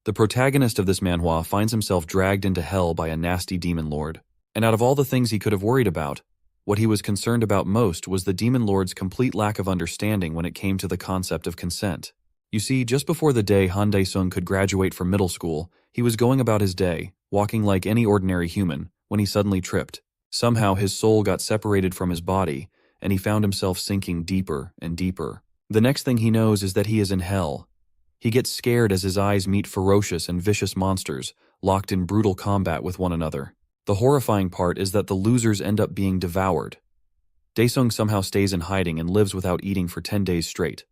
The protagonist of this manhwa finds himself dragged into hell by a nasty demon lord. And out of all the things he could have worried about, what he was concerned about most was the demon lord's complete lack of understanding when it came to the concept of consent. You see, just before the day Han Dae-sung could graduate from middle school, he was going about his day, walking like any ordinary human, when he suddenly tripped. Somehow his soul got separated from his body, and he found himself sinking deeper and deeper. The next thing he knows is that he is in hell. He gets scared as his eyes meet ferocious and vicious monsters, locked in brutal combat with one another. The horrifying part is that the losers end up being devoured. Dae-sung somehow stays in hiding and lives without eating for 10 days straight.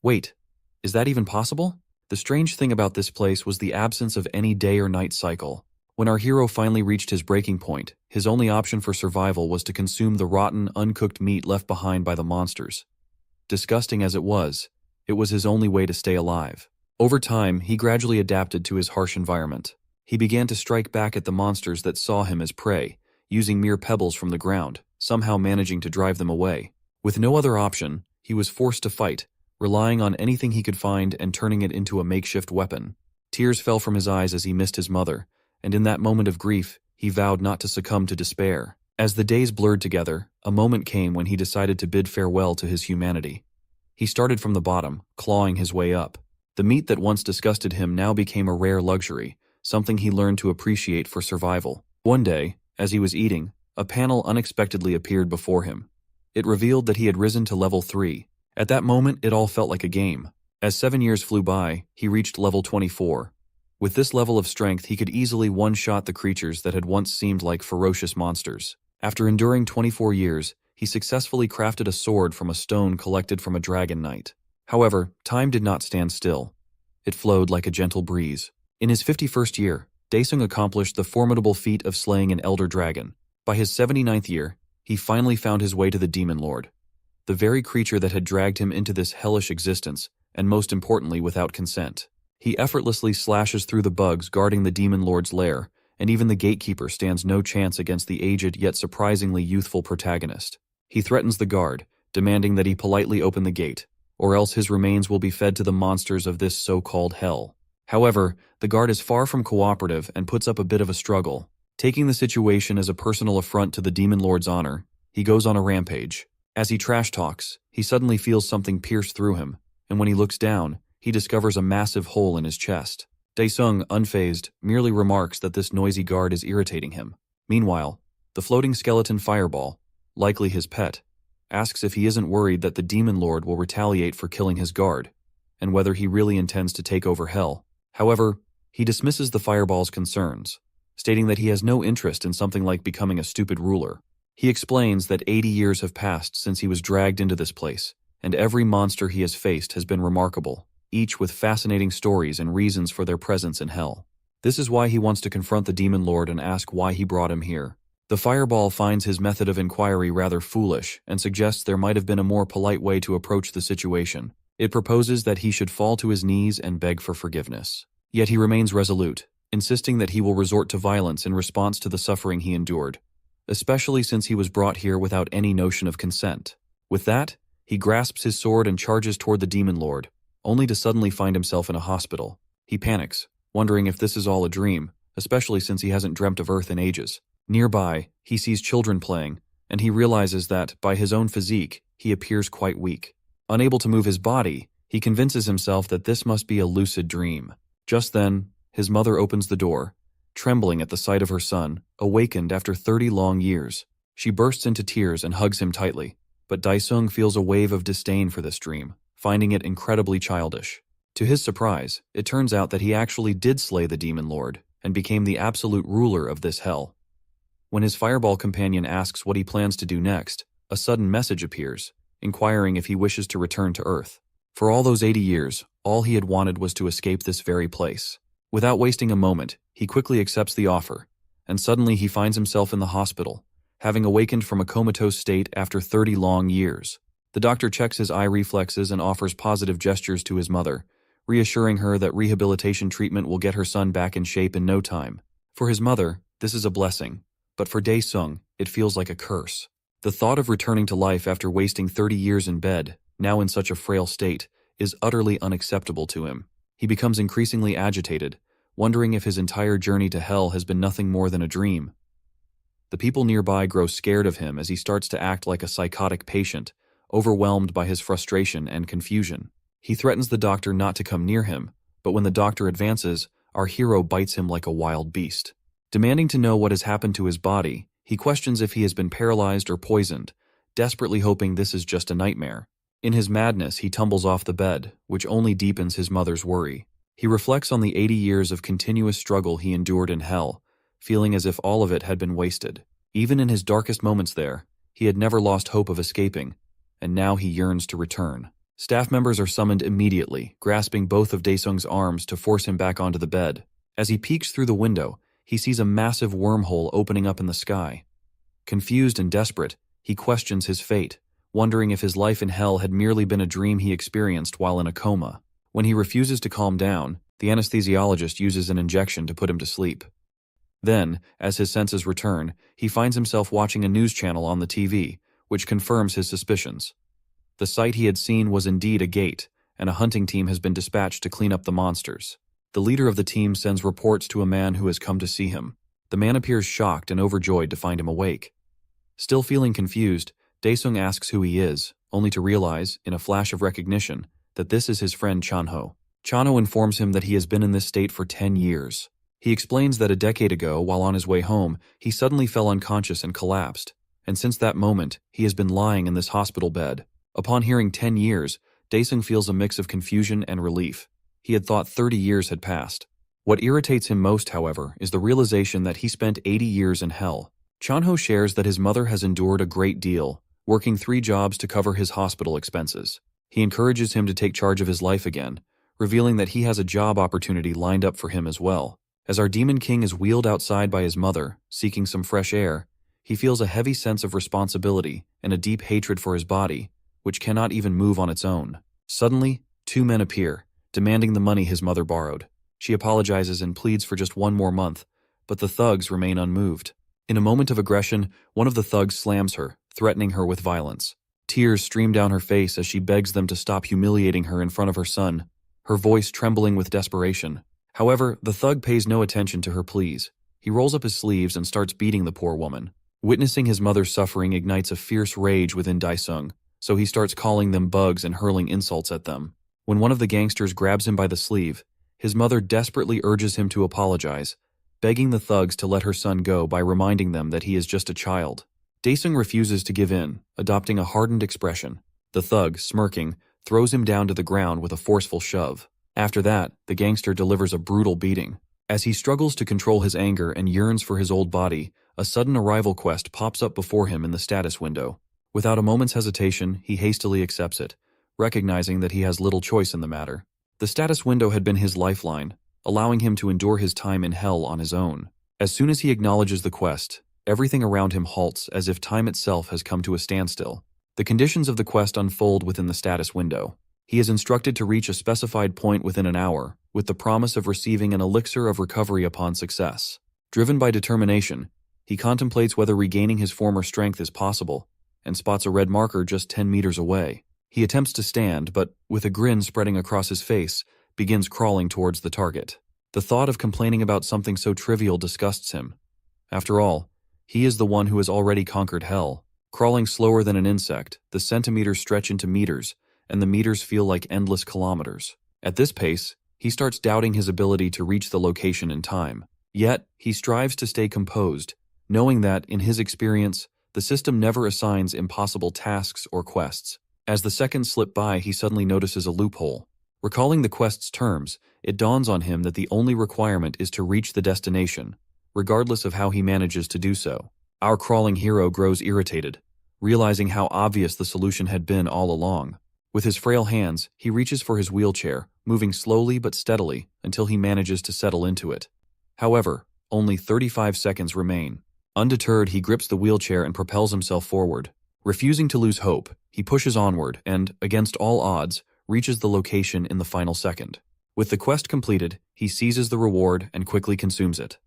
Wait, is that even possible? The strange thing about this place was the absence of any day or night cycle. When our hero finally reached his breaking point, his only option for survival was to consume the rotten, uncooked meat left behind by the monsters. Disgusting as it was his only way to stay alive. Over time, he gradually adapted to his harsh environment. He began to strike back at the monsters that saw him as prey, using mere pebbles from the ground, somehow managing to drive them away. With no other option, he was forced to fight, relying on anything he could find and turning it into a makeshift weapon. Tears fell from his eyes as he missed his mother, and in that moment of grief, he vowed not to succumb to despair. As the days blurred together, a moment came when he decided to bid farewell to his humanity. He started from the bottom, clawing his way up. The meat that once disgusted him now became a rare luxury, something he learned to appreciate for survival. One day, as he was eating, a panel unexpectedly appeared before him. It revealed that he had risen to level 3. At that moment, it all felt like a game. As 7 years flew by, he reached level 24. With this level of strength, he could easily one-shot the creatures that had once seemed like ferocious monsters. After enduring 24 years, he successfully crafted a sword from a stone collected from a dragon knight. However, time did not stand still. It flowed like a gentle breeze. In his 51st year, Dae-sung accomplished the formidable feat of slaying an elder dragon. By his 79th year, he finally found his way to the demon lord, the very creature that had dragged him into this hellish existence, and most importantly without consent. He effortlessly slashes through the bugs guarding the demon lord's lair, and even the gatekeeper stands no chance against the aged yet surprisingly youthful protagonist. He threatens the guard, demanding that he politely open the gate, or else his remains will be fed to the monsters of this so-called hell. However, the guard is far from cooperative and puts up a bit of a struggle. Taking the situation as a personal affront to the demon lord's honor, he goes on a rampage. As he trash talks, he suddenly feels something pierce through him, and when he looks down, he discovers a massive hole in his chest. Dae-sung, unfazed, merely remarks that this noisy guard is irritating him. Meanwhile, the floating skeleton Fireball, likely his pet, asks if he isn't worried that the demon lord will retaliate for killing his guard, and whether he really intends to take over hell. However, he dismisses the Fireball's concerns, stating that he has no interest in something like becoming a stupid ruler. He explains that 80 years have passed since he was dragged into this place, and every monster he has faced has been remarkable, each with fascinating stories and reasons for their presence in hell. This is why he wants to confront the demon lord and ask why he brought him here. The Fireball finds his method of inquiry rather foolish and suggests there might have been a more polite way to approach the situation. It proposes that he should fall to his knees and beg for forgiveness. Yet he remains resolute, insisting that he will resort to violence in response to the suffering he endured, especially since he was brought here without any notion of consent. With that, he grasps his sword and charges toward the demon lord, only to suddenly find himself in a hospital. He panics, wondering if this is all a dream, especially since he hasn't dreamt of Earth in ages. Nearby, he sees children playing, and he realizes that, by his own physique, he appears quite weak. Unable to move his body, he convinces himself that this must be a lucid dream. Just then, his mother opens the door, trembling at the sight of her son, awakened after 30 long years. She bursts into tears and hugs him tightly, but Dae-sung feels a wave of disdain for this dream, finding it incredibly childish. To his surprise, it turns out that he actually did slay the demon lord, and became the absolute ruler of this hell. When his Fireball companion asks what he plans to do next, a sudden message appears, inquiring if he wishes to return to Earth. For all those 80 years, all he had wanted was to escape this very place. Without wasting a moment, he quickly accepts the offer, and suddenly he finds himself in the hospital, having awakened from a comatose state after 30 long years. The doctor checks his eye reflexes and offers positive gestures to his mother, reassuring her that rehabilitation treatment will get her son back in shape in no time. For his mother, this is a blessing, but for Dae-sung, it feels like a curse. The thought of returning to life after wasting 30 years in bed, now in such a frail state, is utterly unacceptable to him. He becomes increasingly agitated, wondering if his entire journey to hell has been nothing more than a dream. The people nearby grow scared of him as he starts to act like a psychotic patient, overwhelmed by his frustration and confusion. He threatens the doctor not to come near him, but when the doctor advances, our hero bites him like a wild beast. Demanding to know what has happened to his body, he questions if he has been paralyzed or poisoned, desperately hoping this is just a nightmare. In his madness, he tumbles off the bed, which only deepens his mother's worry. He reflects on the 80 years of continuous struggle he endured in hell, feeling as if all of it had been wasted. Even in his darkest moments there, he had never lost hope of escaping, and now he yearns to return. Staff members are summoned immediately, grasping both of Daesung's arms to force him back onto the bed. As he peeks through the window, he sees a massive wormhole opening up in the sky. Confused and desperate, he questions his fate, wondering if his life in hell had merely been a dream he experienced while in a coma. When he refuses to calm down, the anesthesiologist uses an injection to put him to sleep. Then, as his senses return, he finds himself watching a news channel on the TV, which confirms his suspicions. The sight he had seen was indeed a gate, and a hunting team has been dispatched to clean up the monsters. The leader of the team sends reports to a man who has come to see him. The man appears shocked and overjoyed to find him awake. Still feeling confused, Daesung asks who he is, only to realize, in a flash of recognition, that this is his friend Chanho. Chanho informs him that he has been in this state for 10 years. He explains that a decade ago, while on his way home, he suddenly fell unconscious and collapsed, and since that moment, he has been lying in this hospital bed. Upon hearing 10 years, Daesung feels a mix of confusion and relief. He had thought 30 years had passed. What irritates him most, however, is the realization that he spent 80 years in hell. Chanho shares that his mother has endured a great deal, working 3 jobs to cover his hospital expenses. He encourages him to take charge of his life again, revealing that he has a job opportunity lined up for him as well. As our Demon King is wheeled outside by his mother, seeking some fresh air, he feels a heavy sense of responsibility and a deep hatred for his body, which cannot even move on its own. Suddenly, 2 men appear, demanding the money his mother borrowed. She apologizes and pleads for just 1 more month, but the thugs remain unmoved. In a moment of aggression, one of the thugs slams her, threatening her with violence. Tears stream down her face as she begs them to stop humiliating her in front of her son, her voice trembling with desperation. However, the thug pays no attention to her pleas. He rolls up his sleeves and starts beating the poor woman. Witnessing his mother's suffering ignites a fierce rage within Daesung, so he starts calling them bugs and hurling insults at them. When one of the gangsters grabs him by the sleeve, his mother desperately urges him to apologize, begging the thugs to let her son go by reminding them that he is just a child. Daesung refuses to give in, adopting a hardened expression. The thug, smirking, throws him down to the ground with a forceful shove. After that, the gangster delivers a brutal beating. As he struggles to control his anger and yearns for his old body, a sudden arrival quest pops up before him in the status window. Without a moment's hesitation, he hastily accepts it, recognizing that he has little choice in the matter. The status window had been his lifeline, allowing him to endure his time in hell on his own. As soon as he acknowledges the quest, everything around him halts as if time itself has come to a standstill. The conditions of the quest unfold within the status window. He is instructed to reach a specified point within an hour, with the promise of receiving an elixir of recovery upon success. Driven by determination, he contemplates whether regaining his former strength is possible, and spots a red marker just 10 meters away. He attempts to stand, but, with a grin spreading across his face, begins crawling towards the target. The thought of complaining about something so trivial disgusts him. After all, he is the one who has already conquered hell. Crawling slower than an insect, the centimeters stretch into meters, and the meters feel like endless kilometers. At this pace, he starts doubting his ability to reach the location in time. Yet, he strives to stay composed, knowing that, in his experience, the system never assigns impossible tasks or quests. As the seconds slip by, he suddenly notices a loophole. Recalling the quest's terms, it dawns on him that the only requirement is to reach the destination, regardless of how he manages to do so. Our crawling hero grows irritated, realizing how obvious the solution had been all along. With his frail hands, he reaches for his wheelchair, moving slowly but steadily until he manages to settle into it. However, only 35 seconds remain. Undeterred, he grips the wheelchair and propels himself forward. Refusing to lose hope, he pushes onward and, against all odds, reaches the location in the final second. With the quest completed, he seizes the reward and quickly consumes it.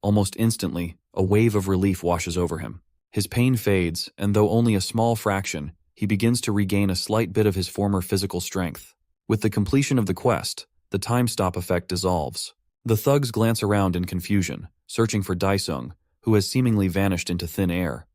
Almost instantly, a wave of relief washes over him. His pain fades, and though only a small fraction, he begins to regain a slight bit of his former physical strength. With the completion of the quest, the time stop effect dissolves. The thugs glance around in confusion, searching for Daesung, who has seemingly vanished into thin air.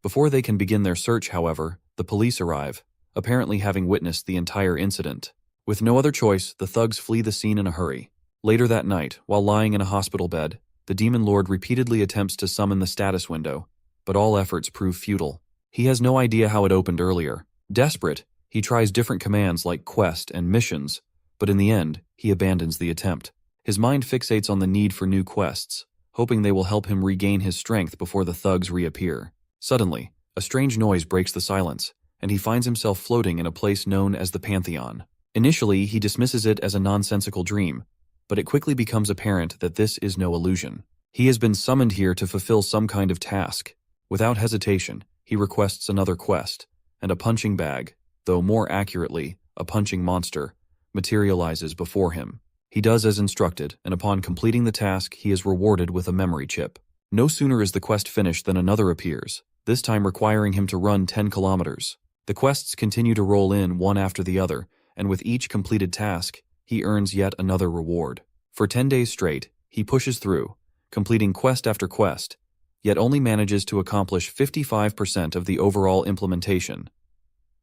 Before they can begin their search, however, the police arrive, apparently having witnessed the entire incident. With no other choice, the thugs flee the scene in a hurry. Later that night, while lying in a hospital bed, the Demon Lord repeatedly attempts to summon the status window, but all efforts prove futile. He has no idea how it opened earlier. Desperate, he tries different commands like quest and missions, but in the end, he abandons the attempt. His mind fixates on the need for new quests, hoping they will help him regain his strength before the thugs reappear. Suddenly, a strange noise breaks the silence, and he finds himself floating in a place known as the Pantheon. Initially, he dismisses it as a nonsensical dream, but it quickly becomes apparent that this is no illusion. He has been summoned here to fulfill some kind of task. Without hesitation, he requests another quest, and a punching bag, though more accurately, a punching monster, materializes before him. He does as instructed, and upon completing the task, he is rewarded with a memory chip. No sooner is the quest finished than another appears, this time requiring him to run 10 kilometers. The quests continue to roll in one after the other, and with each completed task, he earns yet another reward. For 10 days straight, he pushes through, completing quest after quest, yet only manages to accomplish 55% of the overall implementation.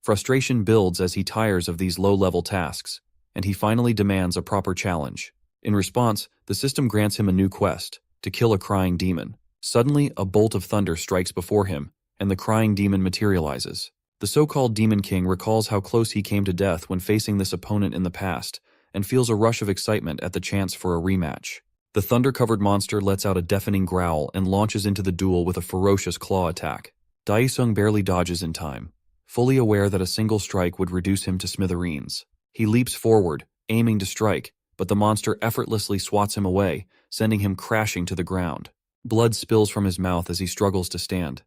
Frustration builds as he tires of these low-level tasks, and he finally demands a proper challenge. In response, the system grants him a new quest, to kill a crying demon. Suddenly, a bolt of thunder strikes before him, and the crying demon materializes. The so-called Demon King recalls how close he came to death when facing this opponent in the past, and feels a rush of excitement at the chance for a rematch. The thunder-covered monster lets out a deafening growl and launches into the duel with a ferocious claw attack. Daesung barely dodges in time, fully aware that a single strike would reduce him to smithereens. He leaps forward, aiming to strike, but the monster effortlessly swats him away, sending him crashing to the ground. Blood spills from his mouth as he struggles to stand,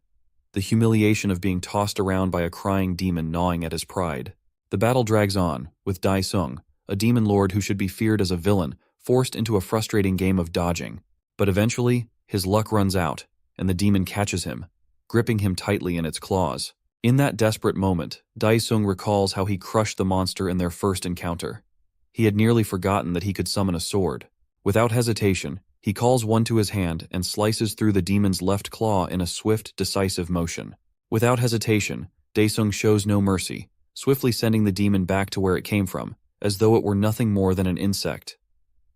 the humiliation of being tossed around by a crying demon gnawing at his pride. The battle drags on, with Daesung, a demon lord who should be feared as a villain, forced into a frustrating game of dodging. But eventually, his luck runs out, and the demon catches him, gripping him tightly in its claws. In that desperate moment, Daesung recalls how he crushed the monster in their first encounter. He had nearly forgotten that he could summon a sword. Without hesitation, he calls one to his hand and slices through the demon's left claw in a swift, decisive motion. Without hesitation, Daesung shows no mercy, swiftly sending the demon back to where it came from, as though it were nothing more than an insect.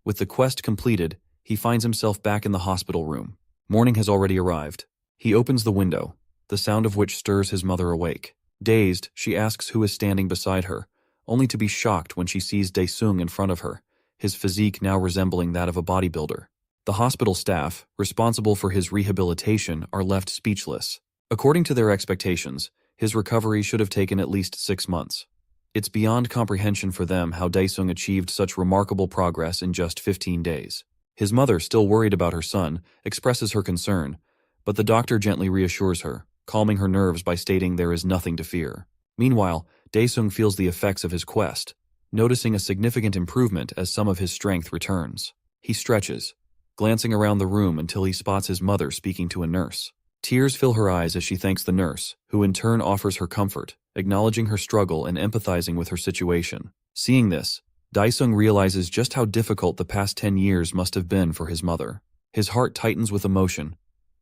With the quest completed, he finds himself back in the hospital room. Morning has already arrived. He opens the window, the sound of which stirs his mother awake. Dazed, she asks who is standing beside her, only to be shocked when she sees Daesung in front of her, his physique now resembling that of a bodybuilder. The hospital staff, responsible for his rehabilitation, are left speechless. According to their expectations, his recovery should have taken at least 6 months. It's beyond comprehension for them how Daesung achieved such remarkable progress in just 15 days. His mother, still worried about her son, expresses her concern, but the doctor gently reassures her, calming her nerves by stating there is nothing to fear. Meanwhile, Daesung feels the effects of his quest, noticing a significant improvement as some of his strength returns. He stretches, glancing around the room until he spots his mother speaking to a nurse. Tears fill her eyes as she thanks the nurse, who in turn offers her comfort, acknowledging her struggle and empathizing with her situation. Seeing this, Daesung realizes just how difficult the past 10 years must have been for his mother. His heart tightens with emotion,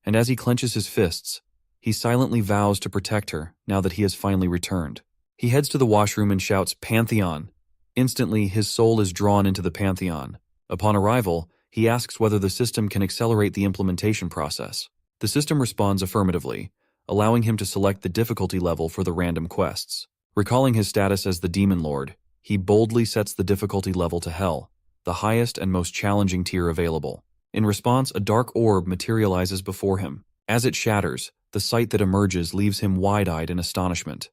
and as he clenches his fists, he silently vows to protect her now that he has finally returned. He heads to the washroom and shouts, "Pantheon!" Instantly, his soul is drawn into the Pantheon. Upon arrival, he asks whether the system can accelerate the implementation process. The system responds affirmatively, allowing him to select the difficulty level for the random quests. Recalling his status as the Demon Lord, he boldly sets the difficulty level to Hell, the highest and most challenging tier available. In response, a dark orb materializes before him. As it shatters, the sight that emerges leaves him wide-eyed in astonishment.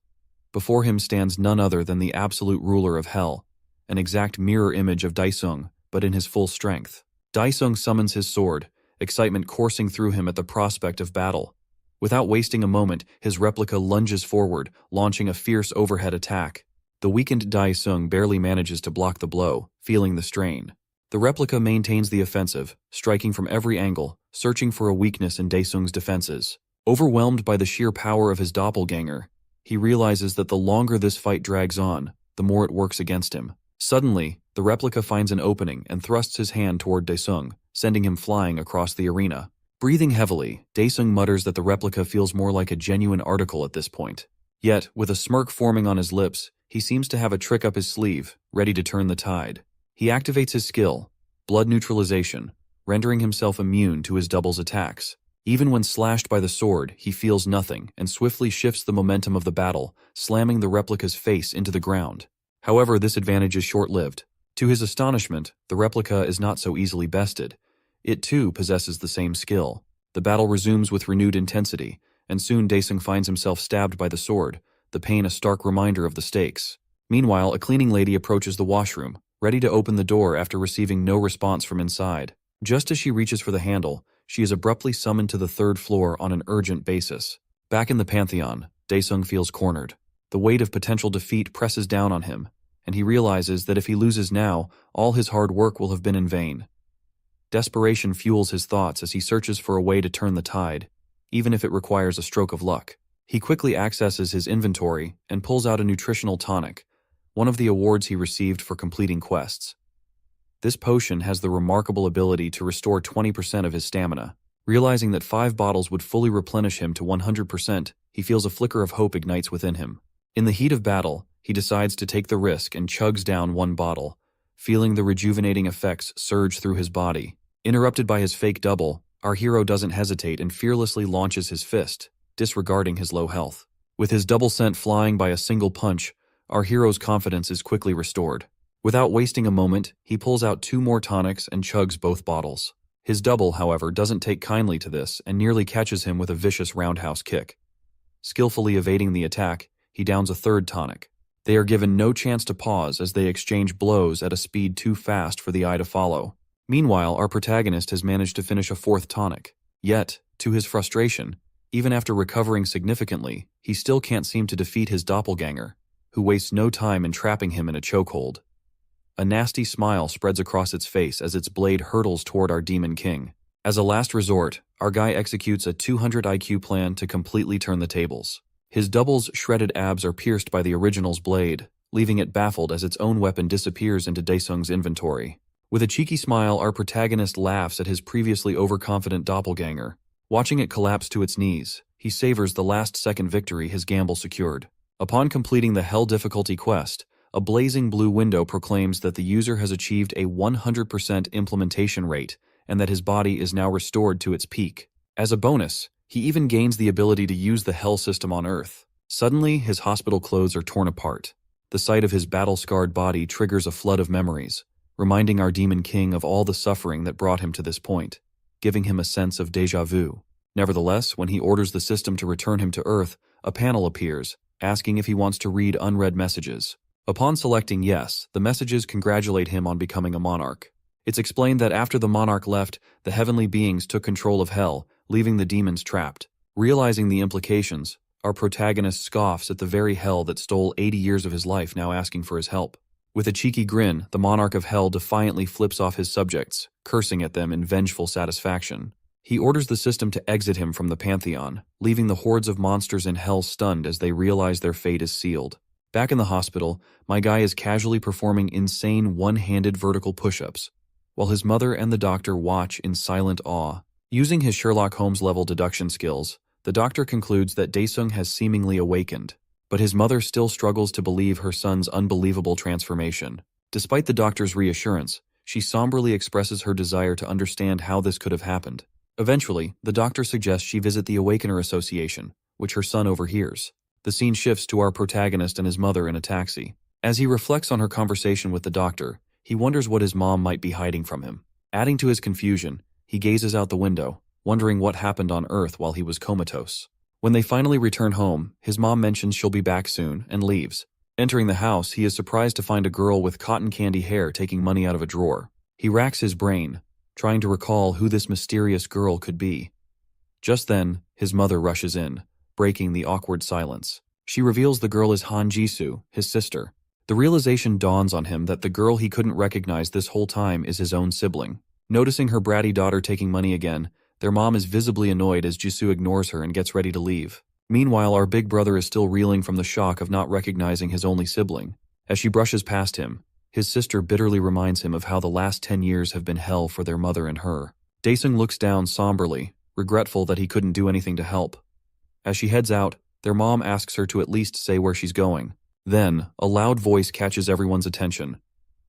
Before him stands none other than the absolute ruler of Hell, an exact mirror image of Daesung, but in his full strength. Daesung summons his sword, excitement coursing through him at the prospect of battle. Without wasting a moment, his replica lunges forward, launching a fierce overhead attack. The weakened Daesung barely manages to block the blow, feeling the strain. The replica maintains the offensive, striking from every angle, searching for a weakness in Daesung's defenses. Overwhelmed by the sheer power of his doppelganger, he realizes that the longer this fight drags on, the more it works against him. Suddenly, the replica finds an opening and thrusts his hand toward Daesung, sending him flying across the arena. Breathing heavily, Daesung mutters that the replica feels more like a genuine article at this point. Yet, with a smirk forming on his lips, he seems to have a trick up his sleeve, ready to turn the tide. He activates his skill, blood neutralization, rendering himself immune to his double's attacks. Even when slashed by the sword, he feels nothing and swiftly shifts the momentum of the battle, slamming the replica's face into the ground. However, this advantage is short-lived. To his astonishment, the replica is not so easily bested. It too possesses the same skill. The battle resumes with renewed intensity, and soon Daesung finds himself stabbed by the sword, the pain a stark reminder of the stakes. Meanwhile, a cleaning lady approaches the washroom, ready to open the door after receiving no response from inside. Just as she reaches for the handle, she is abruptly summoned to the third floor on an urgent basis. Back in the Pantheon, Daesung feels cornered. The weight of potential defeat presses down on him, and he realizes that if he loses now, all his hard work will have been in vain. Desperation fuels his thoughts as he searches for a way to turn the tide, even if it requires a stroke of luck. He quickly accesses his inventory and pulls out a nutritional tonic, one of the awards he received for completing quests. This potion has the remarkable ability to restore 20% of his stamina. Realizing that 5 bottles would fully replenish him to 100%, he feels a flicker of hope ignites within him. In the heat of battle, he decides to take the risk and chugs down 1 bottle, feeling the rejuvenating effects surge through his body. Interrupted by his fake double, our hero doesn't hesitate and fearlessly launches his fist, disregarding his low health. With his double sent flying by a single punch, our hero's confidence is quickly restored. Without wasting a moment, he pulls out 2 more tonics and chugs both bottles. His double, however, doesn't take kindly to this and nearly catches him with a vicious roundhouse kick. Skillfully evading the attack, he downs a 3rd tonic. They are given no chance to pause as they exchange blows at a speed too fast for the eye to follow. Meanwhile, our protagonist has managed to finish a 4th tonic. Yet, to his frustration, even after recovering significantly, he still can't seem to defeat his doppelganger, who wastes no time in trapping him in a chokehold. A nasty smile spreads across its face as its blade hurtles toward our demon king. As a last resort, our guy executes a 200 IQ plan to completely turn the tables. His double's shredded abs are pierced by the original's blade, leaving it baffled as its own weapon disappears into Daesung's inventory. With a cheeky smile, our protagonist laughs at his previously overconfident doppelganger. Watching it collapse to its knees, he savors the last-second victory his gamble secured. Upon completing the Hell difficulty quest, a blazing blue window proclaims that the user has achieved a 100% implementation rate and that his body is now restored to its peak. As a bonus, he even gains the ability to use the Hell system on Earth. Suddenly, his hospital clothes are torn apart. The sight of his battle-scarred body triggers a flood of memories, reminding our demon king of all the suffering that brought him to this point, giving him a sense of déjà vu. Nevertheless, when he orders the system to return him to Earth, a panel appears, asking if he wants to read unread messages. Upon selecting yes, the messages congratulate him on becoming a monarch. It's explained that after the monarch left, the heavenly beings took control of Hell, leaving the demons trapped. Realizing the implications, our protagonist scoffs at the very Hell that stole 80 years of his life, now asking for his help. With a cheeky grin, the monarch of Hell defiantly flips off his subjects, cursing at them in vengeful satisfaction. He orders the system to exit him from the Pantheon, leaving the hordes of monsters in Hell stunned as they realize their fate is sealed. Back in the hospital, my guy is casually performing insane one-handed vertical push-ups, while his mother and the doctor watch in silent awe. Using his Sherlock Holmes-level deduction skills, the doctor concludes that Daesung has seemingly awakened, but his mother still struggles to believe her son's unbelievable transformation. Despite the doctor's reassurance, she somberly expresses her desire to understand how this could have happened. Eventually, the doctor suggests she visit the Awakener Association, which her son overhears. The scene shifts to our protagonist and his mother in a taxi. As he reflects on her conversation with the doctor, he wonders what his mom might be hiding from him. Adding to his confusion, he gazes out the window, wondering what happened on Earth while he was comatose. When they finally return home, his mom mentions she'll be back soon and leaves. Entering the house, he is surprised to find a girl with cotton candy hair taking money out of a drawer. He racks his brain, trying to recall who this mysterious girl could be. Just then, his mother rushes in, breaking the awkward silence. She reveals the girl is Han Jisoo, his sister. The realization dawns on him that the girl he couldn't recognize this whole time is his own sibling. Noticing her bratty daughter taking money again, their mom is visibly annoyed as Jisoo ignores her and gets ready to leave. Meanwhile, our big brother is still reeling from the shock of not recognizing his only sibling. As she brushes past him, His sister bitterly reminds him of how the last 10 years have been hell for their mother and her. Daesung looks down somberly, regretful that he couldn't do anything to help. As she heads out, their mom asks her to at least say where she's going. Then, a loud voice catches everyone's attention.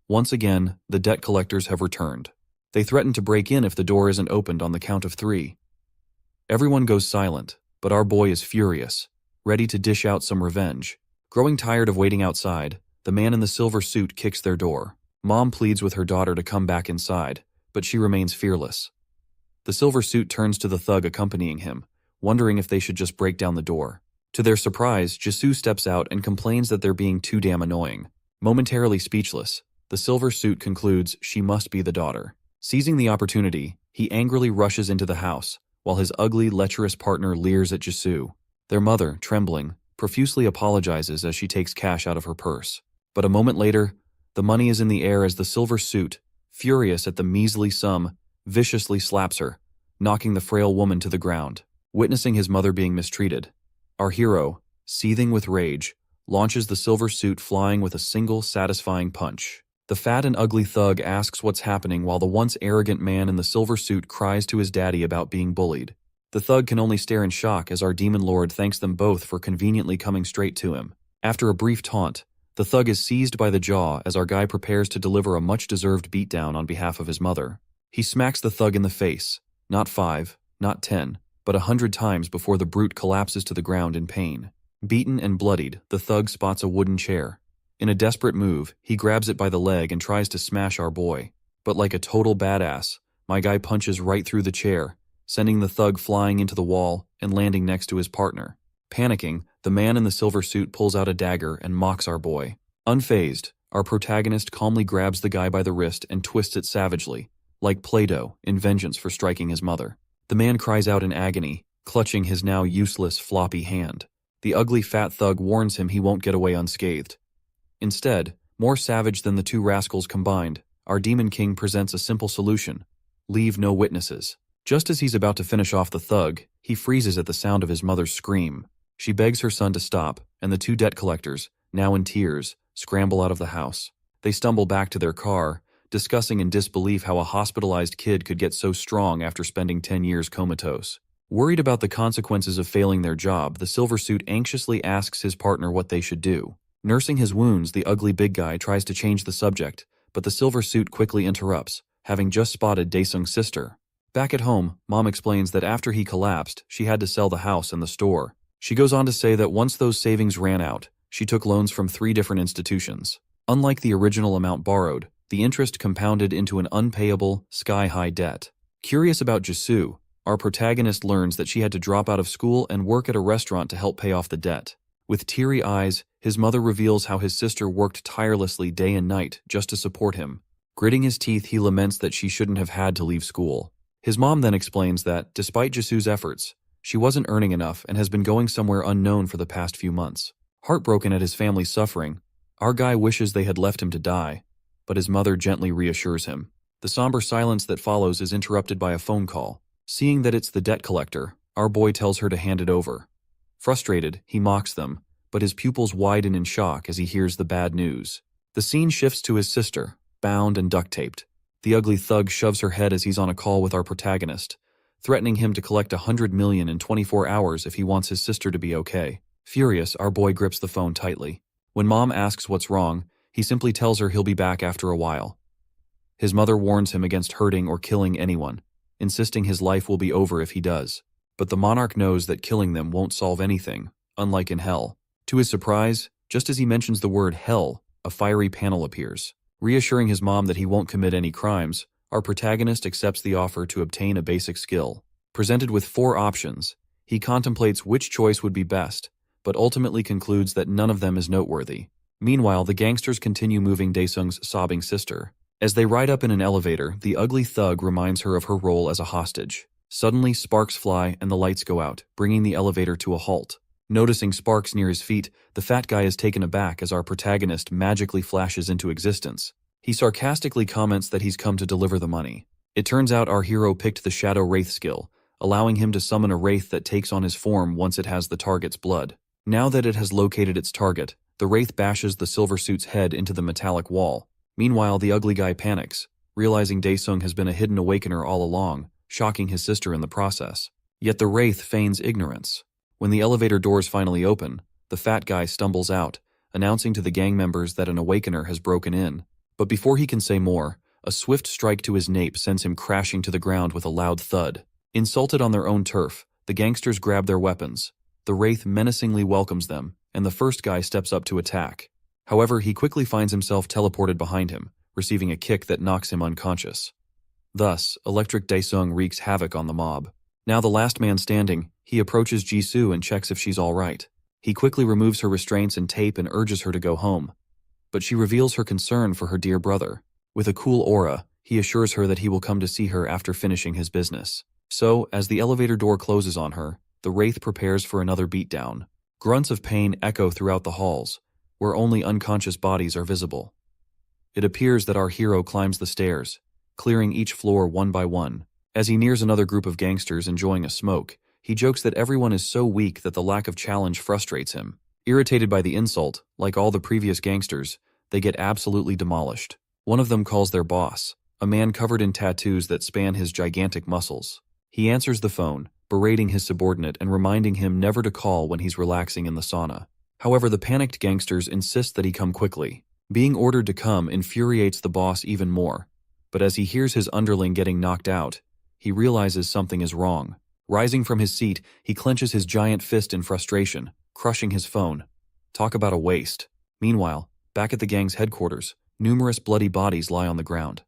Once again, the debt collectors have returned. They threaten to break in if the door isn't opened on the count of 3. Everyone goes silent, but our boy is furious, ready to dish out some revenge. Growing tired of waiting outside, the man in the silver suit kicks their door. Mom pleads with her daughter to come back inside, but she remains fearless. The silver suit turns to the thug accompanying him, wondering if they should just break down the door. To their surprise, Jisoo steps out and complains that they're being too damn annoying. Momentarily speechless, the silver suit concludes she must be the daughter. Seizing the opportunity, he angrily rushes into the house, while his ugly, lecherous partner leers at Jisoo. Their mother, trembling, profusely apologizes as she takes cash out of her purse. But a moment later, the money is in the air as the silver suit, furious at the measly sum, viciously slaps her, knocking the frail woman to the ground. Witnessing his mother being mistreated, our hero, seething with rage, launches the silver suit flying with a single satisfying punch. The fat and ugly thug asks what's happening while the once arrogant man in the silver suit cries to his daddy about being bullied. The thug can only stare in shock as our demon lord thanks them both for conveniently coming straight to him. After a brief taunt, the thug is seized by the jaw as our guy prepares to deliver a much-deserved beatdown on behalf of his mother. He smacks the thug in the face, not 5, not 10, but 100 times before the brute collapses to the ground in pain. Beaten and bloodied, the thug spots a wooden chair. In a desperate move, he grabs it by the leg and tries to smash our boy. But like a total badass, my guy punches right through the chair, sending the thug flying into the wall and landing next to his partner. Panicking, the man in the silver suit pulls out a dagger and mocks our boy. Unfazed, our protagonist calmly grabs the guy by the wrist and twists it savagely, like Play-Doh in vengeance for striking his mother. The man cries out in agony, clutching his now useless floppy hand. The ugly fat thug warns him he won't get away unscathed. Instead, more savage than the two rascals combined, our Demon King presents a simple solution: leave no witnesses. Just as he's about to finish off the thug, he freezes at the sound of his mother's scream. She begs her son to stop, and the two debt collectors, now in tears, scramble out of the house. They stumble back to their car, discussing in disbelief how a hospitalized kid could get so strong after spending 10 years comatose. Worried about the consequences of failing their job, the silver suit anxiously asks his partner what they should do. Nursing his wounds, the ugly big guy tries to change the subject, but the silver suit quickly interrupts, having just spotted Daesung's sister. Back at home, Mom explains that after he collapsed, she had to sell the house and the store. She goes on to say that once those savings ran out, she took loans from 3 different institutions. Unlike the original amount borrowed, the interest compounded into an unpayable, sky-high debt. Curious about Jisoo, our protagonist learns that she had to drop out of school and work at a restaurant to help pay off the debt. With teary eyes, his mother reveals how his sister worked tirelessly day and night just to support him. Gritting his teeth, he laments that she shouldn't have had to leave school. His mom then explains that, despite Jisoo's efforts, she wasn't earning enough and has been going somewhere unknown for the past few months. Heartbroken at his family's suffering, our guy wishes they had left him to die, but his mother gently reassures him. The somber silence that follows is interrupted by a phone call. Seeing that it's the debt collector, our boy tells her to hand it over. Frustrated, he mocks them, but his pupils widen in shock as he hears the bad news. The scene shifts to his sister, bound and duct-taped. The ugly thug shoves her head as he's on a call with our protagonist, threatening him to collect $100 million in 24 hours if he wants his sister to be okay. Furious, our boy grips the phone tightly. When Mom asks what's wrong, he simply tells her he'll be back after a while. His mother warns him against hurting or killing anyone, insisting his life will be over if he does. But the monarch knows that killing them won't solve anything, unlike in hell. To his surprise, just as he mentions the word hell, a fiery panel appears. Reassuring his mom that he won't commit any crimes, our protagonist accepts the offer to obtain a basic skill. Presented with 4 options, he contemplates which choice would be best, but ultimately concludes that none of them is noteworthy. Meanwhile, the gangsters continue moving Daesung's sobbing sister. As they ride up in an elevator, the ugly thug reminds her of her role as a hostage. Suddenly, sparks fly and the lights go out, bringing the elevator to a halt. Noticing sparks near his feet, the fat guy is taken aback as our protagonist magically flashes into existence. He sarcastically comments that he's come to deliver the money. It turns out our hero picked the Shadow Wraith skill, allowing him to summon a wraith that takes on his form once it has the target's blood. Now that it has located its target, the wraith bashes the silver suit's head into the metallic wall. Meanwhile, the ugly guy panics, realizing Daesung has been a hidden awakener all along, shocking his sister in the process. Yet the wraith feigns ignorance. When the elevator doors finally open, the fat guy stumbles out, announcing to the gang members that an awakener has broken in. But before he can say more, a swift strike to his nape sends him crashing to the ground with a loud thud. Insulted on their own turf, the gangsters grab their weapons. The wraith menacingly welcomes them, and the first guy steps up to attack. However, he quickly finds himself teleported behind him, receiving a kick that knocks him unconscious. Thus, Electric Daesung wreaks havoc on the mob. Now the last man standing, he approaches Jisoo and checks if she's all right. He quickly removes her restraints and tape and urges her to go home. But she reveals her concern for her dear brother. With a cool aura, he assures her that he will come to see her after finishing his business. So, as the elevator door closes on her, the wraith prepares for another beatdown. Grunts of pain echo throughout the halls, where only unconscious bodies are visible. It appears that our hero climbs the stairs, clearing each floor one by one. As he nears another group of gangsters enjoying a smoke, he jokes that everyone is so weak that the lack of challenge frustrates him. Irritated by the insult, like all the previous gangsters, they get absolutely demolished. One of them calls their boss, a man covered in tattoos that span his gigantic muscles. He answers the phone, berating his subordinate and reminding him never to call when he's relaxing in the sauna. However, the panicked gangsters insist that he come quickly. Being ordered to come infuriates the boss even more, but as he hears his underling getting knocked out, he realizes something is wrong. Rising from his seat, he clenches his giant fist in frustration, crushing his phone. Talk about a waste. Meanwhile, back at the gang's headquarters, numerous bloody bodies lie on the ground.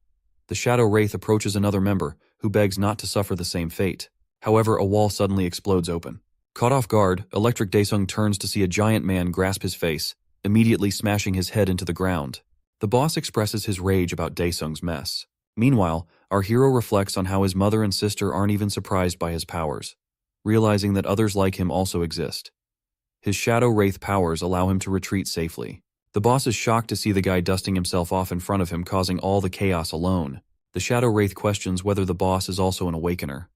The Shadow Wraith approaches another member, who begs not to suffer the same fate. However, a wall suddenly explodes open. Caught off guard, Electric Daesung turns to see a giant man grasp his face, immediately smashing his head into the ground. The boss expresses his rage about Daesung's mess. Meanwhile, our hero reflects on how his mother and sister aren't even surprised by his powers, realizing that others like him also exist. His Shadow Wraith powers allow him to retreat safely. The boss is shocked to see the guy dusting himself off in front of him, causing all the chaos alone. The Shadow Wraith questions whether the boss is also an awakener.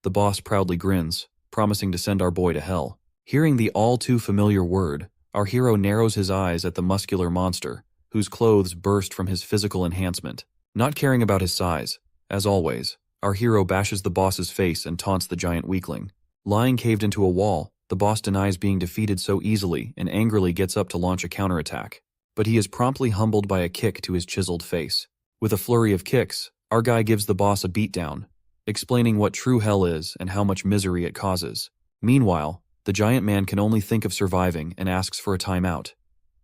The boss proudly grins, promising to send our boy to hell. Hearing the all-too-familiar word, our hero narrows his eyes at the muscular monster, whose clothes burst from his physical enhancement. Not caring about his size, as always, our hero bashes the boss's face and taunts the giant weakling. Lying caved into a wall, the boss denies being defeated so easily and angrily gets up to launch a counterattack. But he is promptly humbled by a kick to his chiseled face. With a flurry of kicks, our guy gives the boss a beatdown, explaining what true hell is and how much misery it causes. Meanwhile, the giant man can only think of surviving and asks for a timeout.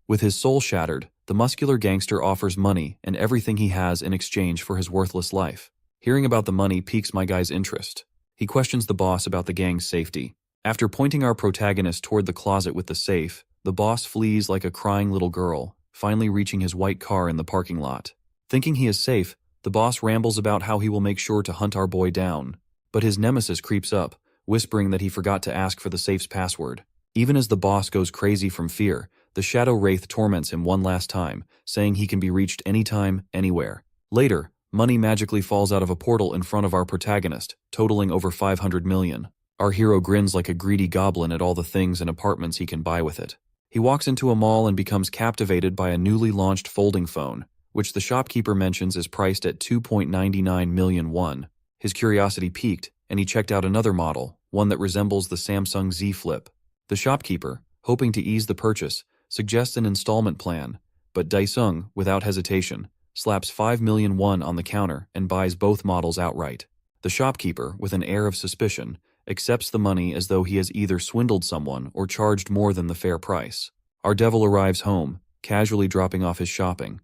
With his soul shattered, the muscular gangster offers money and everything he has in exchange for his worthless life. Hearing about the money piques my guy's interest. He questions the boss about the gang's safety. After pointing our protagonist toward the closet with the safe, the boss flees like a crying little girl, finally reaching his white car in the parking lot. Thinking he is safe, the boss rambles about how he will make sure to hunt our boy down. But his nemesis creeps up, whispering that he forgot to ask for the safe's password. Even as the boss goes crazy from fear, the Shadow Wraith torments him one last time, saying he can be reached anytime, anywhere. Later, money magically falls out of a portal in front of our protagonist, totaling over 500 million. Our hero grins like a greedy goblin at all the things and apartments he can buy with it. He walks into a mall and becomes captivated by a newly launched folding phone, which the shopkeeper mentions is priced at 2.99 million won. His curiosity piqued, and he checked out another model, one that resembles the Samsung Z Flip. The shopkeeper, hoping to ease the purchase, suggests an installment plan, but Daesung, without hesitation, slaps 5 million won on the counter and buys both models outright. The shopkeeper, with an air of suspicion, accepts the money as though he has either swindled someone or charged more than the fair price. Our devil arrives home, casually dropping off his shopping.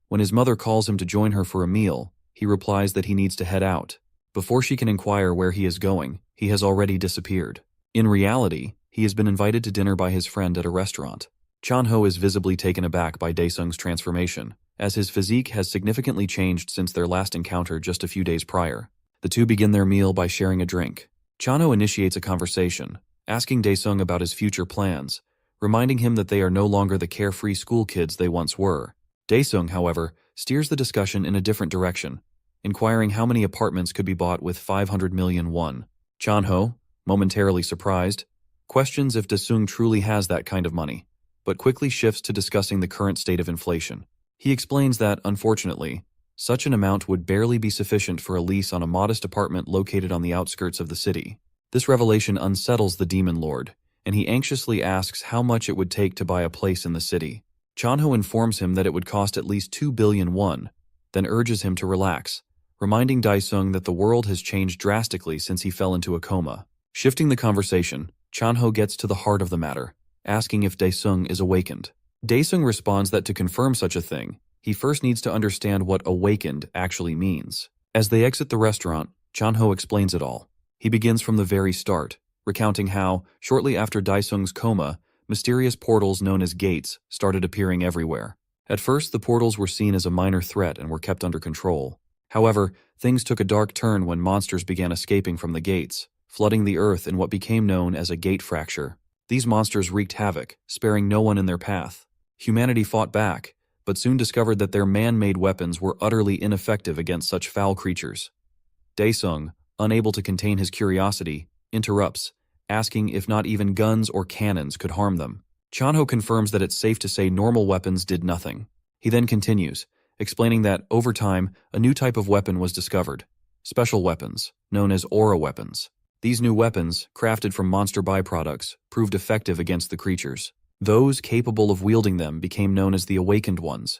When his mother calls him to join her for a meal, he replies that he needs to head out. Before she can inquire where he is going, he has already disappeared. In reality, he has been invited to dinner by his friend at a restaurant. Chanho is visibly taken aback by Daesung's transformation, as his physique has significantly changed since their last encounter just a few days prior. The two begin their meal by sharing a drink. Chanho initiates a conversation, asking Daesung about his future plans, reminding him that they are no longer the carefree school kids they once were. Daesung, however, steers the discussion in a different direction, inquiring how many apartments could be bought with 500 million won. Chanho, momentarily surprised, questions if Daesung truly has that kind of money, but quickly shifts to discussing the current state of inflation. He explains that, unfortunately, such an amount would barely be sufficient for a lease on a modest apartment located on the outskirts of the city. This revelation unsettles the demon lord, and he anxiously asks how much it would take to buy a place in the city. Chanho informs him that it would cost at least 2 billion won, then urges him to relax, reminding Daesung that the world has changed drastically since he fell into a coma. Shifting the conversation, Chanho gets to the heart of the matter, asking if Daesung is awakened. Daesung responds that to confirm such a thing, he first needs to understand what awakened actually means. As they exit the restaurant, Chanho explains it all. He begins from the very start, recounting how, shortly after Daesung's coma, mysterious portals known as gates started appearing everywhere. At first, the portals were seen as a minor threat and were kept under control. However, things took a dark turn when monsters began escaping from the gates, flooding the earth in what became known as a gate fracture. These monsters wreaked havoc, sparing no one in their path. Humanity fought back, but soon discovered that their man-made weapons were utterly ineffective against such foul creatures. Daesung, unable to contain his curiosity, interrupts, asking if not even guns or cannons could harm them. Chanho confirms that it's safe to say normal weapons did nothing. He then continues, explaining that, over time, a new type of weapon was discovered. Special weapons, known as aura weapons. These new weapons, crafted from monster byproducts, proved effective against the creatures. Those capable of wielding them became known as the Awakened Ones,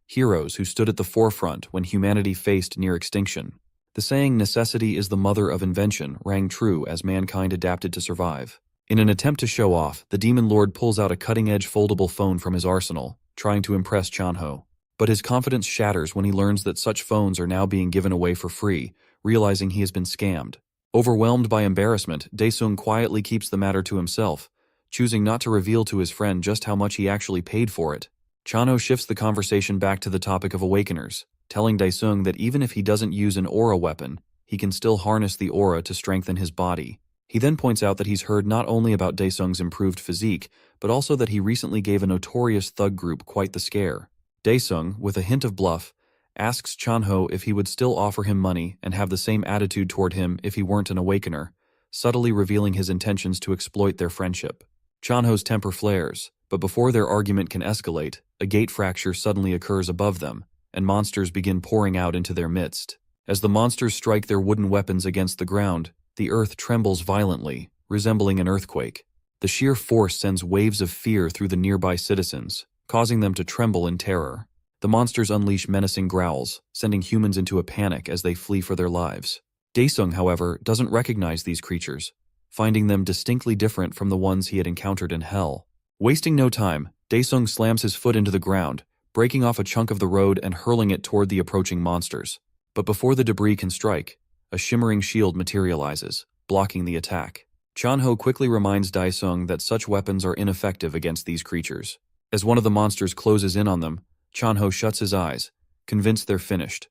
heroes who stood at the forefront when humanity faced near extinction. The saying, "necessity is the mother of invention," rang true as mankind adapted to survive. In an attempt to show off, the demon lord pulls out a cutting-edge foldable phone from his arsenal, trying to impress Chanho. But his confidence shatters when he learns that such phones are now being given away for free, realizing he has been scammed. Overwhelmed by embarrassment, Daesung quietly keeps the matter to himself, choosing not to reveal to his friend just how much he actually paid for it. Chanho shifts the conversation back to the topic of awakeners, telling Daesung that even if he doesn't use an aura weapon, he can still harness the aura to strengthen his body. He then points out that he's heard not only about Daesung's improved physique, but also that he recently gave a notorious thug group quite the scare. Daesung, with a hint of bluff, asks Chanho if he would still offer him money and have the same attitude toward him if he weren't an awakener, subtly revealing his intentions to exploit their friendship. Chanho's temper flares, but before their argument can escalate, a gate fracture suddenly occurs above them, and monsters begin pouring out into their midst. As the monsters strike their wooden weapons against the ground, the earth trembles violently, resembling an earthquake. The sheer force sends waves of fear through the nearby citizens, causing them to tremble in terror. The monsters unleash menacing growls, sending humans into a panic as they flee for their lives. Daesung, however, doesn't recognize these creatures, finding them distinctly different from the ones he had encountered in hell. Wasting no time, Daesung slams his foot into the ground, breaking off a chunk of the road and hurling it toward the approaching monsters. But before the debris can strike, a shimmering shield materializes, blocking the attack. Chanho quickly reminds Daesung that such weapons are ineffective against these creatures. As one of the monsters closes in on them, Chanho shuts his eyes, convinced they're finished.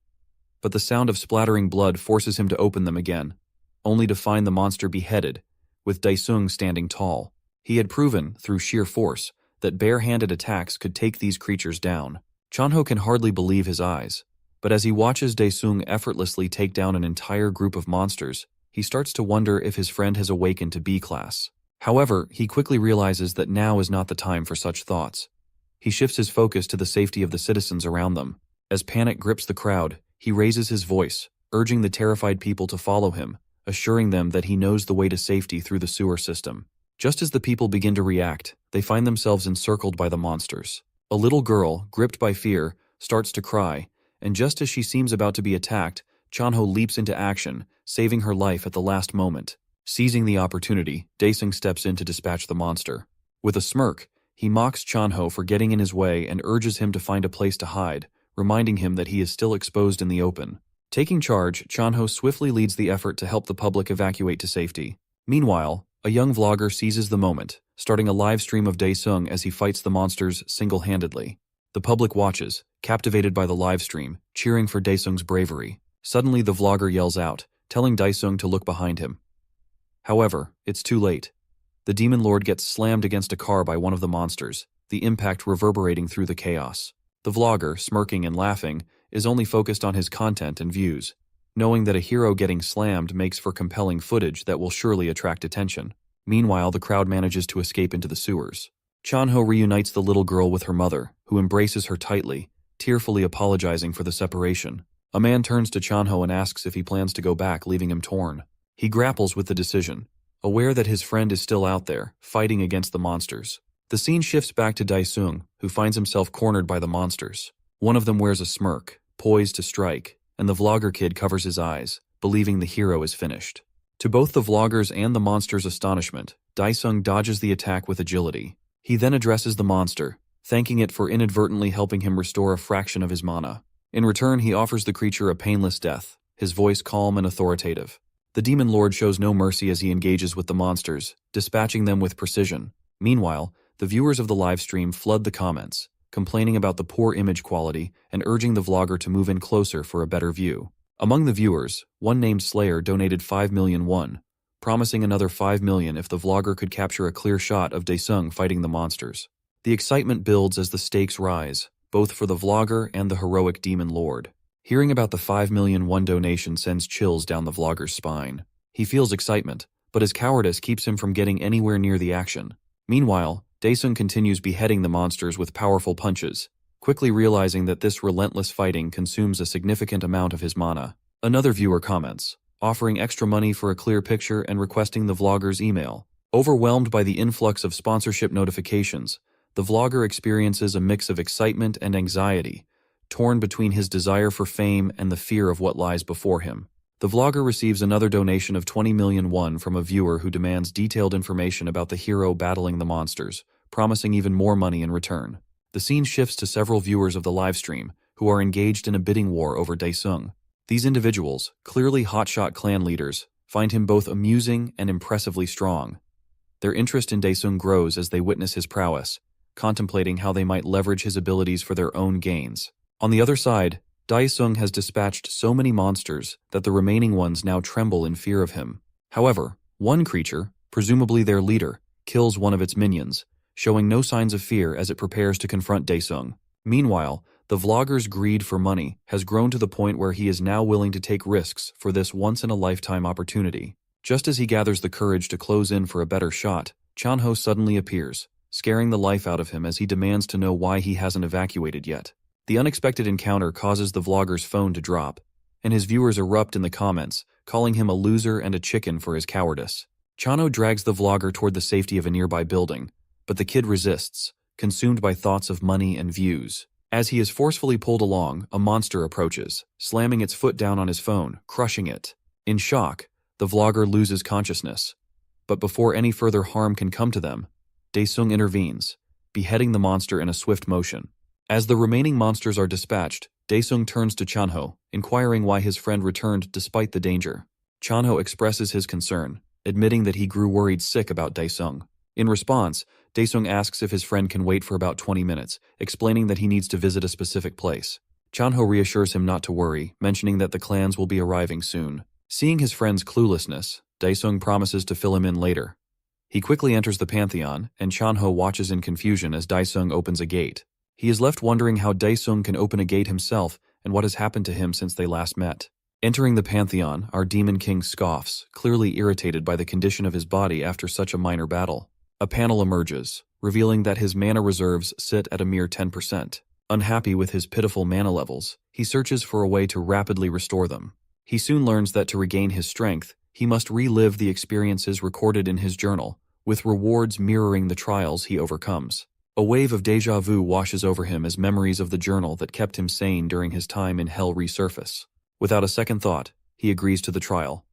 But the sound of splattering blood forces him to open them again, only to find the monster beheaded, with Daesung standing tall. He had proven, through sheer force, that bare-handed attacks could take these creatures down. Chanho can hardly believe his eyes, but as he watches Daesung effortlessly take down an entire group of monsters, he starts to wonder if his friend has awakened to B-class. However, he quickly realizes that now is not the time for such thoughts. He shifts his focus to the safety of the citizens around them. As panic grips the crowd, he raises his voice, urging the terrified people to follow him, assuring them that he knows the way to safety through the sewer system. Just as the people begin to react, they find themselves encircled by the monsters. A little girl, gripped by fear, starts to cry, and just as she seems about to be attacked, Chanho leaps into action, saving her life at the last moment. Seizing the opportunity, Daesung steps in to dispatch the monster. With a smirk, he mocks Chanho for getting in his way and urges him to find a place to hide, reminding him that he is still exposed in the open. Taking charge, Chanho swiftly leads the effort to help the public evacuate to safety. Meanwhile, a young vlogger seizes the moment, starting a live stream of Daesung as he fights the monsters single-handedly. The public watches, captivated by the live stream, cheering for Daesung's bravery. Suddenly the vlogger yells out, telling Daesung to look behind him. However, it's too late. The demon lord gets slammed against a car by one of the monsters, the impact reverberating through the chaos. The vlogger, smirking and laughing, is only focused on his content and views, knowing that a hero getting slammed makes for compelling footage that will surely attract attention. Meanwhile, the crowd manages to escape into the sewers. Chanho reunites the little girl with her mother, who embraces her tightly, tearfully apologizing for the separation. A man turns to Chanho and asks if he plans to go back, leaving him torn. He grapples with the decision, aware that his friend is still out there, fighting against the monsters. The scene shifts back to Daesung, who finds himself cornered by the monsters. One of them wears a smirk, poised to strike, and the vlogger kid covers his eyes, believing the hero is finished. To both the vloggers and the monster's astonishment, Daesung dodges the attack with agility. He then addresses the monster, thanking it for inadvertently helping him restore a fraction of his mana. In return, he offers the creature a painless death, his voice calm and authoritative. The Demon Lord shows no mercy as he engages with the monsters, dispatching them with precision. Meanwhile, the viewers of the livestream flood the comments, complaining about the poor image quality and urging the vlogger to move in closer for a better view. Among the viewers, one named Slayer donated 5 million won, promising another 5 million if the vlogger could capture a clear shot of Daesung fighting the monsters. The excitement builds as the stakes rise, both for the vlogger and the heroic Demon Lord. Hearing about the 5 million won donation sends chills down the vlogger's spine. He feels excitement, but his cowardice keeps him from getting anywhere near the action. Meanwhile, Daesung continues beheading the monsters with powerful punches, quickly realizing that this relentless fighting consumes a significant amount of his mana. Another viewer comments, offering extra money for a clear picture and requesting the vlogger's email. Overwhelmed by the influx of sponsorship notifications, the vlogger experiences a mix of excitement and anxiety, torn between his desire for fame and the fear of what lies before him. The vlogger receives another donation of 20 million won from a viewer who demands detailed information about the hero battling the monsters, promising even more money in return. The scene shifts to several viewers of the livestream, who are engaged in a bidding war over Daesung. These individuals, clearly hotshot clan leaders, find him both amusing and impressively strong. Their interest in Daesung grows as they witness his prowess, contemplating how they might leverage his abilities for their own gains. On the other side, Daesung has dispatched so many monsters that the remaining ones now tremble in fear of him. However, one creature, presumably their leader, kills one of its minions, showing no signs of fear as it prepares to confront Daesung. Meanwhile, the vlogger's greed for money has grown to the point where he is now willing to take risks for this once-in-a-lifetime opportunity. Just as he gathers the courage to close in for a better shot, Chanho suddenly appears, scaring the life out of him as he demands to know why he hasn't evacuated yet. The unexpected encounter causes the vlogger's phone to drop, and his viewers erupt in the comments, calling him a loser and a chicken for his cowardice. Chanho drags the vlogger toward the safety of a nearby building, but the kid resists, consumed by thoughts of money and views. As he is forcefully pulled along, a monster approaches, slamming its foot down on his phone, crushing it. In shock, the vlogger loses consciousness. But before any further harm can come to them, Daesung intervenes, beheading the monster in a swift motion. As the remaining monsters are dispatched, Daesung turns to Chanho, inquiring why his friend returned despite the danger. Chanho expresses his concern, admitting that he grew worried sick about Daesung. In response, Daesung asks if his friend can wait for about 20 minutes, explaining that he needs to visit a specific place. Chanho reassures him not to worry, mentioning that the clans will be arriving soon. Seeing his friend's cluelessness, Daesung promises to fill him in later. He quickly enters the Pantheon, and Chanho watches in confusion as Daesung opens a gate. He is left wondering how Daesung can open a gate himself and what has happened to him since they last met. Entering the Pantheon, our Demon King scoffs, clearly irritated by the condition of his body after such a minor battle. A panel emerges, revealing that his mana reserves sit at a mere 10%. Unhappy with his pitiful mana levels, he searches for a way to rapidly restore them. He soon learns that to regain his strength, he must relive the experiences recorded in his journal, with rewards mirroring the trials he overcomes. A wave of déjà vu washes over him as memories of the journal that kept him sane during his time in hell resurface. Without a second thought, he agrees to the trial.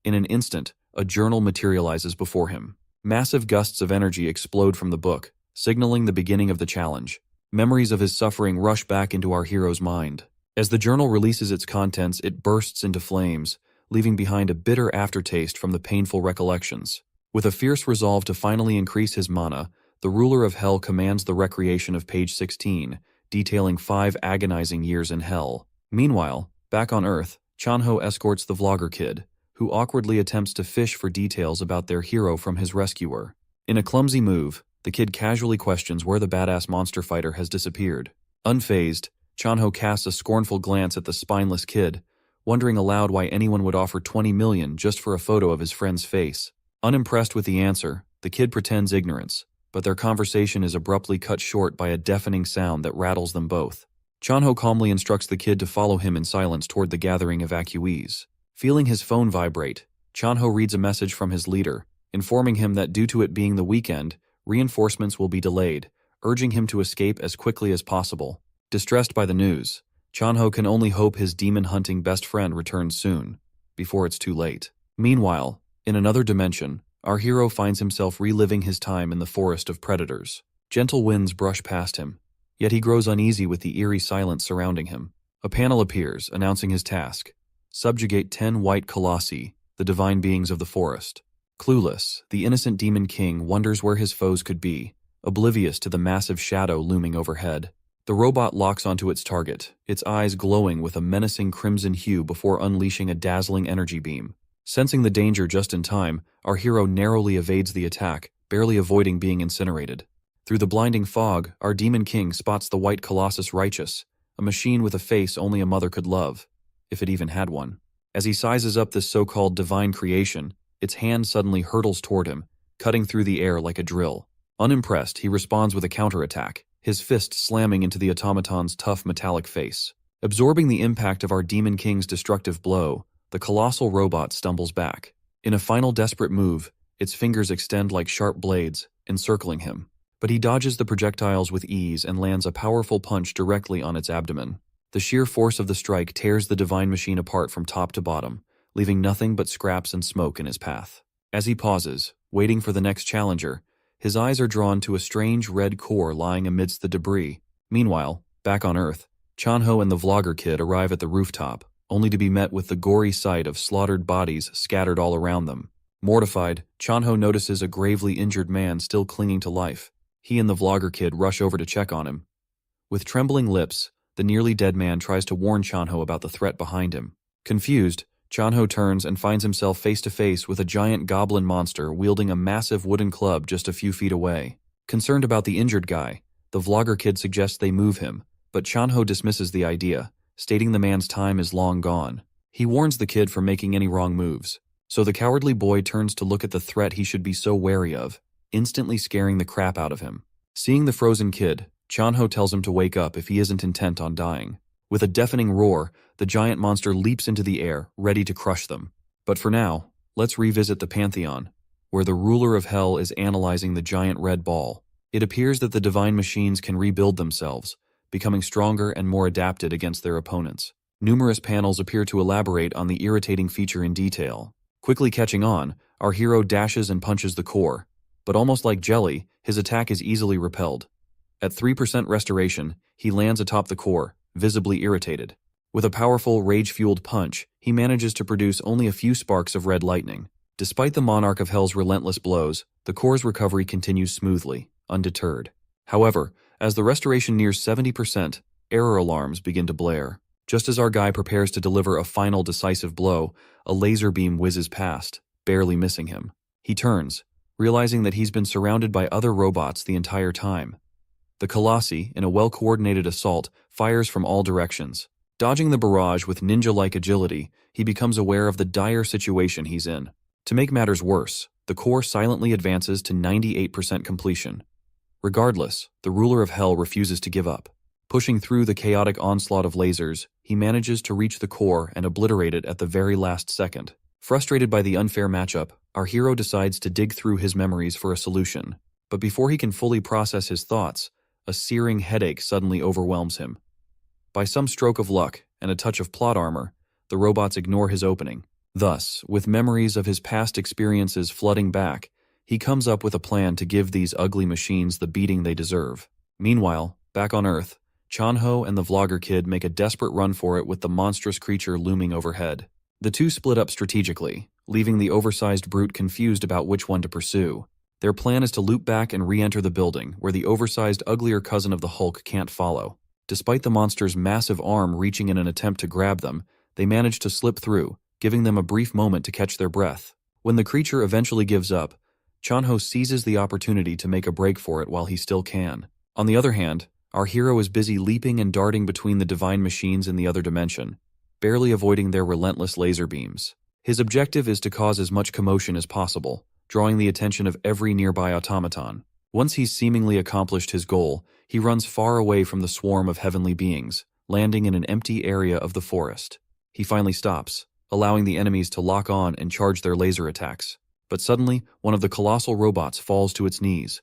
In an instant, a journal materializes before him. Massive gusts of energy explode from the book, signaling the beginning of the challenge. Memories of his suffering rush back into our hero's mind. As the journal releases its contents, it bursts into flames, leaving behind a bitter aftertaste from the painful recollections. With a fierce resolve to finally increase his mana, the ruler of hell commands the recreation of page 16, detailing 5 agonizing years in hell. Meanwhile, back on Earth, Chanho escorts the vlogger kid, who awkwardly attempts to fish for details about their hero from his rescuer. In a clumsy move, the kid casually questions where the badass monster fighter has disappeared. Unfazed, Chanho casts a scornful glance at the spineless kid, wondering aloud why anyone would offer 20 million just for a photo of his friend's face. Unimpressed with the answer, the kid pretends ignorance, but their conversation is abruptly cut short by a deafening sound that rattles them both. Chanho calmly instructs the kid to follow him in silence toward the gathering evacuees. Feeling his phone vibrate, Chanho reads a message from his leader, informing him that due to it being the weekend, reinforcements will be delayed, urging him to escape as quickly as possible. Distressed by the news, Chanho can only hope his demon-hunting best friend returns soon, before it's too late. Meanwhile, in another dimension, our hero finds himself reliving his time in the forest of predators. Gentle winds brush past him, yet he grows uneasy with the eerie silence surrounding him. A panel appears, announcing his task: subjugate 10 white colossi, the divine beings of the forest. Clueless, the innocent demon king wonders where his foes could be, oblivious to the massive shadow looming overhead. The robot locks onto its target, its eyes glowing with a menacing crimson hue before unleashing a dazzling energy beam. Sensing the danger just in time, our hero narrowly evades the attack, barely avoiding being incinerated. Through the blinding fog, our demon king spots the white colossus Righteous, a machine with a face only a mother could love, if it even had one. As he sizes up this so-called divine creation, its hand suddenly hurtles toward him, cutting through the air like a drill. Unimpressed, he responds with a counterattack, his fist slamming into the automaton's tough metallic face. Absorbing the impact of our demon king's destructive blow, the colossal robot stumbles back. In a final desperate move, its fingers extend like sharp blades, encircling him. But he dodges the projectiles with ease and lands a powerful punch directly on its abdomen. The sheer force of the strike tears the divine machine apart from top to bottom, leaving nothing but scraps and smoke in his path. As he pauses, waiting for the next challenger, his eyes are drawn to a strange red core lying amidst the debris. Meanwhile, back on Earth, Chanho and the vlogger kid arrive at the rooftop, only to be met with the gory sight of slaughtered bodies scattered all around them. Mortified, Chanho notices a gravely injured man still clinging to life. He and the vlogger kid rush over to check on him. With trembling lips, the nearly dead man tries to warn Chanho about the threat behind him. Confused, Chanho turns and finds himself face to face with a giant goblin monster wielding a massive wooden club just a few feet away. Concerned about the injured guy, the vlogger kid suggests they move him, but Chanho dismisses the idea, stating the man's time is long gone. He warns the kid from making any wrong moves, so the cowardly boy turns to look at the threat he should be so wary of, instantly scaring the crap out of him. Seeing the frozen kid, Chanho tells him to wake up if he isn't intent on dying. With a deafening roar, the giant monster leaps into the air, ready to crush them. But for now, let's revisit the Pantheon, where the ruler of hell is analyzing the giant red ball. It appears that the divine machines can rebuild themselves, becoming stronger and more adapted against their opponents. Numerous panels appear to elaborate on the irritating feature in detail. Quickly catching on, our hero dashes and punches the core, but almost like jelly, his attack is easily repelled. At 3% restoration, he lands atop the core, visibly irritated. With a powerful, rage-fueled punch, he manages to produce only a few sparks of red lightning. Despite the Monarch of Hell's relentless blows, the core's recovery continues smoothly, undeterred. However, as the restoration nears 70%, error alarms begin to blare. Just as our guy prepares to deliver a final decisive blow, a laser beam whizzes past, barely missing him. He turns, realizing that he's been surrounded by other robots the entire time. The Colossi, in a well-coordinated assault, fires from all directions. Dodging the barrage with ninja-like agility, he becomes aware of the dire situation he's in. To make matters worse, the core silently advances to 98% completion. Regardless, the ruler of hell refuses to give up. Pushing through the chaotic onslaught of lasers, he manages to reach the core and obliterate it at the very last second. Frustrated by the unfair matchup, our hero decides to dig through his memories for a solution. But before he can fully process his thoughts, a searing headache suddenly overwhelms him. By some stroke of luck and a touch of plot armor, the robots ignore his opening. Thus, with memories of his past experiences flooding back, he comes up with a plan to give these ugly machines the beating they deserve. Meanwhile, back on Earth, Chanho and the vlogger kid make a desperate run for it with the monstrous creature looming overhead. The two split up strategically, leaving the oversized brute confused about which one to pursue. Their plan is to loop back and re-enter the building, where the oversized, uglier cousin of the Hulk can't follow. Despite the monster's massive arm reaching in an attempt to grab them, they manage to slip through, giving them a brief moment to catch their breath. When the creature eventually gives up, Chanho seizes the opportunity to make a break for it while he still can. On the other hand, our hero is busy leaping and darting between the divine machines in the other dimension, barely avoiding their relentless laser beams. His objective is to cause as much commotion as possible, drawing the attention of every nearby automaton. Once he's seemingly accomplished his goal, he runs far away from the swarm of heavenly beings, landing in an empty area of the forest. He finally stops, allowing the enemies to lock on and charge their laser attacks. But suddenly, one of the colossal robots falls to its knees.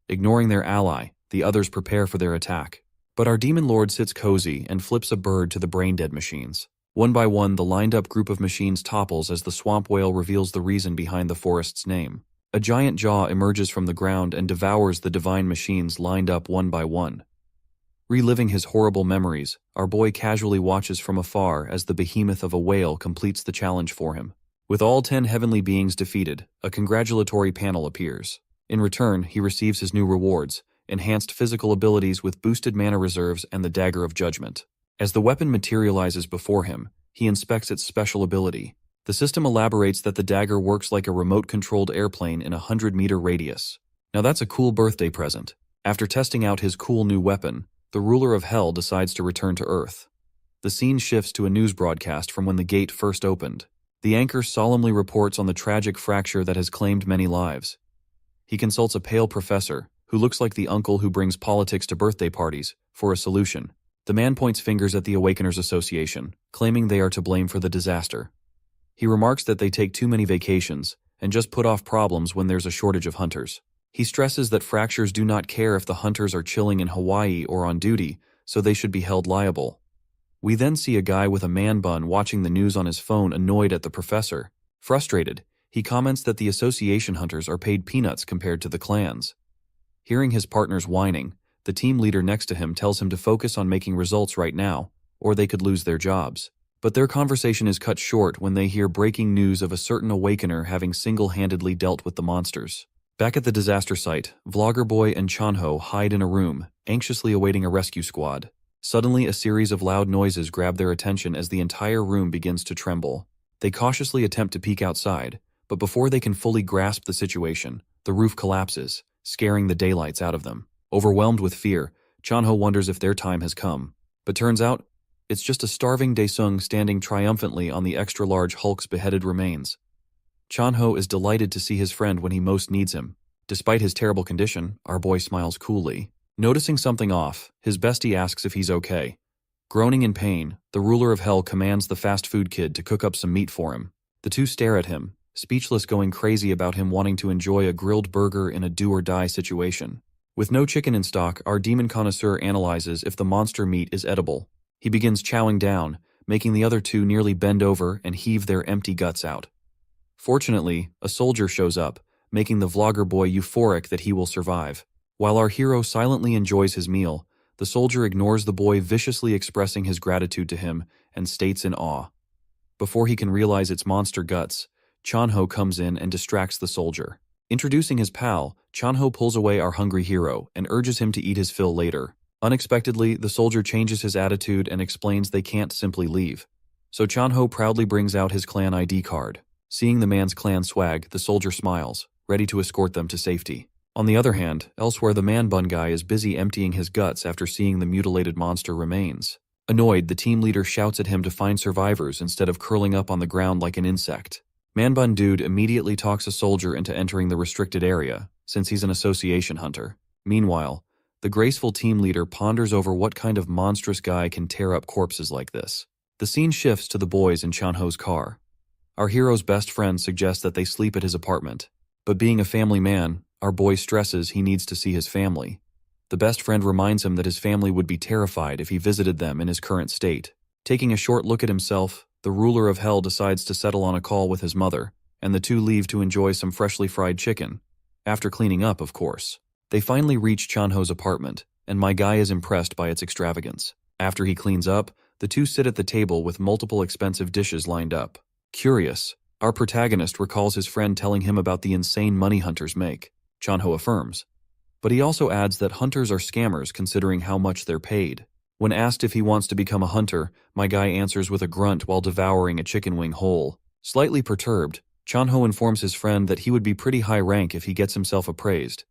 Ignoring their ally, the others prepare for their attack. But our demon lord sits cozy and flips a bird to the brain-dead machines. One by one, the lined-up group of machines topples as the swamp whale reveals the reason behind the forest's name. A giant jaw emerges from the ground and devours the divine machines lined up one by one. Reliving his horrible memories, our boy casually watches from afar as the behemoth of a whale completes the challenge for him. With all 10 heavenly beings defeated, a congratulatory panel appears. In return, he receives his new rewards, enhanced physical abilities with boosted mana reserves and the Dagger of Judgment. As the weapon materializes before him, he inspects its special ability. The system elaborates that the dagger works like a remote-controlled airplane in a 100-meter radius. Now that's a cool birthday present. After testing out his cool new weapon, the ruler of Hell decides to return to Earth. The scene shifts to a news broadcast from when the gate first opened. The anchor solemnly reports on the tragic fracture that has claimed many lives. He consults a pale professor, who looks like the uncle who brings politics to birthday parties, for a solution. The man points fingers at the Awakeners Association, claiming they are to blame for the disaster. He remarks that they take too many vacations and just put off problems when there's a shortage of hunters. He stresses that fractures do not care if the hunters are chilling in Hawaii or on duty, so they should be held liable. We then see a guy with a man bun watching the news on his phone, annoyed at the professor. Frustrated, he comments that the association hunters are paid peanuts compared to the clans. Hearing his partner's whining, the team leader next to him tells him to focus on making results right now, or they could lose their jobs. But their conversation is cut short when they hear breaking news of a certain awakener having single-handedly dealt with the monsters. Back at the disaster site, Vlogger Boy and Chanho hide in a room, anxiously awaiting a rescue squad. Suddenly, a series of loud noises grab their attention as the entire room begins to tremble. They cautiously attempt to peek outside, but before they can fully grasp the situation, the roof collapses, scaring the daylights out of them. Overwhelmed with fear, Chanho wonders if their time has come. But turns out, it's just a starving Daesung standing triumphantly on the extra-large Hulk's beheaded remains. Chanho is delighted to see his friend when he most needs him. Despite his terrible condition, our boy smiles coolly. Noticing something off, his bestie asks if he's okay. Groaning in pain, the ruler of Hell commands the fast food kid to cook up some meat for him. The two stare at him, speechless, going crazy about him wanting to enjoy a grilled burger in a do-or-die situation. With no chicken in stock, our demon connoisseur analyzes if the monster meat is edible. He begins chowing down, making the other two nearly bend over and heave their empty guts out. Fortunately, a soldier shows up, making the Vlogger Boy euphoric that he will survive. While our hero silently enjoys his meal, the soldier ignores the boy, viciously expressing his gratitude to him and states in awe. Before he can realize it's monster guts, Chanho comes in and distracts the soldier. Introducing his pal, Chanho pulls away our hungry hero and urges him to eat his fill later. Unexpectedly, the soldier changes his attitude and explains they can't simply leave. So Chanho proudly brings out his clan ID card. Seeing the man's clan swag, the soldier smiles, ready to escort them to safety. On the other hand, elsewhere, the man bun guy is busy emptying his guts after seeing the mutilated monster remains. Annoyed, the team leader shouts at him to find survivors instead of curling up on the ground like an insect. Man bun dude immediately talks a soldier into entering the restricted area, since he's an association hunter. Meanwhile, the graceful team leader ponders over what kind of monstrous guy can tear up corpses like this. The scene shifts to the boys in Chanho's car. Our hero's best friend suggests that they sleep at his apartment. But being a family man, our boy stresses he needs to see his family. The best friend reminds him that his family would be terrified if he visited them in his current state. Taking a short look at himself, the ruler of Hell decides to settle on a call with his mother, and the two leave to enjoy some freshly fried chicken. After cleaning up, of course. They finally reach Chanho's apartment, and my guy is impressed by its extravagance. After he cleans up, the two sit at the table with multiple expensive dishes lined up. Curious, our protagonist recalls his friend telling him about the insane money hunters make. Chanho affirms. But he also adds that hunters are scammers considering how much they're paid. When asked if he wants to become a hunter, my guy answers with a grunt while devouring a chicken wing whole. Slightly perturbed, Chanho informs his friend that he would be pretty high rank if he gets himself appraised.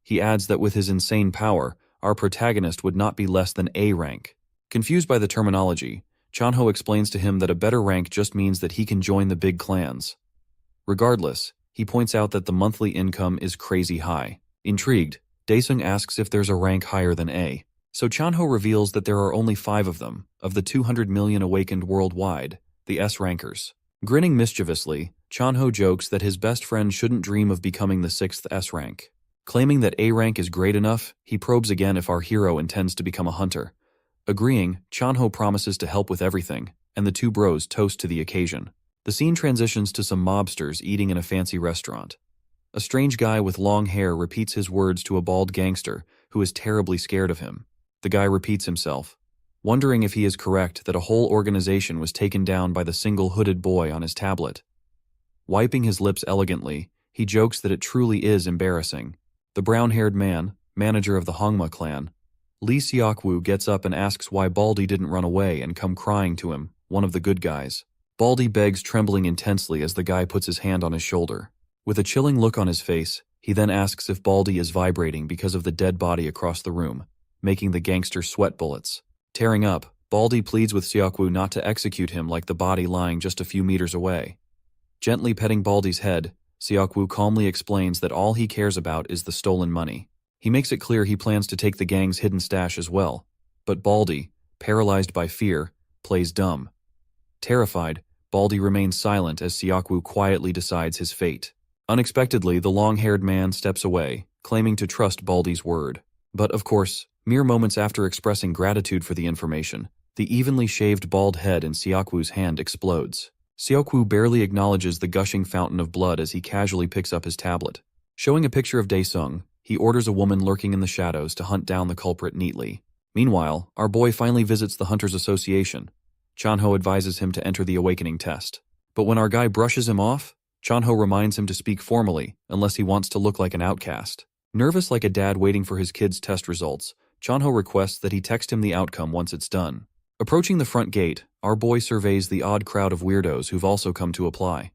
He adds that with his insane power, our protagonist would not be less than A rank. Confused by the terminology, Chanho explains to him that a better rank just means that he can join the big clans. Regardless, he points out that the monthly income is crazy high. Intrigued, Daesung asks if there's a rank higher than A. So Chanho reveals that there are only 5 of them, of the 200 million awakened worldwide, the S rankers. Grinning mischievously, Chanho jokes that his best friend shouldn't dream of becoming the 6th S rank. Claiming that A rank is great enough, he probes again if our hero intends to become a hunter. Agreeing, Chanho promises to help with everything, and the two bros toast to the occasion. The scene transitions to some mobsters eating in a fancy restaurant. A strange guy with long hair repeats his words to a bald gangster who is terribly scared of him. The guy repeats himself, wondering if he is correct that a whole organization was taken down by the single hooded boy on his tablet. Wiping his lips elegantly, he jokes that it truly is embarrassing. The brown-haired man, manager of the Hongma clan, Lee Seok-woo, gets up and asks why Baldy didn't run away and come crying to him, one of the good guys. Baldy begs, trembling intensely as the guy puts his hand on his shoulder. With a chilling look on his face, he then asks if Baldy is vibrating because of the dead body across the room, making the gangster sweat bullets. Tearing up, Baldy pleads with Seok-woo not to execute him like the body lying just a few meters away. Gently petting Baldy's head, Seok-woo calmly explains that all he cares about is the stolen money. He makes it clear he plans to take the gang's hidden stash as well, but Baldy, paralyzed by fear, plays dumb. Terrified, Baldy remains silent as Seok-woo quietly decides his fate. Unexpectedly, the long-haired man steps away, claiming to trust Baldy's word. But, of course, mere moments after expressing gratitude for the information, the evenly shaved bald head in Seok-woo's hand explodes. Seok-woo barely acknowledges the gushing fountain of blood as he casually picks up his tablet. Showing a picture of Daesung, he orders a woman lurking in the shadows to hunt down the culprit neatly. Meanwhile, our boy finally visits the Hunters Association. Chanho advises him to enter the awakening test. But when our guy brushes him off, Chanho reminds him to speak formally unless he wants to look like an outcast. Nervous like a dad waiting for his kid's test results, Chanho requests that he text him the outcome once it's done. Approaching the front gate, our boy surveys the odd crowd of weirdos who've also come to apply.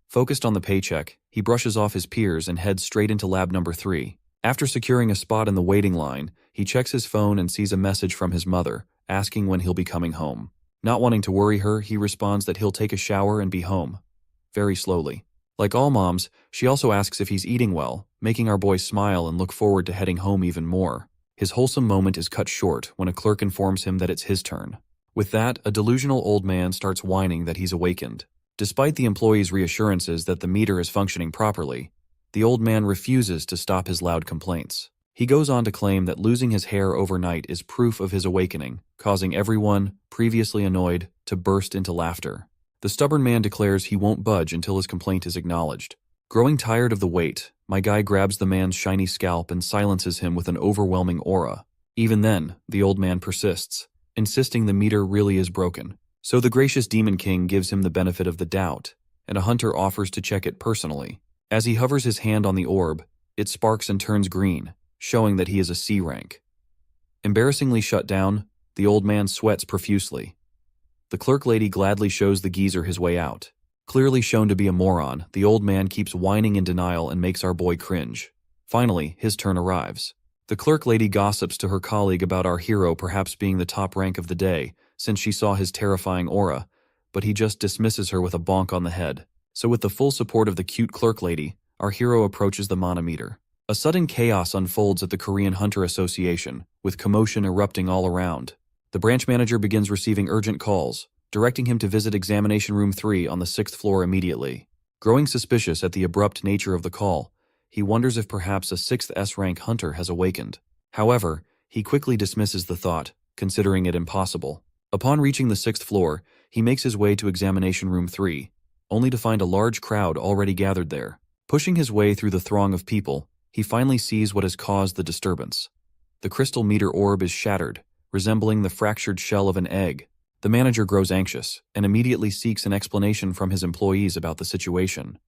Focused on the paycheck, he brushes off his peers and heads straight into lab number 3. After securing a spot in the waiting line, he checks his phone and sees a message from his mother, asking when he'll be coming home. Not wanting to worry her, he responds that he'll take a shower and be home. Very slowly. Like all moms, she also asks if he's eating well, making our boy smile and look forward to heading home even more. His wholesome moment is cut short when a clerk informs him that it's his turn. With that, a delusional old man starts whining that he's awakened. Despite the employee's reassurances that the meter is functioning properly, the old man refuses to stop his loud complaints. He goes on to claim that losing his hair overnight is proof of his awakening, causing everyone, previously annoyed, to burst into laughter. The stubborn man declares he won't budge until his complaint is acknowledged. Growing tired of the wait, my guy grabs the man's shiny scalp and silences him with an overwhelming aura. Even then, the old man persists, insisting the meter really is broken. So the gracious Demon King gives him the benefit of the doubt, and a hunter offers to check it personally. As he hovers his hand on the orb, it sparks and turns green, showing that he is a C rank. Embarrassingly shut down, the old man sweats profusely. The clerk lady gladly shows the geezer his way out. Clearly shown to be a moron, the old man keeps whining in denial and makes our boy cringe. Finally, his turn arrives. The clerk lady gossips to her colleague about our hero perhaps being the top rank of the day, since she saw his terrifying aura, but he just dismisses her with a bonk on the head. So with the full support of the cute clerk lady, our hero approaches the manometer. A sudden chaos unfolds at the Korean Hunter Association, with commotion erupting all around. The branch manager begins receiving urgent calls, directing him to visit examination room 3 on the 6th floor immediately. Growing suspicious at the abrupt nature of the call, he wonders if perhaps a 6th S-rank hunter has awakened. However, he quickly dismisses the thought, considering it impossible. Upon reaching the 6th floor, he makes his way to examination room 3, only to find a large crowd already gathered there. Pushing his way through the throng of people, he finally sees what has caused the disturbance. The crystal meter orb is shattered, resembling the fractured shell of an egg. The manager grows anxious and immediately seeks an explanation from his employees about the situation.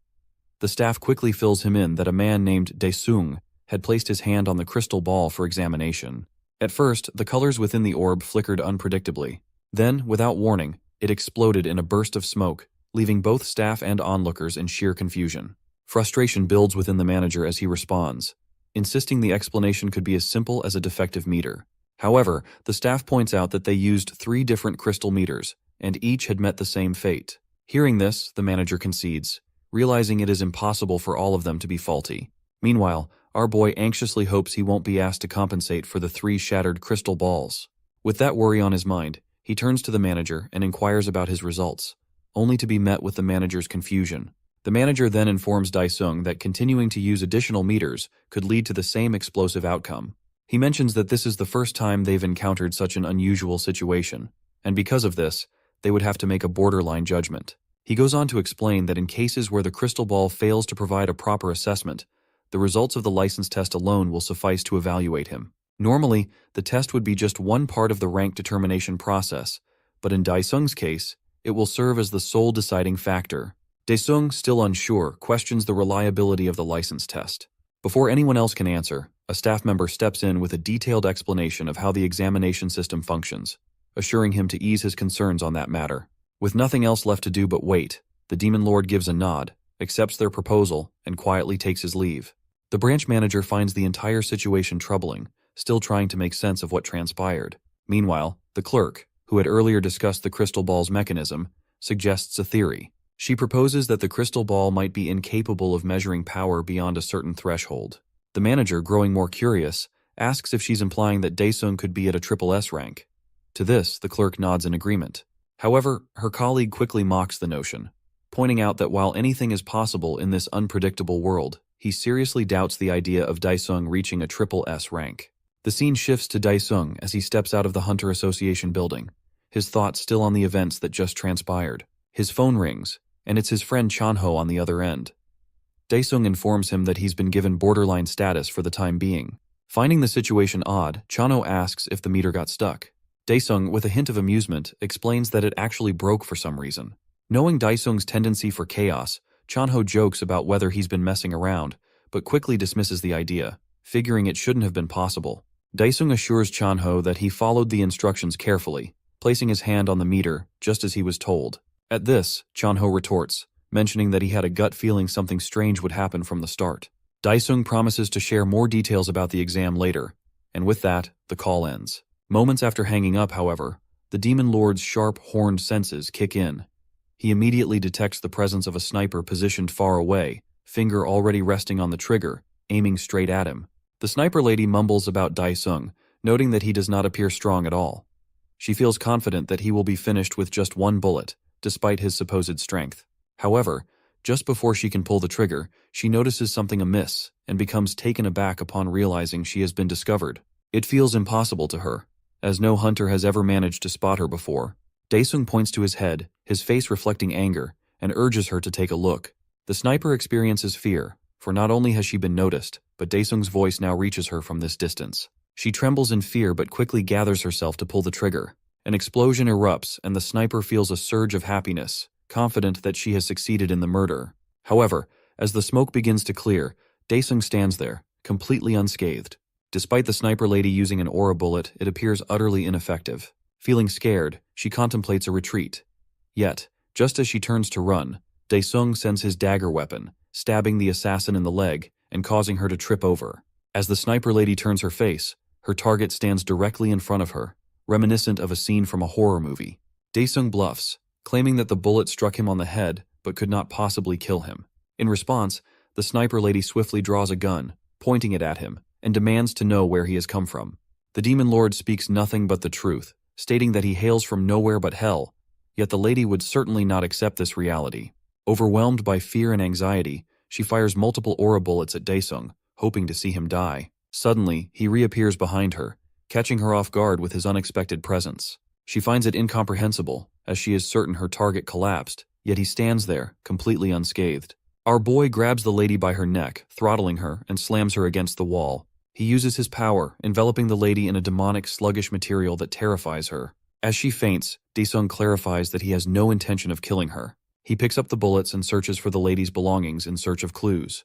The staff quickly fills him in that a man named Daesung had placed his hand on the crystal ball for examination. At first, the colors within the orb flickered unpredictably. Then, without warning, it exploded in a burst of smoke, leaving both staff and onlookers in sheer confusion. Frustration builds within the manager as he responds, insisting the explanation could be as simple as a defective meter. However, the staff points out that they used 3 different crystal meters, and each had met the same fate. Hearing this, the manager concedes, realizing it is impossible for all of them to be faulty. Meanwhile, Our boy anxiously hopes he won't be asked to compensate for the 3 shattered crystal balls. With that worry on his mind, he turns to the manager and inquires about his results, only to be met with the manager's confusion. The manager then informs Daesung that continuing to use additional meters could lead to the same explosive outcome. He mentions that this is the first time they've encountered such an unusual situation, and because of this, they would have to make a borderline judgment. He goes on to explain that in cases where the crystal ball fails to provide a proper assessment, the results of the license test alone will suffice to evaluate him. Normally, the test would be just one part of the rank determination process, but in Daesung's case, it will serve as the sole deciding factor. Daesung, still unsure, questions the reliability of the license test. Before anyone else can answer, a staff member steps in with a detailed explanation of how the examination system functions, assuring him to ease his concerns on that matter. With nothing else left to do but wait, the Demon Lord gives a nod, accepts their proposal, and quietly takes his leave. The branch manager finds the entire situation troubling, still trying to make sense of what transpired. Meanwhile, the clerk, who had earlier discussed the crystal ball's mechanism, suggests a theory. She proposes that the crystal ball might be incapable of measuring power beyond a certain threshold. The manager, growing more curious, asks if she's implying that Daesung could be at a triple S rank. To this, the clerk nods in agreement. However, her colleague quickly mocks the notion, pointing out that while anything is possible in this unpredictable world, he seriously doubts the idea of Daesung reaching a triple S rank. The scene shifts to Daesung as he steps out of the Hunter Association building, his thoughts still on the events that just transpired. His phone rings, and it's his friend Chanho on the other end. Daesung informs him that he's been given borderline status for the time being. Finding the situation odd, Chanho asks if the meter got stuck. Daesung, with a hint of amusement, explains that it actually broke for some reason. Knowing Daesung's tendency for chaos, Chanho jokes about whether he's been messing around, but quickly dismisses the idea, figuring it shouldn't have been possible. Daesung assures Chanho that he followed the instructions carefully, placing his hand on the meter just as he was told. At this, Chanho retorts, mentioning that he had a gut feeling something strange would happen from the start. Daesung promises to share more details about the exam later, and with that, the call ends. Moments after hanging up, however, the Demon Lord's sharp, horned senses kick in. He immediately detects the presence of a sniper positioned far away, finger already resting on the trigger, aiming straight at him. The sniper lady mumbles about Daesung, noting that he does not appear strong at all. She feels confident that he will be finished with just one bullet, despite his supposed strength. However, just before she can pull the trigger, she notices something amiss and becomes taken aback upon realizing she has been discovered. It feels impossible to her, as no hunter has ever managed to spot her before. Daesung points to his head, his face reflecting anger, and urges her to take a look. The sniper experiences fear, for not only has she been noticed, but Daesung's voice now reaches her from this distance. She trembles in fear but quickly gathers herself to pull the trigger. An explosion erupts and the sniper feels a surge of happiness, confident that she has succeeded in the murder. However, as the smoke begins to clear, Daesung stands there, completely unscathed. Despite the sniper lady using an aura bullet, it appears utterly ineffective. Feeling scared, she contemplates a retreat. Yet, just as she turns to run, Daesung sends his dagger weapon, stabbing the assassin in the leg and causing her to trip over. As the sniper lady turns her face, her target stands directly in front of her, reminiscent of a scene from a horror movie. Daesung bluffs, claiming that the bullet struck him on the head but could not possibly kill him. In response, the sniper lady swiftly draws a gun, pointing it at him, and demands to know where he has come from. The Demon Lord speaks nothing but the truth, stating that he hails from nowhere but hell, yet the lady would certainly not accept this reality. Overwhelmed by fear and anxiety, she fires multiple aura bullets at Daesung, hoping to see him die. Suddenly, he reappears behind her, catching her off guard with his unexpected presence. She finds it incomprehensible, as she is certain her target collapsed, yet he stands there, completely unscathed. Our boy grabs the lady by her neck, throttling her, and slams her against the wall. He uses his power, enveloping the lady in a demonic, sluggish material that terrifies her. As she faints, Daesung clarifies that he has no intention of killing her. He picks up the bullets and searches for the lady's belongings in search of clues.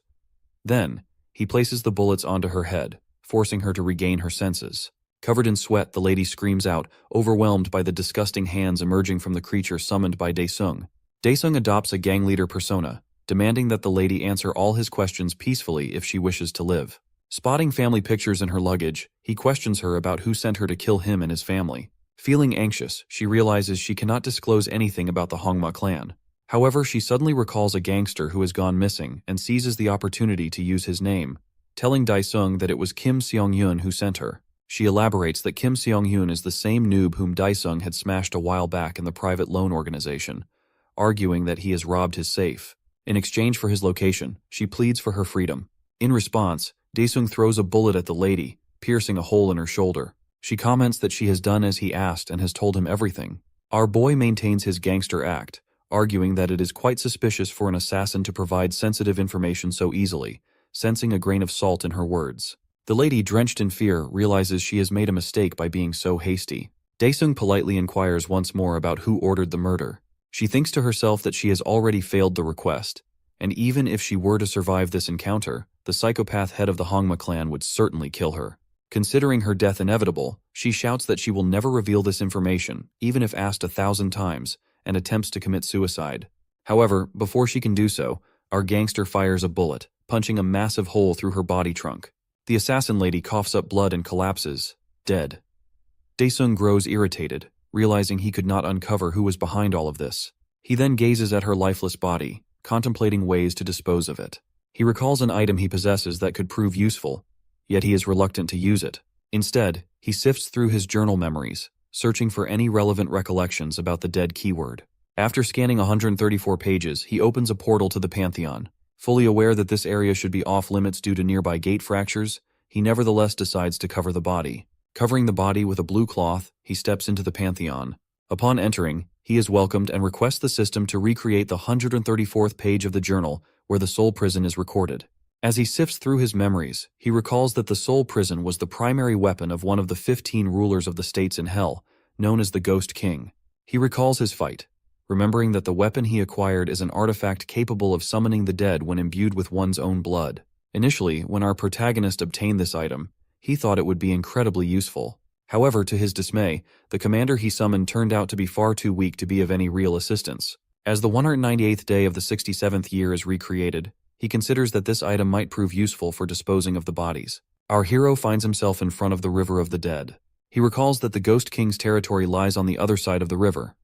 Then, he places the bullets onto her head, forcing her to regain her senses. Covered in sweat, the lady screams out, overwhelmed by the disgusting hands emerging from the creature summoned by Daesung. Daesung adopts a gang leader persona, demanding that the lady answer all his questions peacefully if she wishes to live. Spotting family pictures in her luggage, he questions her about who sent her to kill him and his family. Feeling anxious, she realizes she cannot disclose anything about the Hongma clan. However, she suddenly recalls a gangster who has gone missing and seizes the opportunity to use his name, telling Daesung that it was Kim Seong-yoon who sent her. She elaborates that Kim Seong-yoon is the same noob whom Daesung had smashed a while back in the private loan organization, arguing that he has robbed his safe. In exchange for his location, she pleads for her freedom. In response, Daesung throws a bullet at the lady, piercing a hole in her shoulder. She comments that she has done as he asked and has told him everything. Our boy maintains his gangster act, arguing that it is quite suspicious for an assassin to provide sensitive information so easily, sensing a grain of salt in her words. The lady, drenched in fear, realizes she has made a mistake by being so hasty. Daesung politely inquires once more about who ordered the murder. She thinks to herself that she has already failed the request, and even if she were to survive this encounter, the psychopath head of the Hongma clan would certainly kill her. Considering her death inevitable, she shouts that she will never reveal this information, even if asked 1,000 times, and attempts to commit suicide. However, before she can do so, our gangster fires a bullet, punching a massive hole through her body trunk. The assassin lady coughs up blood and collapses, dead. Daesung grows irritated, realizing he could not uncover who was behind all of this. He then gazes at her lifeless body, contemplating ways to dispose of it. He recalls an item he possesses that could prove useful, yet he is reluctant to use it. Instead, he sifts through his journal memories, searching for any relevant recollections about the dead keyword. After scanning 134 pages, he opens a portal to the Pantheon. Fully aware that this area should be off-limits due to nearby gate fractures, he nevertheless decides to cover the body. Covering the body with a blue cloth, he steps into the Pantheon. Upon entering, he is welcomed and requests the system to recreate the 134th page of the journal where the soul prison is recorded. As he sifts through his memories, he recalls that the soul prison was the primary weapon of one of the 15 rulers of the states in Hell, known as the Ghost King. He recalls his fight, remembering that the weapon he acquired is an artifact capable of summoning the dead when imbued with one's own blood. Initially, when our protagonist obtained this item, he thought it would be incredibly useful. However, to his dismay, the commander he summoned turned out to be far too weak to be of any real assistance. As the 198th day of the 67th year is recreated, he considers that this item might prove useful for disposing of the bodies. Our hero finds himself in front of the River of the Dead. He recalls that the Ghost King's territory lies on the other side of the river.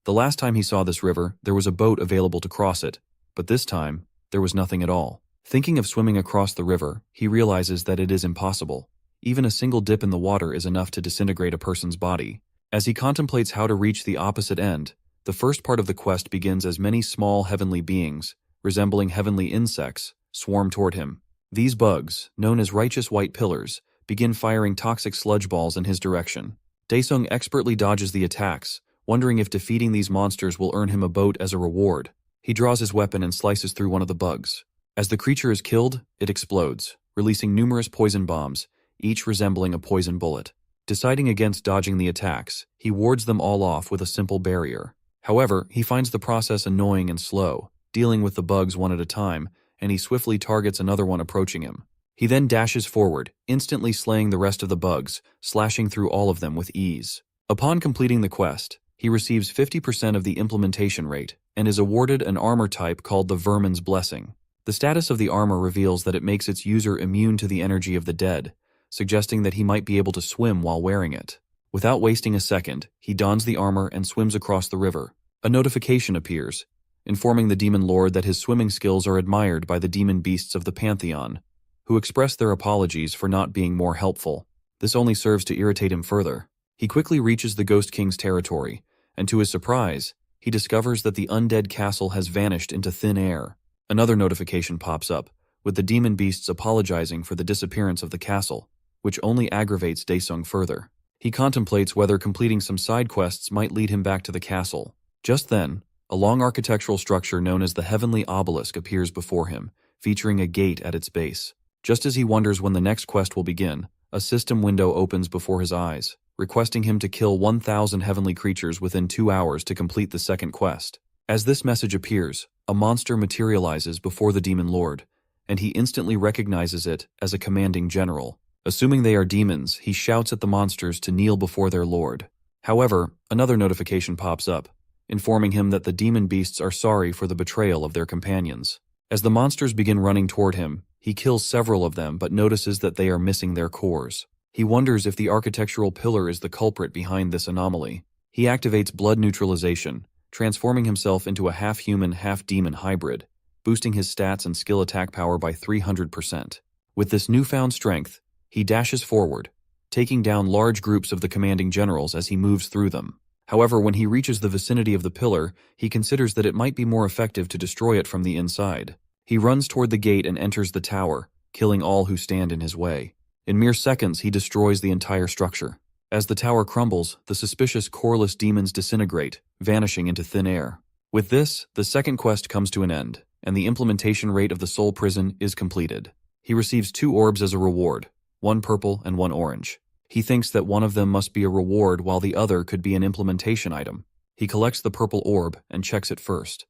The last time he saw this river, there was a boat available to cross it, but this time, there was nothing at all. Thinking of swimming across the river, he realizes that it is impossible. Even a single dip in the water is enough to disintegrate a person's body. As he contemplates how to reach the opposite end, the first part of the quest begins as many small heavenly beings, resembling heavenly insects, swarm toward him. These bugs, known as righteous white pillars, begin firing toxic sludge balls in his direction. Daesung expertly dodges the attacks, wondering if defeating these monsters will earn him a boat as a reward. He draws his weapon and slices through one of the bugs. As the creature is killed, it explodes, releasing numerous poison bombs, each resembling a poison bullet. Deciding against dodging the attacks, he wards them all off with a simple barrier. However, he finds the process annoying and slow, dealing with the bugs one at a time, and he swiftly targets another one approaching him. He then dashes forward, instantly slaying the rest of the bugs, slashing through all of them with ease. Upon completing the quest, he receives 50% of the implementation rate, and is awarded an armor type called the Vermin's Blessing. The status of the armor reveals that it makes its user immune to the energy of the dead, suggesting that he might be able to swim while wearing it. Without wasting a second, he dons the armor and swims across the river. A notification appears, informing the demon lord that his swimming skills are admired by the demon beasts of the Pantheon, who express their apologies for not being more helpful. This only serves to irritate him further. He quickly reaches the Ghost King's territory, and to his surprise, he discovers that the undead castle has vanished into thin air. Another notification pops up, with the demon beasts apologizing for the disappearance of the castle, which only aggravates Daesung further. He contemplates whether completing some side quests might lead him back to the castle. Just then, a long architectural structure known as the Heavenly Obelisk appears before him, featuring a gate at its base. Just as he wonders when the next quest will begin, a system window opens before his eyes, requesting him to kill 1,000 heavenly creatures within 2 hours to complete the second quest. As this message appears, a monster materializes before the demon lord, and he instantly recognizes it as a commanding general. Assuming they are demons, he shouts at the monsters to kneel before their lord. However, another notification pops up, informing him that the demon beasts are sorry for the betrayal of their companions. As the monsters begin running toward him, he kills several of them but notices that they are missing their cores. He wonders if the architectural pillar is the culprit behind this anomaly. He activates blood neutralization, transforming himself into a half-human, half-demon hybrid, boosting his stats and skill attack power by 300%. With this newfound strength, he dashes forward, taking down large groups of the commanding generals as he moves through them. However, when he reaches the vicinity of the pillar, he considers that it might be more effective to destroy it from the inside. He runs toward the gate and enters the tower, killing all who stand in his way. In mere seconds, he destroys the entire structure. As the tower crumbles, the suspicious coreless demons disintegrate, vanishing into thin air. With this, the second quest comes to an end, and the implementation rate of the soul prison is completed. He receives 2 orbs as a reward, one purple and one orange. He thinks that one of them must be a reward while the other could be an implementation item. He collects the purple orb and checks it first.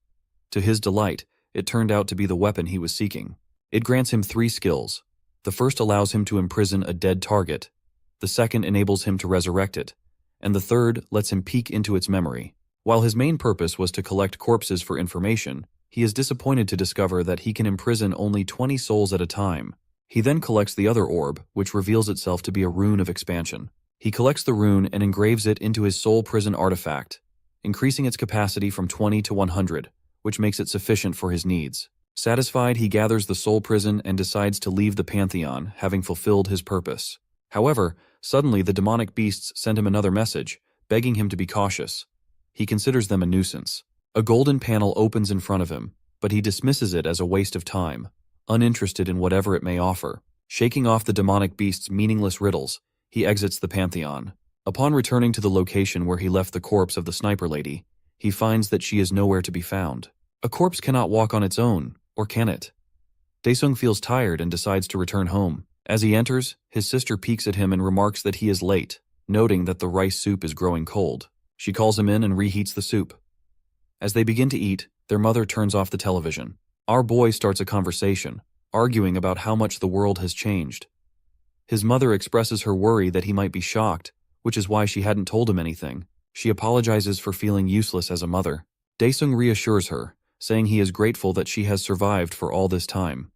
To his delight, it turned out to be the weapon he was seeking. It grants him 3 skills. The first allows him to imprison a dead target, the second enables him to resurrect it, and the third lets him peek into its memory. While his main purpose was to collect corpses for information, he is disappointed to discover that he can imprison only 20 souls at a time. He then collects the other orb, which reveals itself to be a rune of expansion. He collects the rune and engraves it into his soul prison artifact, increasing its capacity from 20 to 100, which makes it sufficient for his needs. Satisfied, he gathers the soul prison and decides to leave the Pantheon, having fulfilled his purpose. However, suddenly the demonic beasts send him another message, begging him to be cautious. He considers them a nuisance. A golden panel opens in front of him, but he dismisses it as a waste of time, uninterested in whatever it may offer. Shaking off the demonic beast's meaningless riddles, he exits the Pantheon. Upon returning to the location where he left the corpse of the sniper lady, he finds that she is nowhere to be found. A corpse cannot walk on its own, or can it? Daesung feels tired and decides to return home. As he enters, his sister peeks at him and remarks that he is late, noting that the rice soup is growing cold. She calls him in and reheats the soup. As they begin to eat, their mother turns off the television. Our boy starts a conversation, arguing about how much the world has changed. His mother expresses her worry that he might be shocked, which is why she hadn't told him anything. She apologizes for feeling useless as a mother. Daesung reassures her, saying he is grateful that she has survived for all this time.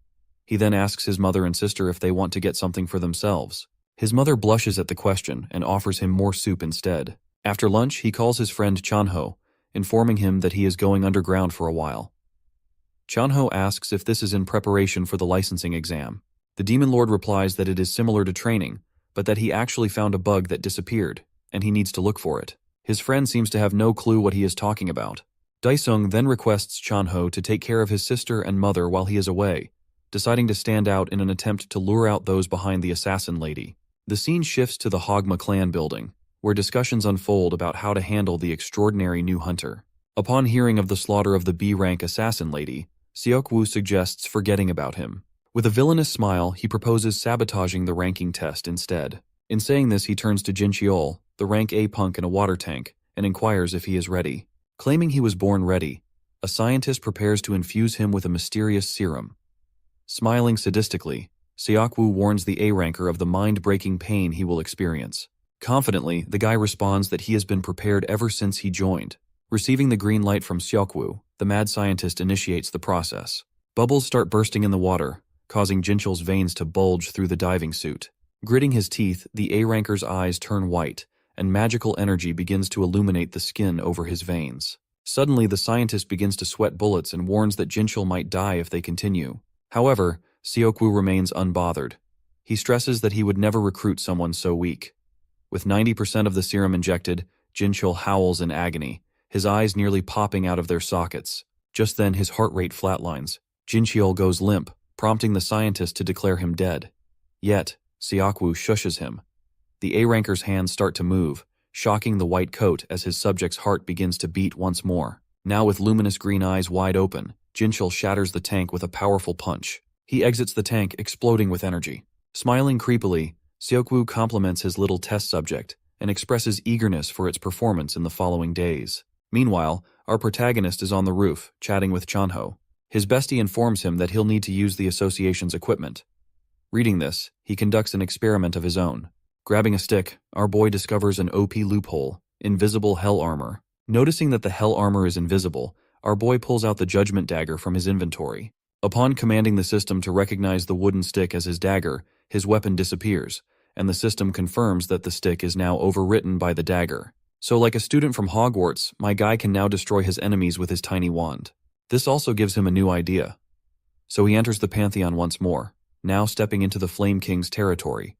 He then asks his mother and sister if they want to get something for themselves. His mother blushes at the question and offers him more soup instead. After lunch, he calls his friend Chanho, informing him that he is going underground for a while. Chanho asks if this is in preparation for the licensing exam. The Demon Lord replies that it is similar to training, but that he actually found a bug that disappeared, and he needs to look for it. His friend seems to have no clue what he is talking about. Daesung then requests Chanho to take care of his sister and mother while he is away, deciding to stand out in an attempt to lure out those behind the assassin lady. The scene shifts to the Hogma clan building, where discussions unfold about how to handle the extraordinary new hunter. Upon hearing of the slaughter of the B-rank assassin lady, Seokwoo suggests forgetting about him. With a villainous smile, he proposes sabotaging the ranking test instead. In saying this, he turns to Jincheol, the rank A punk in a water tank, and inquires if he is ready. Claiming he was born ready, a scientist prepares to infuse him with a mysterious serum. Smiling sadistically, Seokwoo warns the A-ranker of the mind-breaking pain he will experience. Confidently, the guy responds that he has been prepared ever since he joined. Receiving the green light from Seokwoo, the mad scientist initiates the process. Bubbles start bursting in the water, causing Jincheol's veins to bulge through the diving suit. Gritting his teeth, the A-ranker's eyes turn white, and magical energy begins to illuminate the skin over his veins. Suddenly, the scientist begins to sweat bullets and warns that Jincheol might die if they continue. However, Seokwoo remains unbothered. He stresses that he would never recruit someone so weak. With 90% of the serum injected, Jincheol howls in agony, his eyes nearly popping out of their sockets. Just then, his heart rate flatlines. Jincheol goes limp, prompting the scientist to declare him dead. Yet, Seokwoo shushes him. The A-ranker's hands start to move, shocking the white coat as his subject's heart begins to beat once more. Now with luminous green eyes wide open, Jincheol shatters the tank with a powerful punch. He exits the tank, exploding with energy. Smiling creepily, Seokwoo compliments his little test subject and expresses eagerness for its performance in the following days. Meanwhile, our protagonist is on the roof, chatting with Chanho. His bestie informs him that he'll need to use the association's equipment. Reading this, he conducts an experiment of his own. Grabbing a stick, our boy discovers an OP loophole, invisible hell armor. Noticing that the hell armor is invisible, our boy pulls out the judgment dagger from his inventory. Upon commanding the system to recognize the wooden stick as his dagger, his weapon disappears, and the system confirms that the stick is now overwritten by the dagger. So like a student from Hogwarts, my guy can now destroy his enemies with his tiny wand. This also gives him a new idea. So he enters the Pantheon once more. now stepping into the Flame King's territory.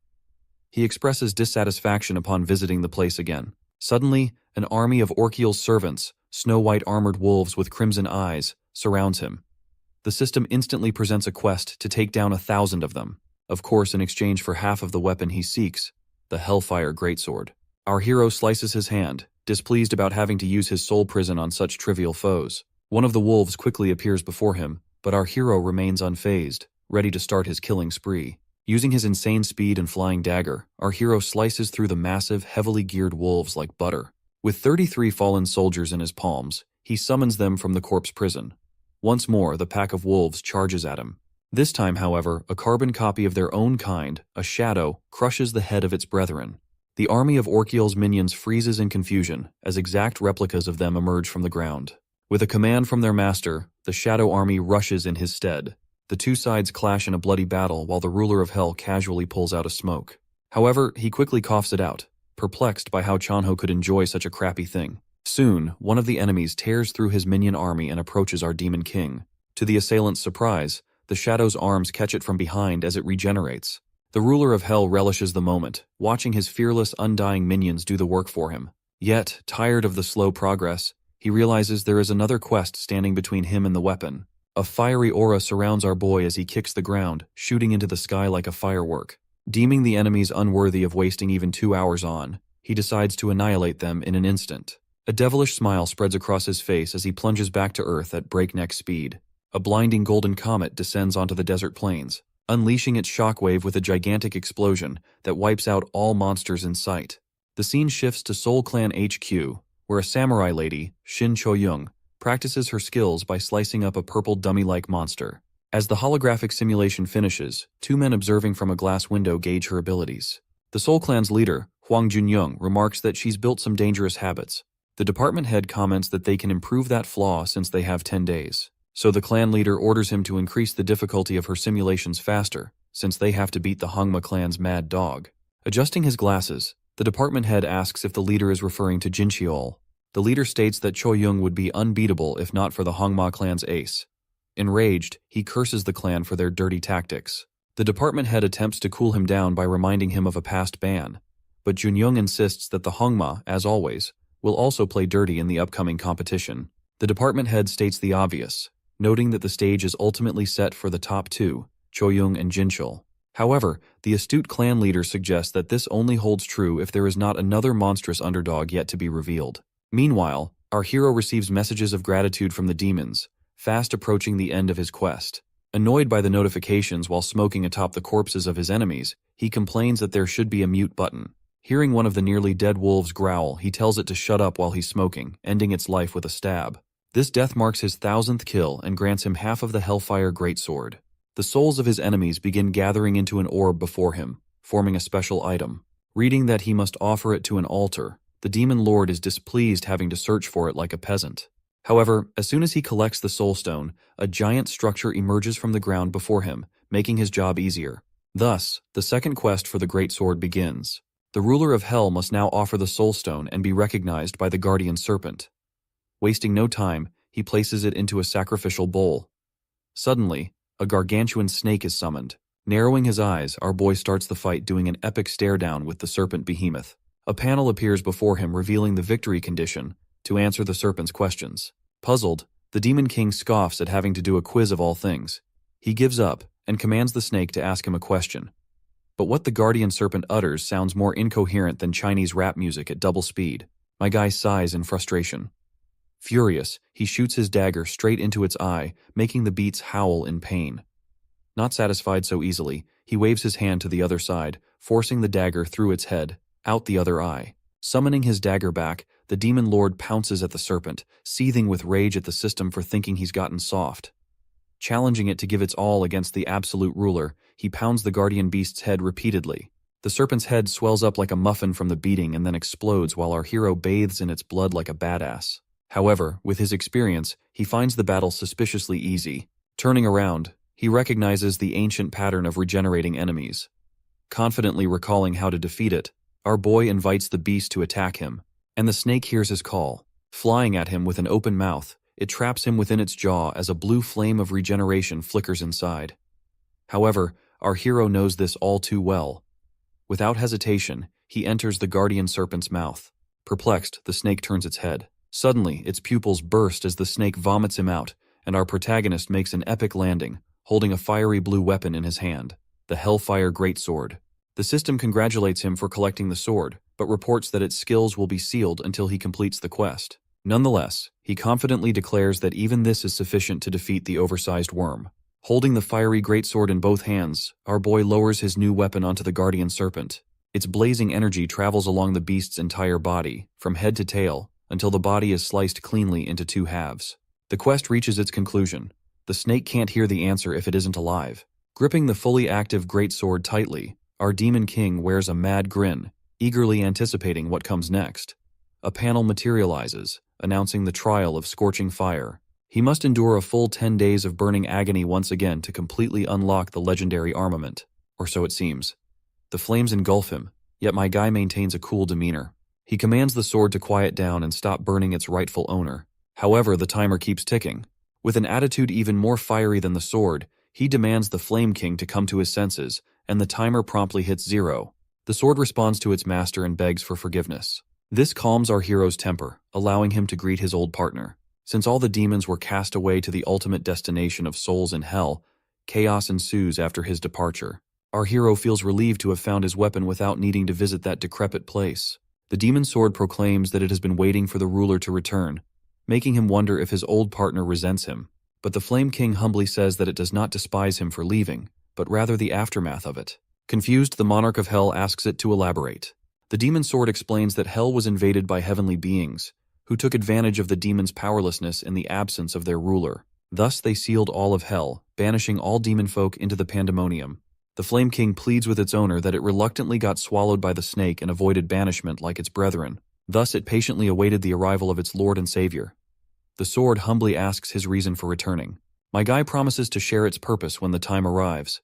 He expresses dissatisfaction upon visiting the place again. Suddenly, an army of Orkiel's servants, snow-white armored wolves with crimson eyes, surrounds him. The system instantly presents a quest to take down 1,000 of them, of course in exchange for half of the weapon he seeks, the Hellfire Greatsword. Our hero slices his hand, displeased about having to use his soul prison on such trivial foes. One of the wolves quickly appears before him, but our hero remains unfazed, ready to start his killing spree. Using his insane speed and flying dagger, our hero slices through the massive, heavily geared wolves like butter. With 33 fallen soldiers in his palms, he summons them from the corpse prison. Once more, the pack of wolves charges at him. This time, however, a carbon copy of their own kind, a shadow, crushes the head of its brethren. The army of Orkiel's minions freezes in confusion as exact replicas of them emerge from the ground. With a command from their master, the shadow army rushes in his stead. The two sides clash in a bloody battle while the ruler of hell casually pulls out a smoke. However, he quickly coughs it out, perplexed by how Chanho could enjoy such a crappy thing. Soon, one of the enemies tears through his minion army and approaches our demon king. To the assailant's surprise, the shadow's arms catch it from behind as it regenerates. The ruler of hell relishes the moment, watching his fearless, undying minions do the work for him. Yet, tired of the slow progress, he realizes there is another quest standing between him and the weapon. A fiery aura surrounds our boy as he kicks the ground, shooting into the sky like a firework. Deeming the enemies unworthy of wasting even 2 hours on, he decides to annihilate them in an instant. A devilish smile spreads across his face as he plunges back to Earth at breakneck speed. A blinding golden comet descends onto the desert plains, unleashing its shockwave with a gigantic explosion that wipes out all monsters in sight. The scene shifts to Soul Clan HQ, where a samurai lady, Shin Cho-young, practices her skills by slicing up a purple dummy-like monster. As the holographic simulation finishes, two men observing from a glass window gauge her abilities. The Soul Clan's leader, Huang Junyoung, remarks that she's built some dangerous habits. The department head comments that they can improve that flaw since they have 10 days. So the clan leader orders him to increase the difficulty of her simulations faster, since they have to beat the Hongma clan's mad dog. Adjusting his glasses, the department head asks if the leader is referring to Jincheol. The leader states that Cho-young would be unbeatable if not for the Hongma clan's ace. Enraged, he curses the clan for their dirty tactics. The department head attempts to cool him down by reminding him of a past ban, but Junyoung insists that the Hongma, as always, will also play dirty in the upcoming competition. The department head states the obvious, noting that the stage is ultimately set for the top two, Cho-young and Jincheol. However, the astute clan leader suggests that this only holds true if there is not another monstrous underdog yet to be revealed. Meanwhile, our hero receives messages of gratitude from the demons, fast approaching the end of his quest. Annoyed by the notifications while smoking atop the corpses of his enemies, he complains that there should be a mute button. Hearing one of the nearly dead wolves growl, he tells it to shut up while he's smoking, ending its life with a stab. This death marks his 1,000th kill and grants him half of the Hellfire Greatsword. The souls of his enemies begin gathering into an orb before him, forming a special item. Reading that he must offer it to an altar, the demon lord is displeased having to search for it like a peasant. However, as soon as he collects the soul stone, a giant structure emerges from the ground before him, making his job easier. Thus, the second quest for the Greatsword begins. The ruler of hell must now offer the soul stone and be recognized by the guardian serpent. Wasting no time, he places it into a sacrificial bowl. Suddenly, a gargantuan snake is summoned. Narrowing his eyes, our boy starts the fight doing an epic stare-down with the serpent behemoth. A panel appears before him revealing the victory condition to answer the serpent's questions. Puzzled, the Demon King scoffs at having to do a quiz of all things. He gives up and commands the snake to ask him a question. But what the guardian serpent utters sounds more incoherent than Chinese rap music at double speed. My guy sighs in frustration. Furious, he shoots his dagger straight into its eye, making the beats howl in pain. Not satisfied so easily, he waves his hand to the other side, forcing the dagger through its head, out the other eye. Summoning his dagger back, the demon lord pounces at the serpent, seething with rage at the system for thinking he's gotten soft. Challenging it to give its all against the absolute ruler, he pounds the guardian beast's head repeatedly. The serpent's head swells up like a muffin from the beating and then explodes while our hero bathes in its blood like a badass. However, with his experience, he finds the battle suspiciously easy. Turning around, he recognizes the ancient pattern of regenerating enemies. Confidently recalling how to defeat it, our boy invites the beast to attack him, and the snake hears his call. Flying at him with an open mouth, it traps him within its jaw as a blue flame of regeneration flickers inside. However, Our hero knows this all too well. Without hesitation, he enters the guardian serpent's mouth. Perplexed, the snake turns its head. Suddenly, its pupils burst as the snake vomits him out, and our protagonist makes an epic landing, holding a fiery blue weapon in his hand, the Hellfire Greatsword. The system congratulates him for collecting the sword, but reports that its skills will be sealed until he completes the quest. Nonetheless, he confidently declares that even this is sufficient to defeat the oversized worm. Holding the fiery greatsword in both hands, our boy lowers his new weapon onto the guardian serpent. Its blazing energy travels along the beast's entire body, from head to tail, until the body is sliced cleanly into two halves. The quest reaches its conclusion. The snake can't hear the answer if it isn't alive. Gripping the fully active greatsword tightly, our demon king wears a mad grin, eagerly anticipating what comes next. A panel materializes, announcing the trial of scorching fire. He must endure a full 10 days of burning agony once again to completely unlock the legendary armament, or so it seems. The flames engulf him, yet my guy maintains a cool demeanor. He commands the sword to quiet down and stop burning its rightful owner. However, the timer keeps ticking. With an attitude even more fiery than the sword, he demands the Flame King to come to his senses, and the timer promptly hits 0. The sword responds to its master and begs for forgiveness. This calms our hero's temper, allowing him to greet his old partner. Since all the demons were cast away to the ultimate destination of souls in hell, chaos ensues after his departure. Our hero feels relieved to have found his weapon without needing to visit that decrepit place. The demon sword proclaims that it has been waiting for the ruler to return, making him wonder if his old partner resents him. But the Flame King humbly says that it does not despise him for leaving, but rather the aftermath of it. Confused, the monarch of hell asks it to elaborate. The demon sword explains that hell was invaded by heavenly beings, who took advantage of the demons' powerlessness in the absence of their ruler. Thus they sealed all of hell, banishing all demon folk into the pandemonium. The Flame King pleads with its owner that it reluctantly got swallowed by the snake and avoided banishment like its brethren. Thus it patiently awaited the arrival of its Lord and Savior. The sword humbly asks his reason for returning. My guy promises to share its purpose when the time arrives.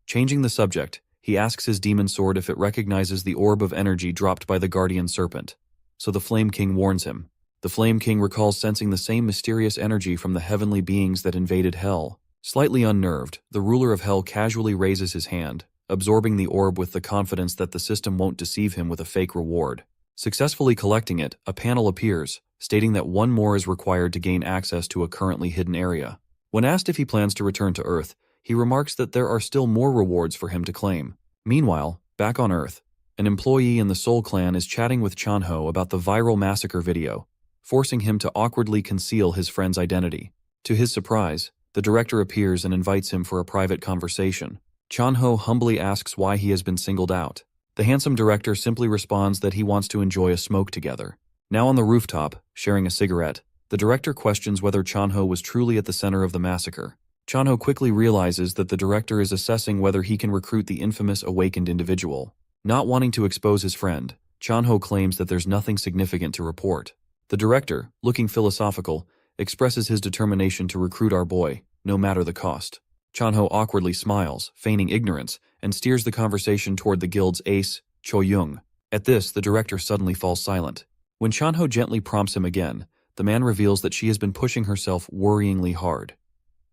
Changing the subject, he asks his demon sword if it recognizes the orb of energy dropped by the guardian serpent. So the Flame King warns him. The Flame King recalls sensing the same mysterious energy from the heavenly beings that invaded hell. Slightly unnerved, the ruler of hell casually raises his hand, absorbing the orb with the confidence that the system won't deceive him with a fake reward. Successfully collecting it, a panel appears, stating that one more is required to gain access to a currently hidden area. When asked if he plans to return to Earth, he remarks that there are still more rewards for him to claim. Meanwhile, back on Earth, an employee in the Soul Clan is chatting with Chanho about the viral massacre video, forcing him to awkwardly conceal his friend's identity. To his surprise, the director appears and invites him for a private conversation. Chanho humbly asks why he has been singled out. The handsome director simply responds that he wants to enjoy a smoke together. Now on the rooftop, sharing a cigarette, the director questions whether Chanho was truly at the center of the massacre. Chanho quickly realizes that the director is assessing whether he can recruit the infamous awakened individual. Not wanting to expose his friend, Chanho claims that there's nothing significant to report. The director, looking philosophical, expresses his determination to recruit our boy, no matter the cost. Chanho awkwardly smiles, feigning ignorance, and steers the conversation toward the guild's ace, Cho-young. At this, the director suddenly falls silent. When Chanho gently prompts him again, the man reveals that she has been pushing herself worryingly hard.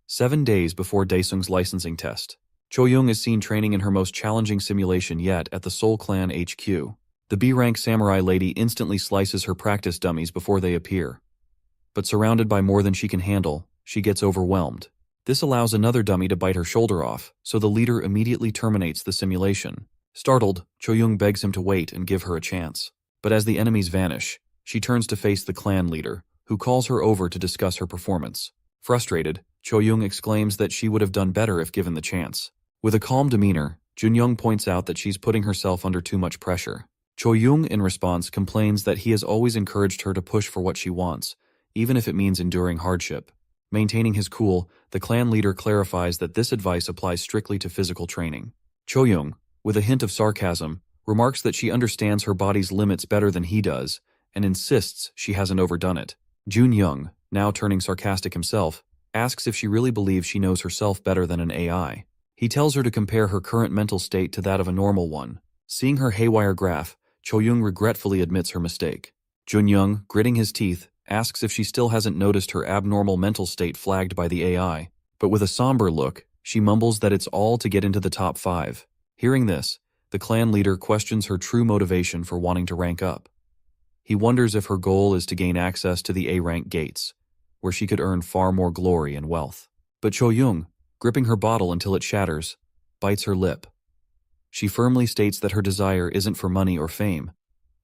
7 days before Daesung's licensing test, Cho-young is seen training in her most challenging simulation yet at the Soul Clan HQ. The B-rank samurai lady instantly slices her practice dummies before they appear. But surrounded by more than she can handle, she gets overwhelmed. This allows another dummy to bite her shoulder off, so the leader immediately terminates the simulation. Startled, Cho-young begs him to wait and give her a chance. But as the enemies vanish, she turns to face the clan leader, who calls her over to discuss her performance. Frustrated, Cho-young exclaims that she would have done better if given the chance. With a calm demeanor, Jun-young points out that she's putting herself under too much pressure. Cho-young, in response, complains that he has always encouraged her to push for what she wants, even if it means enduring hardship. Maintaining his cool, the clan leader clarifies that this advice applies strictly to physical training. Cho-young, with a hint of sarcasm, remarks that she understands her body's limits better than he does, and insists she hasn't overdone it. Jun-young, now turning sarcastic himself, asks if she really believes she knows herself better than an AI. He tells her to compare her current mental state to that of a normal one. Seeing her haywire graph, Cho-young regretfully admits her mistake. Jun-young, gritting his teeth, asks if she still hasn't noticed her abnormal mental state flagged by the AI. But with a somber look, She mumbles that it's all to get into the top 5. Hearing this, the clan leader questions her true motivation for wanting to rank up. He wonders if her goal is to gain access to the A-rank gates, where she could earn far more glory and wealth. But Cho-young, gripping her bottle until it shatters, bites her lip. She firmly states that her desire isn't for money or fame,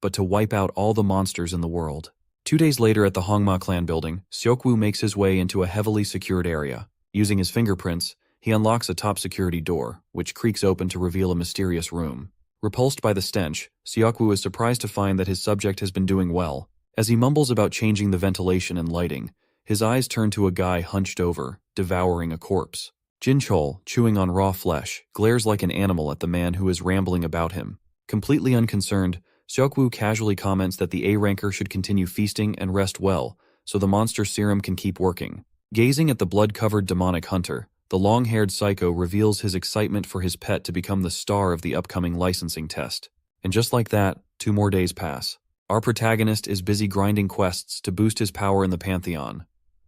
but to wipe out all the monsters in the world. 2 days later at the Hongma clan building, Seokwoo makes his way into a heavily secured area. Using his fingerprints, he unlocks a top security door, which creaks open to reveal a mysterious room. Repulsed by the stench, Seokwoo is surprised to find that his subject has been doing well. As he mumbles about changing the ventilation and lighting, his eyes turn to a guy hunched over, devouring a corpse. Jinchol, chewing on raw flesh, glares like an animal at the man who is rambling about him. Completely unconcerned, Seokwoo casually comments that the A-ranker should continue feasting and rest well, so the monster serum can keep working. Gazing at the blood-covered demonic hunter, the long-haired psycho reveals his excitement for his pet to become the star of the upcoming licensing test. And just like that, 2 more days pass. Our protagonist is busy grinding quests to boost his power in the Pantheon.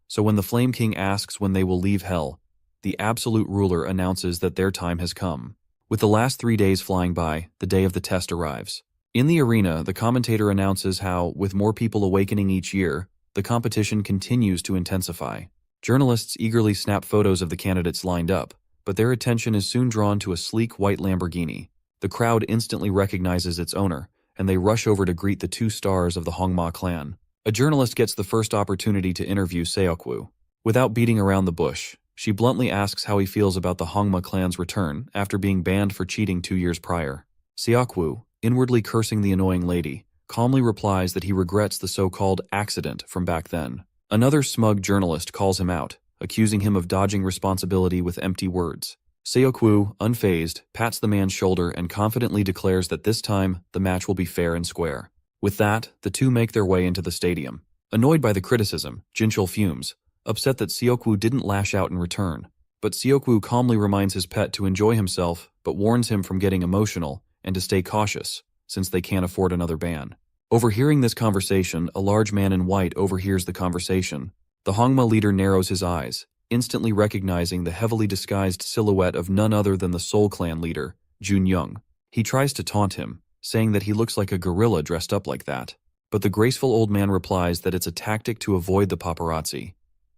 So when the Flame King asks when they will leave Hell, the Absolute Ruler announces that their time has come. With the last 3 days flying by, the day of the test arrives. In the arena, the commentator announces how, with more people awakening each year, the competition continues to intensify. Journalists eagerly snap photos of the candidates lined up, but their attention is soon drawn to a sleek white Lamborghini. The crowd instantly recognizes its owner, and they rush over to greet the 2 stars of the Hongma clan. A journalist gets the first opportunity to interview Seokwoo. Without beating around the bush, she bluntly asks how he feels about the Hongma clan's return after being banned for cheating 2 years prior. Seokwoo, inwardly cursing the annoying lady, calmly replies that he regrets the so-called accident from back then. Another smug journalist calls him out, accusing him of dodging responsibility with empty words. Seokwoo, unfazed, pats the man's shoulder and confidently declares that this time the match will be fair and square. With that, the 2 make their way into the stadium. Annoyed by the criticism, Jinchul fumes, upset that Seokwoo didn't lash out in return. But Seokwoo calmly reminds his pet to enjoy himself, but warns him from getting emotional and to stay cautious, since they can't afford another ban. Overhearing this conversation, a large man in white overhears the conversation. The Hongma leader narrows his eyes, instantly recognizing the heavily disguised silhouette of none other than the Soul Clan leader, Junyoung. He tries to taunt him, saying that he looks like a gorilla dressed up like that. But the graceful old man replies that it's a tactic to avoid the paparazzi.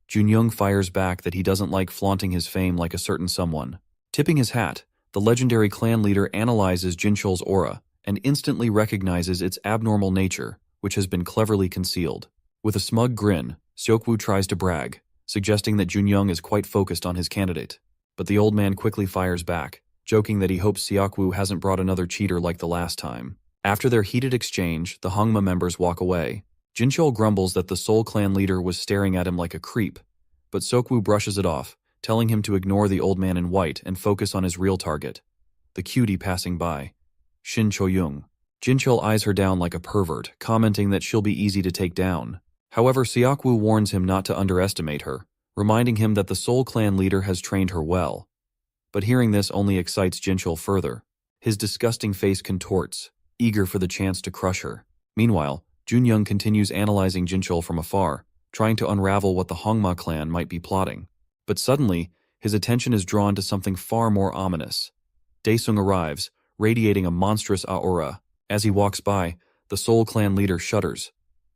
Junyoung fires back that he doesn't like flaunting his fame like a certain someone. Tipping his hat, the legendary clan leader analyzes Jinchul's aura and instantly recognizes its abnormal nature, which has been cleverly concealed. With a smug grin, Seokwoo tries to brag, suggesting that Junyoung is quite focused on his candidate. But the old man quickly fires back, joking that he hopes Seokwoo hasn't brought another cheater like the last time. After their heated exchange, the Hongma members walk away. Jinchul grumbles that the Soul Clan leader was staring at him like a creep, but Seokwoo brushes it off, telling him to ignore the old man in white and focus on his real target, the cutie passing by, Shin Cho-young. Jinchul eyes her down like a pervert, commenting that she'll be easy to take down. However, Seokwoo warns him not to underestimate her, reminding him that the Soul Clan leader has trained her well. But hearing this only excites Jinchul further. His disgusting face contorts, eager for the chance to crush her. Meanwhile, Junyoung continues analyzing Jinchul from afar, trying to unravel what the Hongma clan might be plotting. But suddenly, his attention is drawn to something far more ominous. Daesung arrives, radiating a monstrous aura. As he walks by, the Soul Clan leader shudders,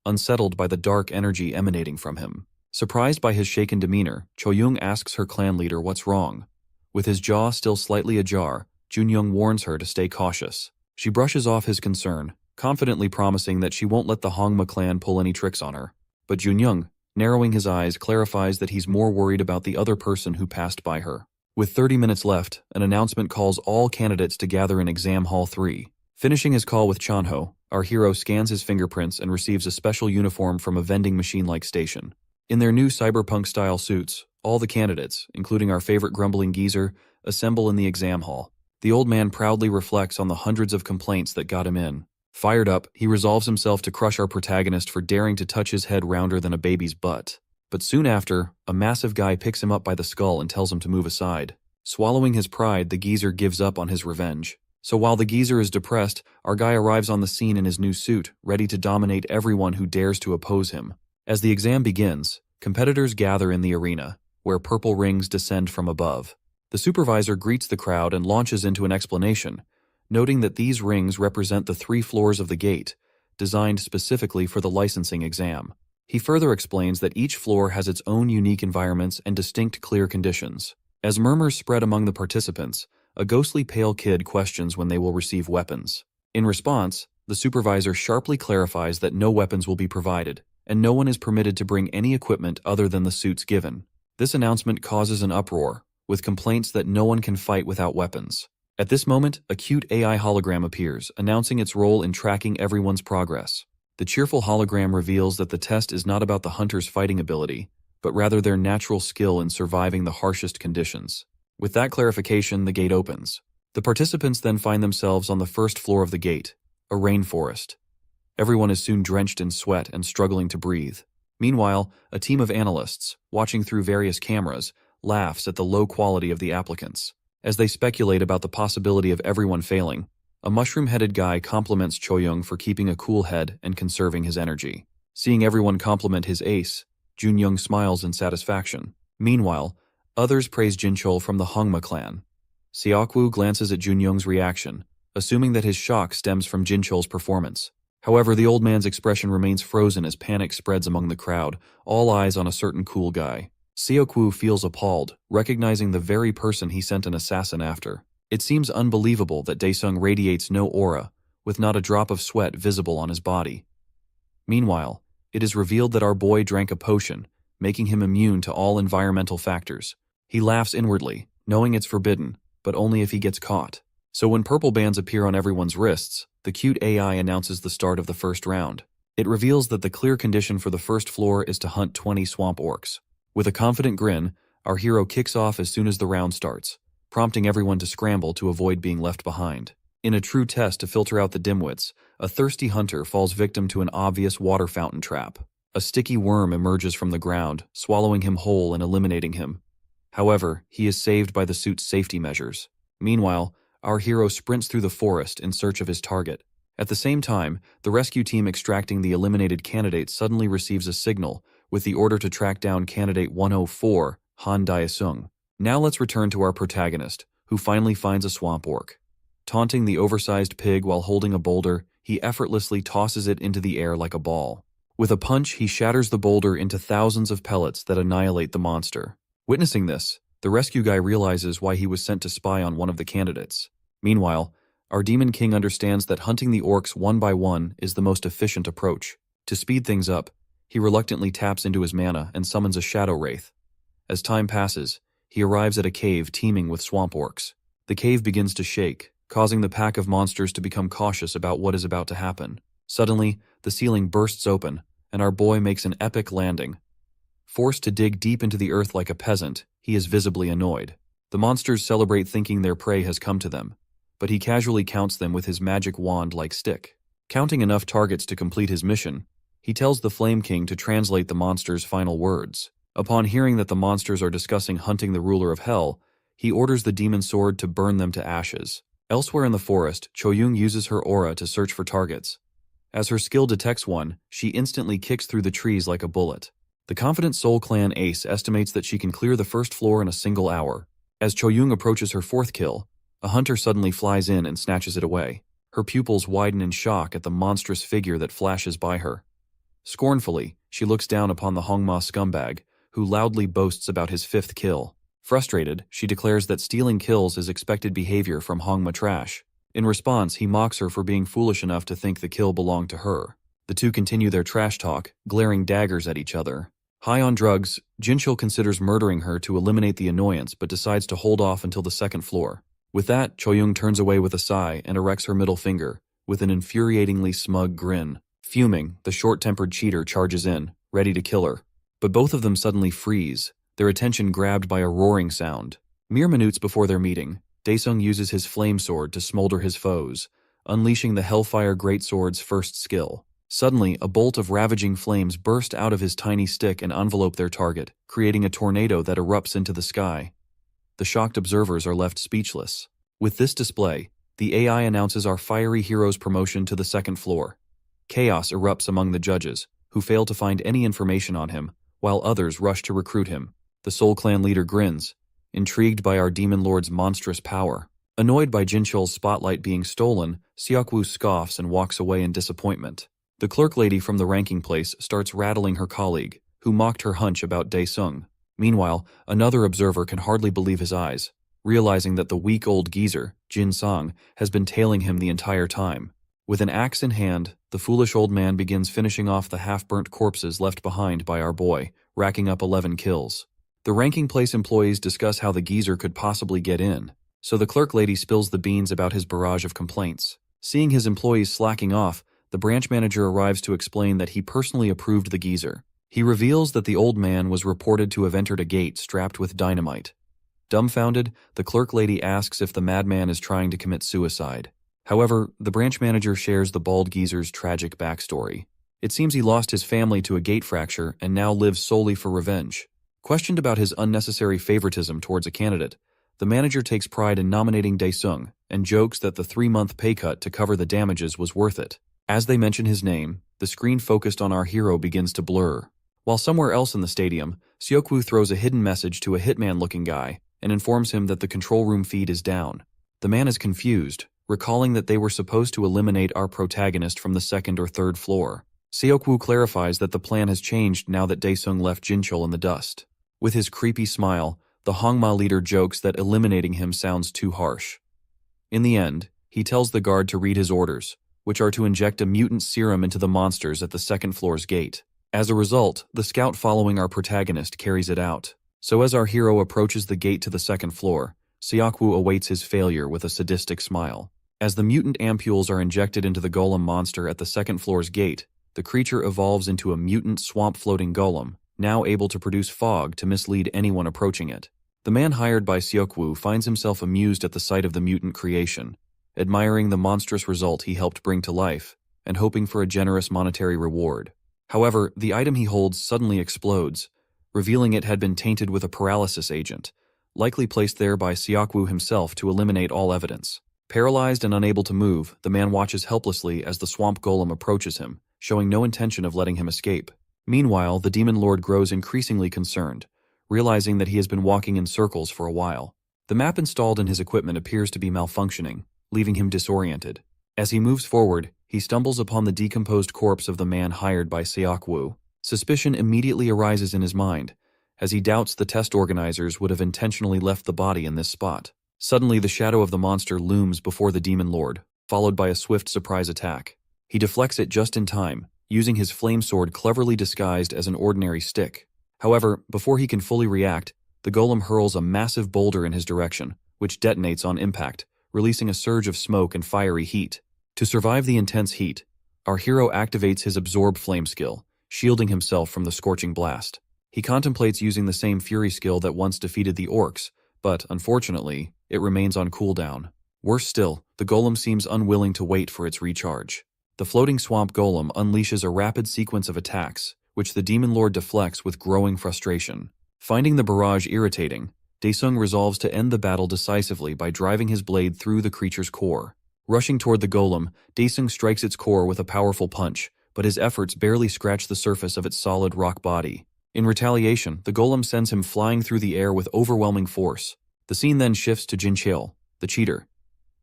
unsettled by the dark energy emanating from him. Surprised by his shaken demeanor, Cho-young asks her clan leader what's wrong. With his jaw still slightly ajar, Junyoung warns her to stay cautious. She brushes off his concern, confidently promising that she won't let the Hongma clan pull any tricks on her. But Junyoung, narrowing his eyes, clarifies that he's more worried about the other person who passed by her. With 30 minutes left, an announcement calls all candidates to gather in Exam Hall 3. Finishing his call with Chanho, our hero scans his fingerprints and receives a special uniform from a vending machine-like station. In their new cyberpunk-style suits, all the candidates, including our favorite grumbling geezer, assemble in the exam hall. The old man proudly reflects on the hundreds of complaints that got him in. Fired up, he resolves himself to crush our protagonist for daring to touch his head rounder than a baby's butt. But soon after, a massive guy picks him up by the skull and tells him to move aside. Swallowing his pride, the geezer gives up on his revenge. So while the geezer is depressed, our guy arrives on the scene in his new suit, ready to dominate everyone who dares to oppose him. As the exam begins, competitors gather in the arena, where purple rings descend from above. The supervisor greets the crowd and launches into an explanation, noting that these rings represent the 3 floors of the gate, designed specifically for the licensing exam. He further explains that each floor has its own unique environments and distinct clear conditions. As murmurs spread among the participants, a ghostly pale kid questions when they will receive weapons. In response, the supervisor sharply clarifies that no weapons will be provided, and no one is permitted to bring any equipment other than the suits given. This announcement causes an uproar, with complaints that no one can fight without weapons. At this moment, a cute AI hologram appears, announcing its role in tracking everyone's progress. The cheerful hologram reveals that the test is not about the hunter's fighting ability, but rather their natural skill in surviving the harshest conditions. With that clarification, the gate opens. The participants then find themselves on the first floor of the gate, a rainforest. Everyone is soon drenched in sweat and struggling to breathe. Meanwhile, a team of analysts, watching through various cameras, laughs at the low quality of the applicants. As they speculate about the possibility of everyone failing, a mushroom-headed guy compliments Choyoung for keeping a cool head and conserving his energy. Seeing everyone compliment his ace, Junyoung smiles in satisfaction. Meanwhile, others praise Jinchul from the Hongma clan. Xiaoku glances at Junyoung's reaction, assuming that his shock stems from Jinchul's performance. However, the old man's expression remains frozen as panic spreads among the crowd, all eyes on a certain cool guy. Xiaoku feels appalled, recognizing the very person he sent an assassin after. It seems unbelievable that Daesung radiates no aura, with not a drop of sweat visible on his body. Meanwhile, it is revealed that our boy drank a potion, making him immune to all environmental factors. He laughs inwardly, knowing it's forbidden, but only if he gets caught. So when purple bands appear on everyone's wrists, the cute AI announces the start of the first round. It reveals that the clear condition for the first floor is to hunt 20 swamp orcs. With a confident grin, our hero kicks off as soon as the round starts, prompting everyone to scramble to avoid being left behind. In a true test to filter out the dimwits, a thirsty hunter falls victim to an obvious water fountain trap. A sticky worm emerges from the ground, swallowing him whole and eliminating him. However, he is saved by the suit's safety measures. Meanwhile, our hero sprints through the forest in search of his target. At the same time, the rescue team extracting the eliminated candidate suddenly receives a signal with the order to track down candidate 104, Han Daesung. Now let's return to our protagonist, who finally finds a swamp orc. Taunting the oversized pig while holding a boulder, he effortlessly tosses it into the air like a ball. With a punch, he shatters the boulder into thousands of pellets that annihilate the monster. Witnessing this, the rescue guy realizes why he was sent to spy on one of the candidates. Meanwhile, our Demon King understands that hunting the orcs one by one is the most efficient approach. To speed things up, he reluctantly taps into his mana and summons a shadow wraith. As time passes, he arrives at a cave teeming with swamp orcs. The cave begins to shake, causing the pack of monsters to become cautious about what is about to happen. Suddenly, the ceiling bursts open, and our boy makes an epic landing. Forced to dig deep into the earth like a peasant, he is visibly annoyed. The monsters celebrate thinking their prey has come to them, but he casually counts them with his magic wand-like stick. Counting enough targets to complete his mission, he tells the Flame King to translate the monsters' final words. Upon hearing that the monsters are discussing hunting the ruler of hell, he orders the demon sword to burn them to ashes. Elsewhere in the forest, Choyoung uses her aura to search for targets. As her skill detects one, she instantly kicks through the trees like a bullet. The confident Soul Clan ace estimates that she can clear the first floor in a single hour. As Choyoung approaches her fourth kill, a hunter suddenly flies in and snatches it away. Her pupils widen in shock at the monstrous figure that flashes by her. Scornfully, she looks down upon the Hongma scumbag, who loudly boasts about his fifth kill. Frustrated, she declares that stealing kills is expected behavior from Hongma trash. In response, he mocks her for being foolish enough to think the kill belonged to her. The two continue their trash talk, glaring daggers at each other. High on drugs, Jinchul considers murdering her to eliminate the annoyance but decides to hold off until the second floor. With that, Choyoung turns away with a sigh and erects her middle finger, with an infuriatingly smug grin. Fuming, the short-tempered cheater charges in, ready to kill her. But both of them suddenly freeze, their attention grabbed by a roaring sound. Mere minutes before their meeting, Daesung uses his flame sword to smolder his foes, unleashing the Hellfire Greatsword's first skill. Suddenly, a bolt of ravaging flames burst out of his tiny stick and envelope their target, creating a tornado that erupts into the sky. The shocked observers are left speechless. With this display, the AI announces our fiery hero's promotion to the second floor. Chaos erupts among the judges, who fail to find any information on him, while others rush to recruit him. The Soul Clan leader grins, intrigued by our demon lord's monstrous power. Annoyed by Jinchul's spotlight being stolen, Seokwoo scoffs and walks away in disappointment. The clerk lady from the ranking place starts rattling her colleague, who mocked her hunch about Daesung. Meanwhile, another observer can hardly believe his eyes, realizing that the weak old geezer, Jin Sang, has been tailing him the entire time. With an axe in hand, the foolish old man begins finishing off the half-burnt corpses left behind by our boy, racking up 11 kills. The ranking place employees discuss how the geezer could possibly get in, so the clerk lady spills the beans about his barrage of complaints. Seeing his employees slacking off, the branch manager arrives to explain that he personally approved the geezer. He reveals that the old man was reported to have entered a gate strapped with dynamite. Dumbfounded, the clerk lady asks if the madman is trying to commit suicide. However, the branch manager shares the bald geezer's tragic backstory. It seems he lost his family to a gate fracture and now lives solely for revenge. Questioned about his unnecessary favoritism towards a candidate, the manager takes pride in nominating Daesung and jokes that the 3-month pay cut to cover the damages was worth it. As they mention his name, the screen focused on our hero begins to blur. While somewhere else in the stadium, Seokwoo throws a hidden message to a hitman-looking guy and informs him that the control room feed is down. The man is confused, recalling that they were supposed to eliminate our protagonist from the 2nd or 3rd floor. Seokwoo clarifies that the plan has changed now that Daesung left Jinchul in the dust. With his creepy smile, the Hongma leader jokes that eliminating him sounds too harsh. In the end, he tells the guard to read his orders, which are to inject a mutant serum into the monsters at the 2nd floor's gate. As a result, the scout following our protagonist carries it out. So as our hero approaches the gate to the 2nd floor, Seokwoo awaits his failure with a sadistic smile. As the mutant ampules are injected into the golem monster at the 2nd floor's gate, the creature evolves into a mutant swamp-floating golem, now able to produce fog to mislead anyone approaching it. The man hired by Seokwoo finds himself amused at the sight of the mutant creation, admiring the monstrous result he helped bring to life, and hoping for a generous monetary reward. However, the item he holds suddenly explodes, revealing it had been tainted with a paralysis agent, likely placed there by Seokwoo himself to eliminate all evidence. Paralyzed and unable to move, the man watches helplessly as the swamp golem approaches him, showing no intention of letting him escape. Meanwhile, the demon lord grows increasingly concerned, realizing that he has been walking in circles for a while. The map installed in his equipment appears to be malfunctioning, leaving him disoriented. As he moves forward, he stumbles upon the decomposed corpse of the man hired by Seokwoo. Suspicion immediately arises in his mind, as he doubts the test organizers would have intentionally left the body in this spot. Suddenly, the shadow of the monster looms before the demon lord, followed by a swift surprise attack. He deflects it just in time, using his flame sword cleverly disguised as an ordinary stick. However, before he can fully react, the golem hurls a massive boulder in his direction, which detonates on impact, releasing a surge of smoke and fiery heat. To survive the intense heat, our hero activates his absorb flame skill, shielding himself from the scorching blast. He contemplates using the same fury skill that once defeated the orcs, but, unfortunately, it remains on cooldown. Worse still, the golem seems unwilling to wait for its recharge. The floating swamp golem unleashes a rapid sequence of attacks, which the demon lord deflects with growing frustration. Finding the barrage irritating, Daesung resolves to end the battle decisively by driving his blade through the creature's core. Rushing toward the golem, Daesung strikes its core with a powerful punch, but his efforts barely scratch the surface of its solid rock body. In retaliation, the golem sends him flying through the air with overwhelming force. The scene then shifts to Jinchul, the cheater.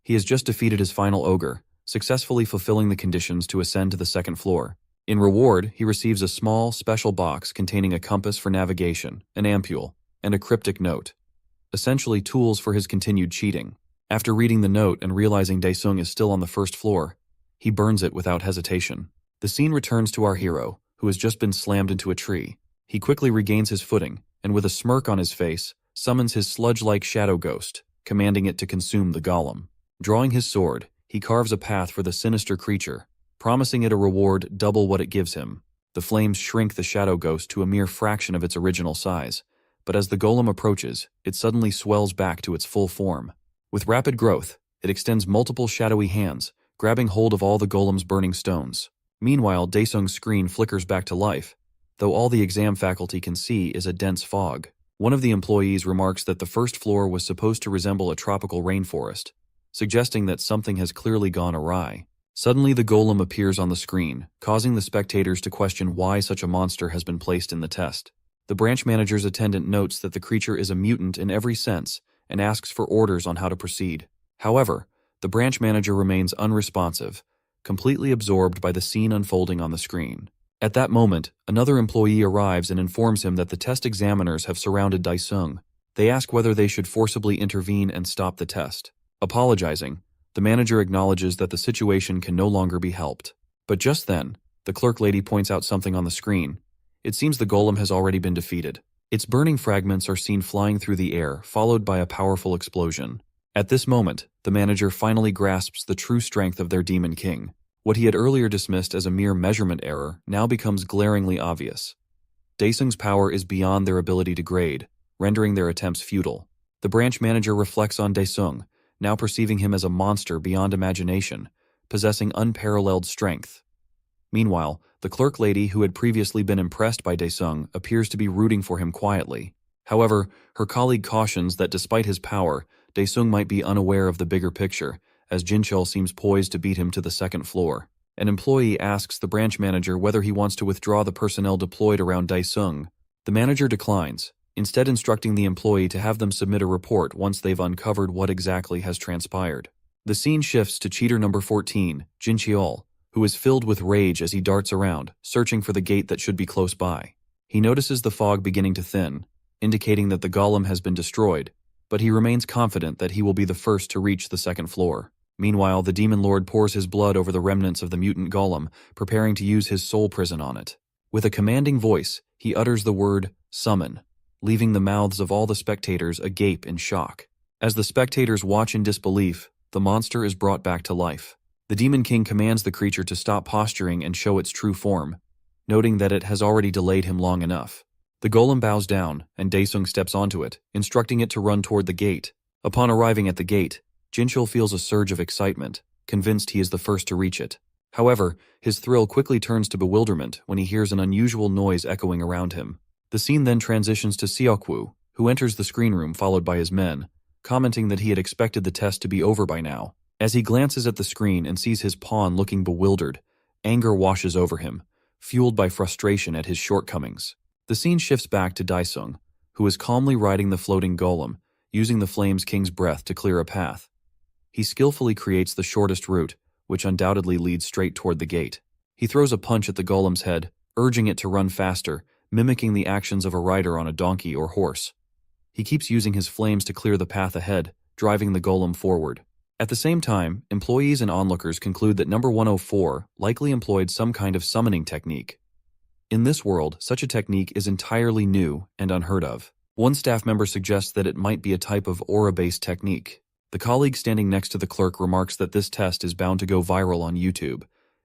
He has just defeated his final ogre, successfully fulfilling the conditions to ascend to the 2nd floor. In reward, he receives a small, special box containing a compass for navigation, an ampule, and a cryptic note. Essentially tools for his continued cheating. After reading the note and realizing Daesung is still on the 1st floor, he burns it without hesitation. The scene returns to our hero, who has just been slammed into a tree. He quickly regains his footing, and with a smirk on his face, summons his sludge-like shadow ghost, commanding it to consume the golem. Drawing his sword, he carves a path for the sinister creature, promising it a reward double what it gives him. The flames shrink the shadow ghost to a mere fraction of its original size, but as the golem approaches, it suddenly swells back to its full form. With rapid growth, it extends multiple shadowy hands, grabbing hold of all the golem's burning stones. Meanwhile, Daesung's screen flickers back to life, though all the exam faculty can see is a dense fog. One of the employees remarks that the 1st floor was supposed to resemble a tropical rainforest, suggesting that something has clearly gone awry. Suddenly, the golem appears on the screen, causing the spectators to question why such a monster has been placed in the test. The branch manager's attendant notes that the creature is a mutant in every sense and asks for orders on how to proceed. However, the branch manager remains unresponsive, completely absorbed by the scene unfolding on the screen. At that moment, another employee arrives and informs him that the test examiners have surrounded Daesung. They ask whether they should forcibly intervene and stop the test. Apologizing, the manager acknowledges that the situation can no longer be helped. But just then, the clerk lady points out something on the screen. It seems the golem has already been defeated. Its burning fragments are seen flying through the air, followed by a powerful explosion. At this moment, the manager finally grasps the true strength of their demon king. What he had earlier dismissed as a mere measurement error now becomes glaringly obvious. Daesung's power is beyond their ability to grade, rendering their attempts futile. The branch manager reflects on Daesung, now perceiving him as a monster beyond imagination, possessing unparalleled strength. Meanwhile, the clerk lady who had previously been impressed by Daesung appears to be rooting for him quietly. However, her colleague cautions that despite his power, Daesung might be unaware of the bigger picture, as Jinchul seems poised to beat him to the second floor. An employee asks the branch manager whether he wants to withdraw the personnel deployed around Daesung. The manager declines, instead instructing the employee to have them submit a report once they've uncovered what exactly has transpired. The scene shifts to cheater number 14, Jinchul, who is filled with rage as he darts around, searching for the gate that should be close by. He notices the fog beginning to thin, indicating that the golem has been destroyed, but he remains confident that he will be the first to reach the second floor. Meanwhile, the demon lord pours his blood over the remnants of the mutant golem, preparing to use his soul prison on it. With a commanding voice, he utters the word, summon, leaving the mouths of all the spectators agape in shock. As the spectators watch in disbelief, the monster is brought back to life. The Demon King commands the creature to stop posturing and show its true form, noting that it has already delayed him long enough. The golem bows down, and Daesung steps onto it, instructing it to run toward the gate. Upon arriving at the gate, Jinchul feels a surge of excitement, convinced he is the first to reach it. However, his thrill quickly turns to bewilderment when he hears an unusual noise echoing around him. The scene then transitions to Seokwoo, who enters the screen room followed by his men, commenting that he had expected the test to be over by now. As he glances at the screen and sees his pawn looking bewildered, anger washes over him, fueled by frustration at his shortcomings. The scene shifts back to Daesung, who is calmly riding the floating golem, using the Flames King's breath to clear a path. He skillfully creates the shortest route, which undoubtedly leads straight toward the gate. He throws a punch at the golem's head, urging it to run faster, mimicking the actions of a rider on a donkey or horse. He keeps using his flames to clear the path ahead, driving the golem forward. At the same time, employees and onlookers conclude that number 104 likely employed some kind of summoning technique. In this world, such a technique is entirely new and unheard of. One staff member suggests that it might be a type of aura-based technique. The colleague standing next to the clerk remarks that this test is bound to go viral on YouTube,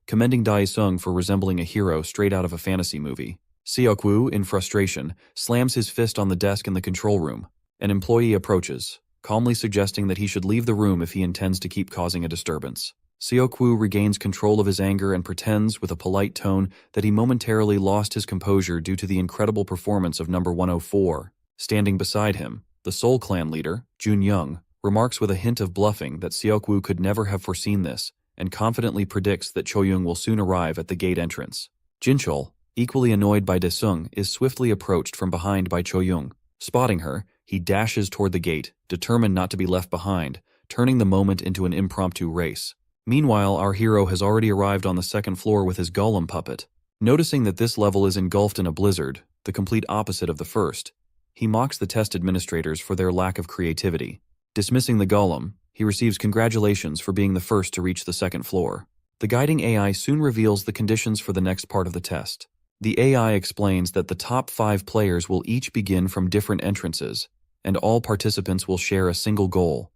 commending Daesung for resembling a hero straight out of a fantasy movie. Seokwoo, in frustration, slams his fist on the desk in the control room. An employee approaches, calmly suggesting that he should leave the room if he intends to keep causing a disturbance. Seokwoo regains control of his anger and pretends, with a polite tone, that he momentarily lost his composure due to the incredible performance of number 104. Standing beside him, the Soul Clan leader, Jun Young, remarks with a hint of bluffing that Seokwoo could never have foreseen this, and confidently predicts that Choyoung will soon arrive at the gate entrance. Jinchul, equally annoyed by Daesung, is swiftly approached from behind by Choyoung. Spotting her, he dashes toward the gate, determined not to be left behind, turning the moment into an impromptu race. Meanwhile, our hero has already arrived on the second floor with his golem puppet. Noticing that this level is engulfed in a blizzard, the complete opposite of the first, he mocks the test administrators for their lack of creativity. Dismissing the golem, he receives congratulations for being the first to reach the second floor. The guiding AI soon reveals the conditions for the next part of the test. The AI explains that the top 5 players will each begin from different entrances, and all participants will share a single goal: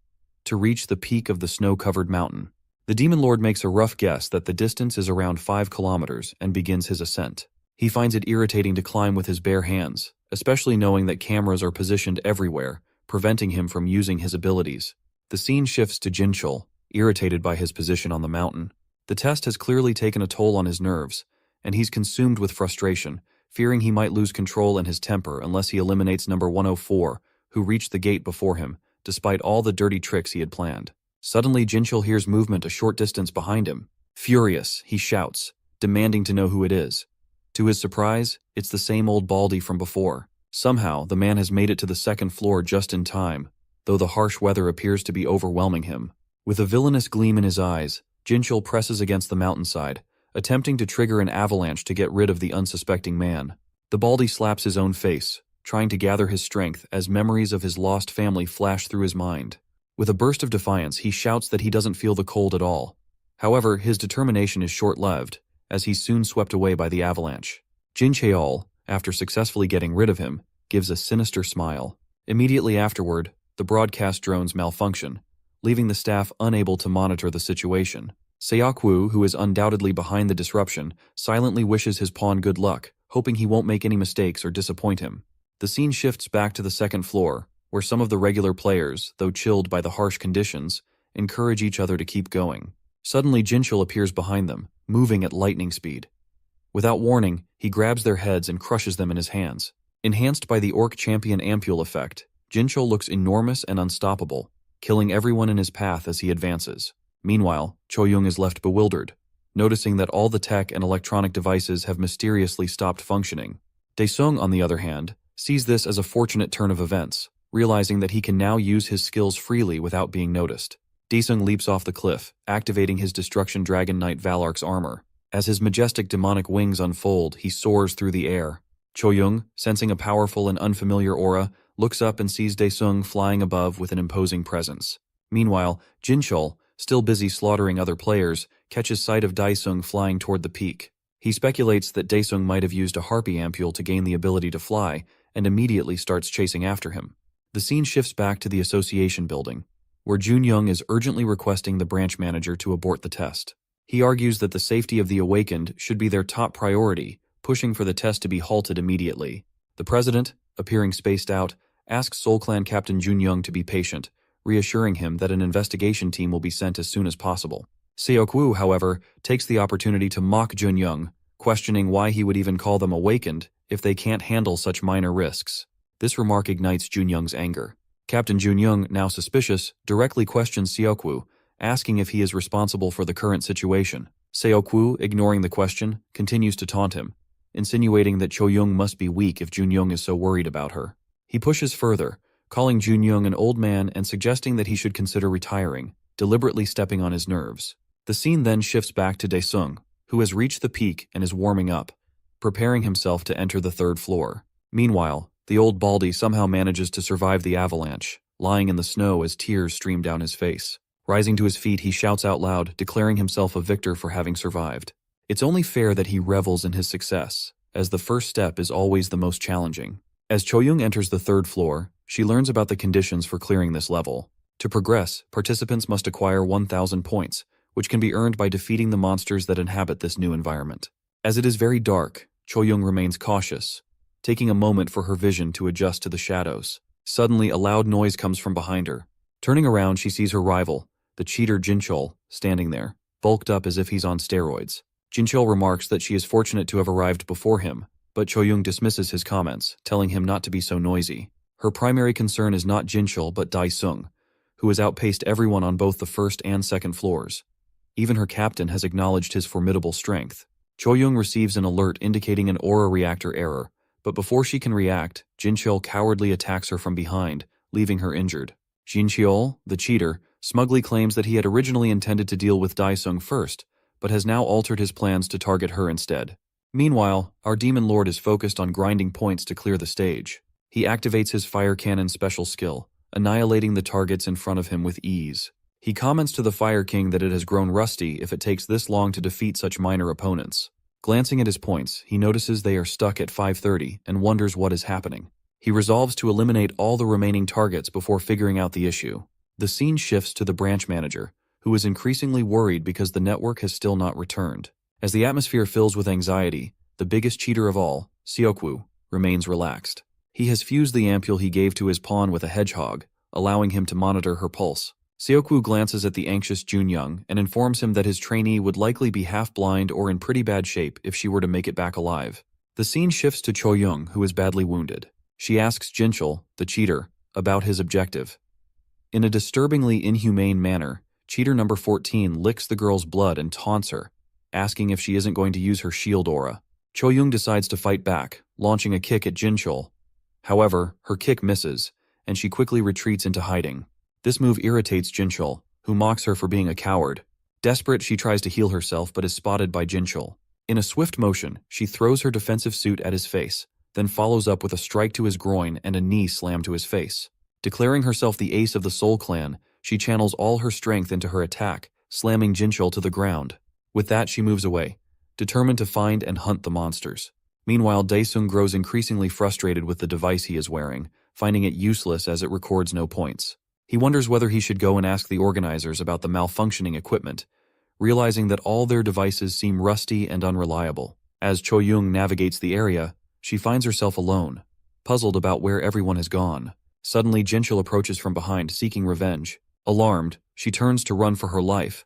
to reach the peak of the snow-covered mountain. The Demon Lord makes a rough guess that the distance is around 5 kilometers and begins his ascent. He finds it irritating to climb with his bare hands, especially knowing that cameras are positioned everywhere, preventing him from using his abilities. The scene shifts to Jinchul, irritated by his position on the mountain. The test has clearly taken a toll on his nerves, and he's consumed with frustration, fearing he might lose control and his temper unless he eliminates number 104, who reached the gate before him, despite all the dirty tricks he had planned. Suddenly, Jinchul hears movement a short distance behind him. Furious, he shouts, demanding to know who it is. To his surprise, it's the same old Baldy from before. Somehow, the man has made it to the second floor just in time, though the harsh weather appears to be overwhelming him. With a villainous gleam in his eyes, Jinchul presses against the mountainside, attempting to trigger an avalanche to get rid of the unsuspecting man. The baldy slaps his own face, trying to gather his strength as memories of his lost family flash through his mind. With a burst of defiance, he shouts that he doesn't feel the cold at all. However, his determination is short-lived, as he's soon swept away by the avalanche. Jin Cheol, after successfully getting rid of him, gives a sinister smile. Immediately afterward, the broadcast drones malfunction, leaving the staff unable to monitor the situation. Seokwoo, who is undoubtedly behind the disruption, silently wishes his pawn good luck, hoping he won't make any mistakes or disappoint him. The scene shifts back to the second floor, where some of the regular players, though chilled by the harsh conditions, encourage each other to keep going. Suddenly, Jinchul appears behind them, moving at lightning speed. Without warning, he grabs their heads and crushes them in his hands. Enhanced by the Orc Champion Ampule effect, Jinchul looks enormous and unstoppable, killing everyone in his path as he advances. Meanwhile, Choyoung is left bewildered, noticing that all the tech and electronic devices have mysteriously stopped functioning. Daesung, on the other hand, sees this as a fortunate turn of events, realizing that he can now use his skills freely without being noticed. Daesung leaps off the cliff, activating his Destruction Dragon Knight Valark's armor. As his majestic demonic wings unfold, he soars through the air. Choyoung, sensing a powerful and unfamiliar aura, looks up and sees Daesung flying above with an imposing presence. Meanwhile, Jinchul, still busy slaughtering other players, catches sight of Daesung flying toward the peak. He speculates that Daesung might have used a harpy ampule to gain the ability to fly, and immediately starts chasing after him. The scene shifts back to the association building, where Junyoung is urgently requesting the branch manager to abort the test. He argues that the safety of the awakened should be their top priority, pushing for the test to be halted immediately. The president, appearing spaced out, asks Soul Clan Captain Junyoung to be patient, reassuring him that an investigation team will be sent as soon as possible. Seokwoo, however, takes the opportunity to mock Junyoung, questioning why he would even call them awakened if they can't handle such minor risks. This remark ignites Junyoung's anger. Captain Junyoung, now suspicious, directly questions Seokwoo, asking if he is responsible for the current situation. Seokwoo, ignoring the question, continues to taunt him, insinuating that Choyoung must be weak if Junyoung is so worried about her. He pushes further, calling Junyoung an old man and suggesting that he should consider retiring, deliberately stepping on his nerves. The scene then shifts back to Daesung, who has reached the peak and is warming up, preparing himself to enter the third floor. Meanwhile, the old baldy somehow manages to survive the avalanche, lying in the snow as tears stream down his face. Rising to his feet, he shouts out loud, declaring himself a victor for having survived. It's only fair that he revels in his success, as the first step is always the most challenging. As Choyoung enters the third floor, she learns about the conditions for clearing this level. To progress, participants must acquire 1,000 points, which can be earned by defeating the monsters that inhabit this new environment. As it is very dark, Choyoung remains cautious, taking a moment for her vision to adjust to the shadows. Suddenly, a loud noise comes from behind her. Turning around, she sees her rival, the cheater Jinchul, standing there, bulked up as if he's on steroids. Jinchul remarks that she is fortunate to have arrived before him, but Choyoung dismisses his comments, telling him not to be so noisy. Her primary concern is not Jinchul but Daesung, who has outpaced everyone on both the first and second floors. Even her captain has acknowledged his formidable strength. Choyoung receives an alert indicating an aura reactor error, but before she can react, Jinchul cowardly attacks her from behind, leaving her injured. Jinchul, the cheater, smugly claims that he had originally intended to deal with Daesung first, but has now altered his plans to target her instead. Meanwhile, our demon lord is focused on grinding points to clear the stage. He activates his fire cannon special skill, annihilating the targets in front of him with ease. He comments to the Fire King that it has grown rusty if it takes this long to defeat such minor opponents. Glancing at his points, he notices they are stuck at 530 and wonders what is happening. He resolves to eliminate all the remaining targets before figuring out the issue. The scene shifts to the branch manager, who is increasingly worried because the network has still not returned. As the atmosphere fills with anxiety, the biggest cheater of all, Seokwoo, remains relaxed. He has fused the ampule he gave to his pawn with a hedgehog, allowing him to monitor her pulse. Seokwoo glances at the anxious Junyoung and informs him that his trainee would likely be half-blind or in pretty bad shape if she were to make it back alive. The scene shifts to Choyoung, who is badly wounded. She asks Jinchul, the cheater, about his objective. In a disturbingly inhumane manner, cheater number 14 licks the girl's blood and taunts her, asking if she isn't going to use her shield aura. Choyoung decides to fight back, launching a kick at Jinchul. However, her kick misses, and she quickly retreats into hiding. This move irritates Jinchul, who mocks her for being a coward. Desperate, she tries to heal herself but is spotted by Jinchul. In a swift motion, she throws her defensive suit at his face, then follows up with a strike to his groin and a knee slam to his face. Declaring herself the ace of the Soul Clan, she channels all her strength into her attack, slamming Jinchul to the ground. With that, she moves away, determined to find and hunt the monsters. Meanwhile, Daesung grows increasingly frustrated with the device he is wearing, finding it useless as it records no points. He wonders whether he should go and ask the organizers about the malfunctioning equipment, realizing that all their devices seem rusty and unreliable. As Choyoung navigates the area, she finds herself alone, puzzled about where everyone has gone. Suddenly, Jinchul approaches from behind, seeking revenge. Alarmed, she turns to run for her life,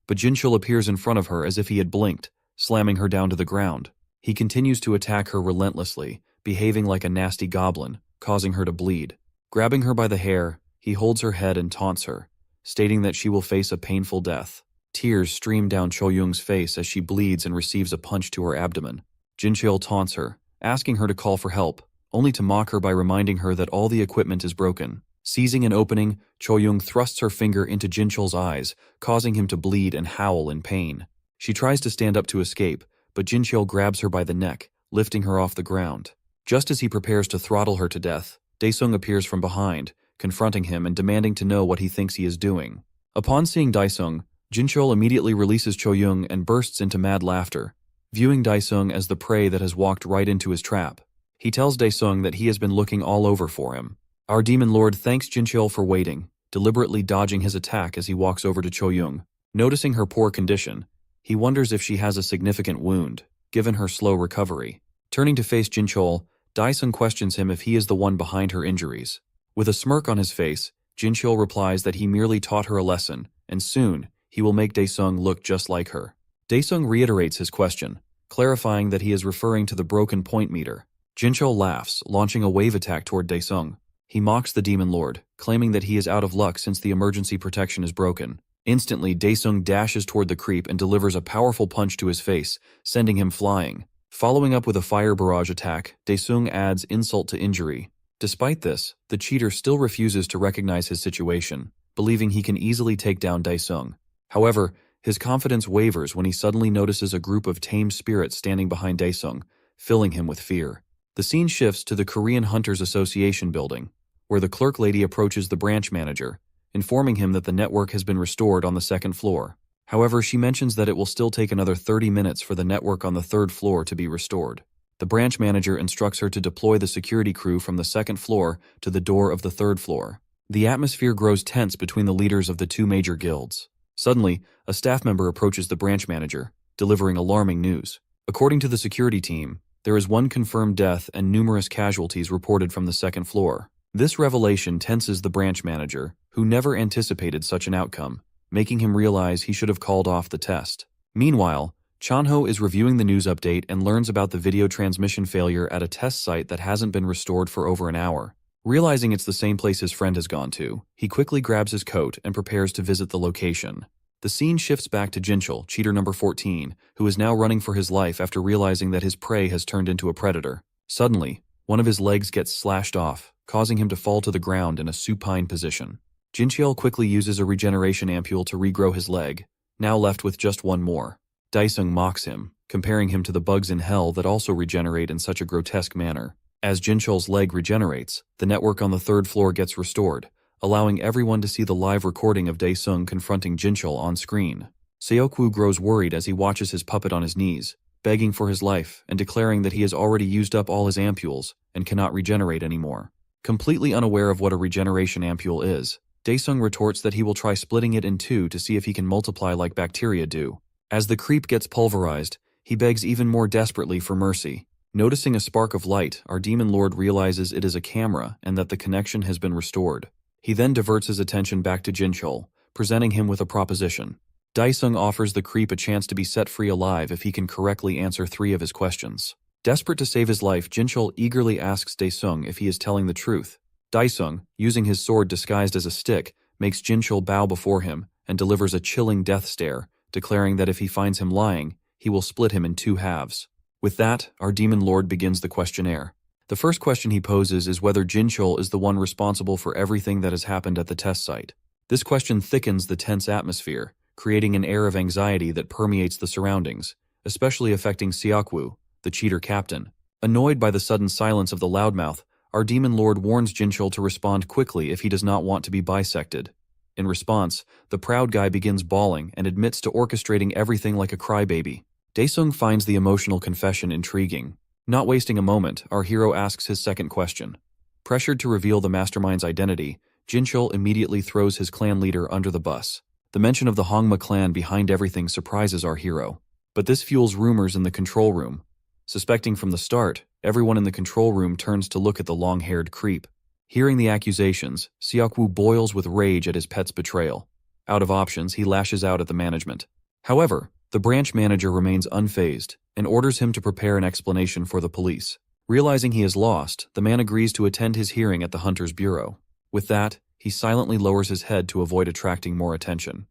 but Jinchul appears in front of her as if he had blinked, slamming her down to the ground. He continues to attack her relentlessly, behaving like a nasty goblin, causing her to bleed. Grabbing her by the hair, he holds her head and taunts her, stating that she will face a painful death. Tears stream down Choyoung's face as she bleeds and receives a punch to her abdomen. Jinchul taunts her, asking her to call for help, only to mock her by reminding her that all the equipment is broken. Seizing an opening, Choyoung thrusts her finger into Jinchul's eyes, causing him to bleed and howl in pain. She tries to stand up to escape, but Jinchul grabs her by the neck, lifting her off the ground. Just as he prepares to throttle her to death, Daesung appears from behind, confronting him and demanding to know what he thinks he is doing. Upon seeing Daesung, Jinchul immediately releases Choyoung and bursts into mad laughter, viewing Daesung as the prey that has walked right into his trap. He tells Daesung that he has been looking all over for him. Our Demon Lord thanks Jinchul for waiting, deliberately dodging his attack as he walks over to Choyoung. Noticing her poor condition, he wonders if she has a significant wound, given her slow recovery. Turning to face Jinchul, Daesung questions him if he is the one behind her injuries. With a smirk on his face, Jinchul replies that he merely taught her a lesson, and soon, he will make Daesung look just like her. Daesung reiterates his question, clarifying that he is referring to the broken point meter. Jinchul laughs, launching a wave attack toward Daesung. He mocks the Demon Lord, claiming that he is out of luck since the emergency protection is broken. Instantly, Daesung dashes toward the creep and delivers a powerful punch to his face, sending him flying. Following up with a fire barrage attack, Daesung adds insult to injury. Despite this, the cheater still refuses to recognize his situation, believing he can easily take down Daesung. However, his confidence wavers when he suddenly notices a group of tame spirits standing behind Daesung, filling him with fear. The scene shifts to the Korean Hunters Association building, where the clerk lady approaches the branch manager, informing him that the network has been restored on the second floor. However, she mentions that it will still take another 30 minutes for the network on the third floor to be restored. The branch manager instructs her to deploy the security crew from the second floor to the door of the third floor. The atmosphere grows tense between the leaders of the two major guilds. Suddenly, a staff member approaches the branch manager, delivering alarming news. According to the security team, there is one confirmed death and numerous casualties reported from the second floor. This revelation tenses the branch manager, who never anticipated such an outcome, making him realize he should have called off the test. Meanwhile, Chanho is reviewing the news update and learns about the video transmission failure at a test site that hasn't been restored for over an hour. Realizing it's the same place his friend has gone to, he quickly grabs his coat and prepares to visit the location. The scene shifts back to Jinchul, cheater number 14, who is now running for his life after realizing that his prey has turned into a predator. Suddenly, one of his legs gets slashed off, causing him to fall to the ground in a supine position. Jinchul quickly uses a regeneration ampule to regrow his leg, now left with just one more. Daesung mocks him, comparing him to the bugs in hell that also regenerate in such a grotesque manner. As Jinchul's leg regenerates, the network on the third floor gets restored, allowing everyone to see the live recording of Daesung confronting Jinchul on screen. Seokwoo grows worried as he watches his puppet on his knees, begging for his life and declaring that he has already used up all his ampules and cannot regenerate anymore. Completely unaware of what a regeneration ampule is, Daesung retorts that he will try splitting it in two to see if he can multiply like bacteria do. As the creep gets pulverized, he begs even more desperately for mercy. Noticing a spark of light, our Demon Lord realizes it is a camera and that the connection has been restored. He then diverts his attention back to Jinchul, presenting him with a proposition. Daesung offers the creep a chance to be set free alive if he can correctly answer 3 of his questions. Desperate to save his life, Jinchul eagerly asks Daesung if he is telling the truth. Daesung, using his sword disguised as a stick, makes Jinchul bow before him and delivers a chilling death stare, declaring that if he finds him lying, he will split him in 2 halves. With that, our Demon Lord begins the questionnaire. The first question he poses is whether Jinchul is the one responsible for everything that has happened at the test site. This question thickens the tense atmosphere, creating an air of anxiety that permeates the surroundings, especially affecting Seokwoo, the cheater captain. Annoyed by the sudden silence of the loudmouth, our demon lord warns Jinchul to respond quickly if he does not want to be bisected. In response, the proud guy begins bawling and admits to orchestrating everything like a crybaby. Daesung finds the emotional confession intriguing. Not wasting a moment, our hero asks his second question. Pressured to reveal the mastermind's identity, Jinchul immediately throws his clan leader under the bus. The mention of the Hongma clan behind everything surprises our hero. But this fuels rumors in the control room. Suspecting from the start, everyone in the control room turns to look at the long-haired creep. Hearing the accusations, Seokwoo boils with rage at his pet's betrayal. Out of options, he lashes out at the management. However, the branch manager remains unfazed and orders him to prepare an explanation for the police. Realizing he is lost, the man agrees to attend his hearing at the Hunter's Bureau. With that, he silently lowers his head to avoid attracting more attention.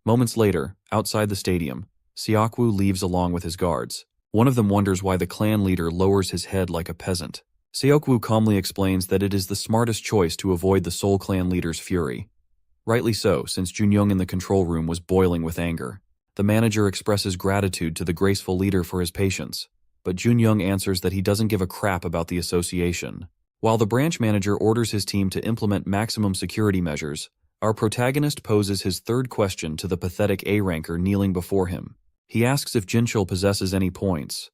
Moments later, outside the stadium, Seokwoo leaves along with his guards. One of them wonders why the clan leader lowers his head like a peasant. Seokwoo calmly explains that it is the smartest choice to avoid the Seoul clan leader's fury. Rightly so, since Junyoung in the control room was boiling with anger. The manager expresses gratitude to the graceful leader for his patience, but Junyoung answers that he doesn't give a crap about the association. While the branch manager orders his team to implement maximum security measures, our protagonist poses his third question to the pathetic A-ranker kneeling before him. He asks if Jinchul possesses any points.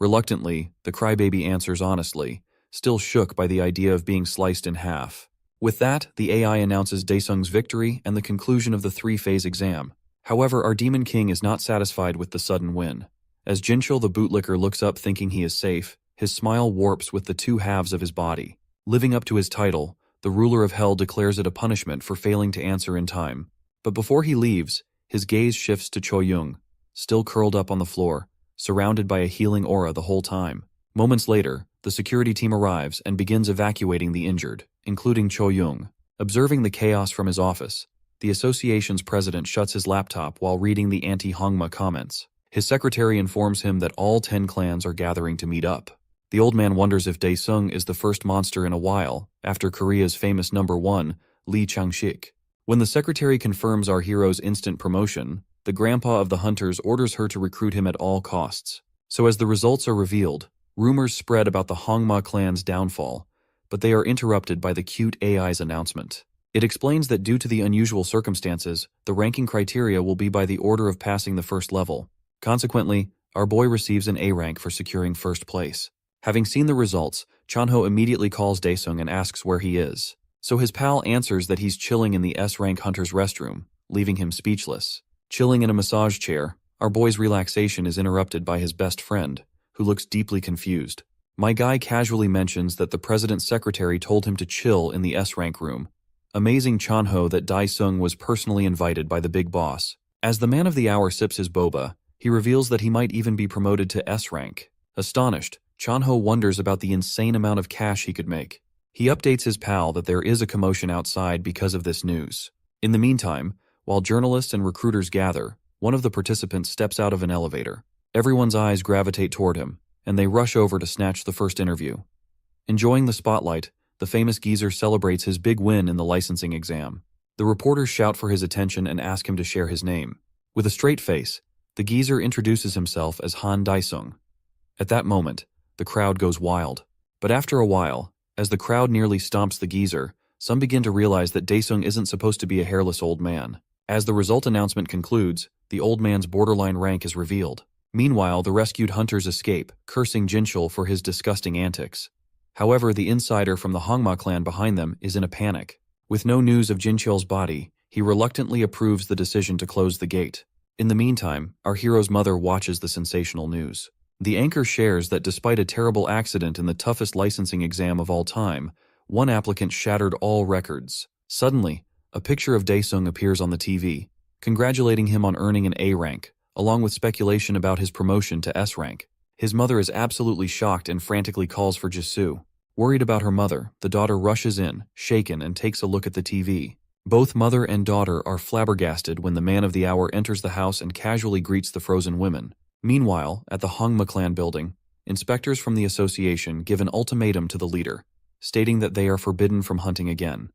Reluctantly, the crybaby answers honestly, still shook by the idea of being sliced in half. With that, the AI announces Daesung's victory and the conclusion of the three-phase exam. However, our Demon King is not satisfied with the sudden win. As Jinchul the bootlicker looks up thinking he is safe, his smile warps with the two halves of his body. Living up to his title, the ruler of hell declares it a punishment for failing to answer in time. But before he leaves, his gaze shifts to Cho-young, still curled up on the floor, surrounded by a healing aura the whole time. Moments later, the security team arrives and begins evacuating the injured, including Cho-young. Observing the chaos from his office, the association's president shuts his laptop while reading the anti-Hongma comments. His secretary informs him that all 10 clans are gathering to meet up. The old man wonders if Daesung is the first monster in a while, after Korea's famous #1, Lee Chang-shik. When the secretary confirms our hero's instant promotion, the grandpa of the hunters orders her to recruit him at all costs. So as the results are revealed, rumors spread about the Hongma clan's downfall, but they are interrupted by the cute AI's announcement. It explains that due to the unusual circumstances, the ranking criteria will be by the order of passing the first level. Consequently, our boy receives an A rank for securing first place. Having seen the results, Chanho immediately calls Daesung and asks where he is. So his pal answers that he's chilling in the S-rank hunter's restroom, leaving him speechless. Chilling in a massage chair, our boy's relaxation is interrupted by his best friend, who looks deeply confused. My guy casually mentions that the president's secretary told him to chill in the S-rank room. Amazing Chanho that Daesung was personally invited by the big boss. As the man of the hour sips his boba, he reveals that he might even be promoted to S-rank. Astonished, Chanho wonders about the insane amount of cash he could make. He updates his pal that there is a commotion outside because of this news. In the meantime, while journalists and recruiters gather, one of the participants steps out of an elevator. Everyone's eyes gravitate toward him, and they rush over to snatch the first interview. Enjoying the spotlight, the famous geezer celebrates his big win in the licensing exam. The reporters shout for his attention and ask him to share his name. With a straight face, the geezer introduces himself as Han Daesung. At that moment, the crowd goes wild. But after a while, as the crowd nearly stomps the geezer, some begin to realize that Daesung isn't supposed to be a hairless old man. As the result announcement concludes, the old man's borderline rank is revealed. Meanwhile, the rescued hunters escape, cursing Jinchul for his disgusting antics. However, the insider from the Hongma clan behind them is in a panic. With no news of Jinchul's body, he reluctantly approves the decision to close the gate. In the meantime, our hero's mother watches the sensational news. The anchor shares that despite a terrible accident in the toughest licensing exam of all time, one applicant shattered all records. Suddenly, a picture of Daesung appears on the TV, congratulating him on earning an A rank, along with speculation about his promotion to S rank. His mother is absolutely shocked and frantically calls for Jisoo. Worried about her mother, the daughter rushes in, shaken, and takes a look at the TV. Both mother and daughter are flabbergasted when the man of the hour enters the house and casually greets the frozen women. Meanwhile, at the Hongma clan building, inspectors from the association give an ultimatum to the leader, stating that they are forbidden from hunting again.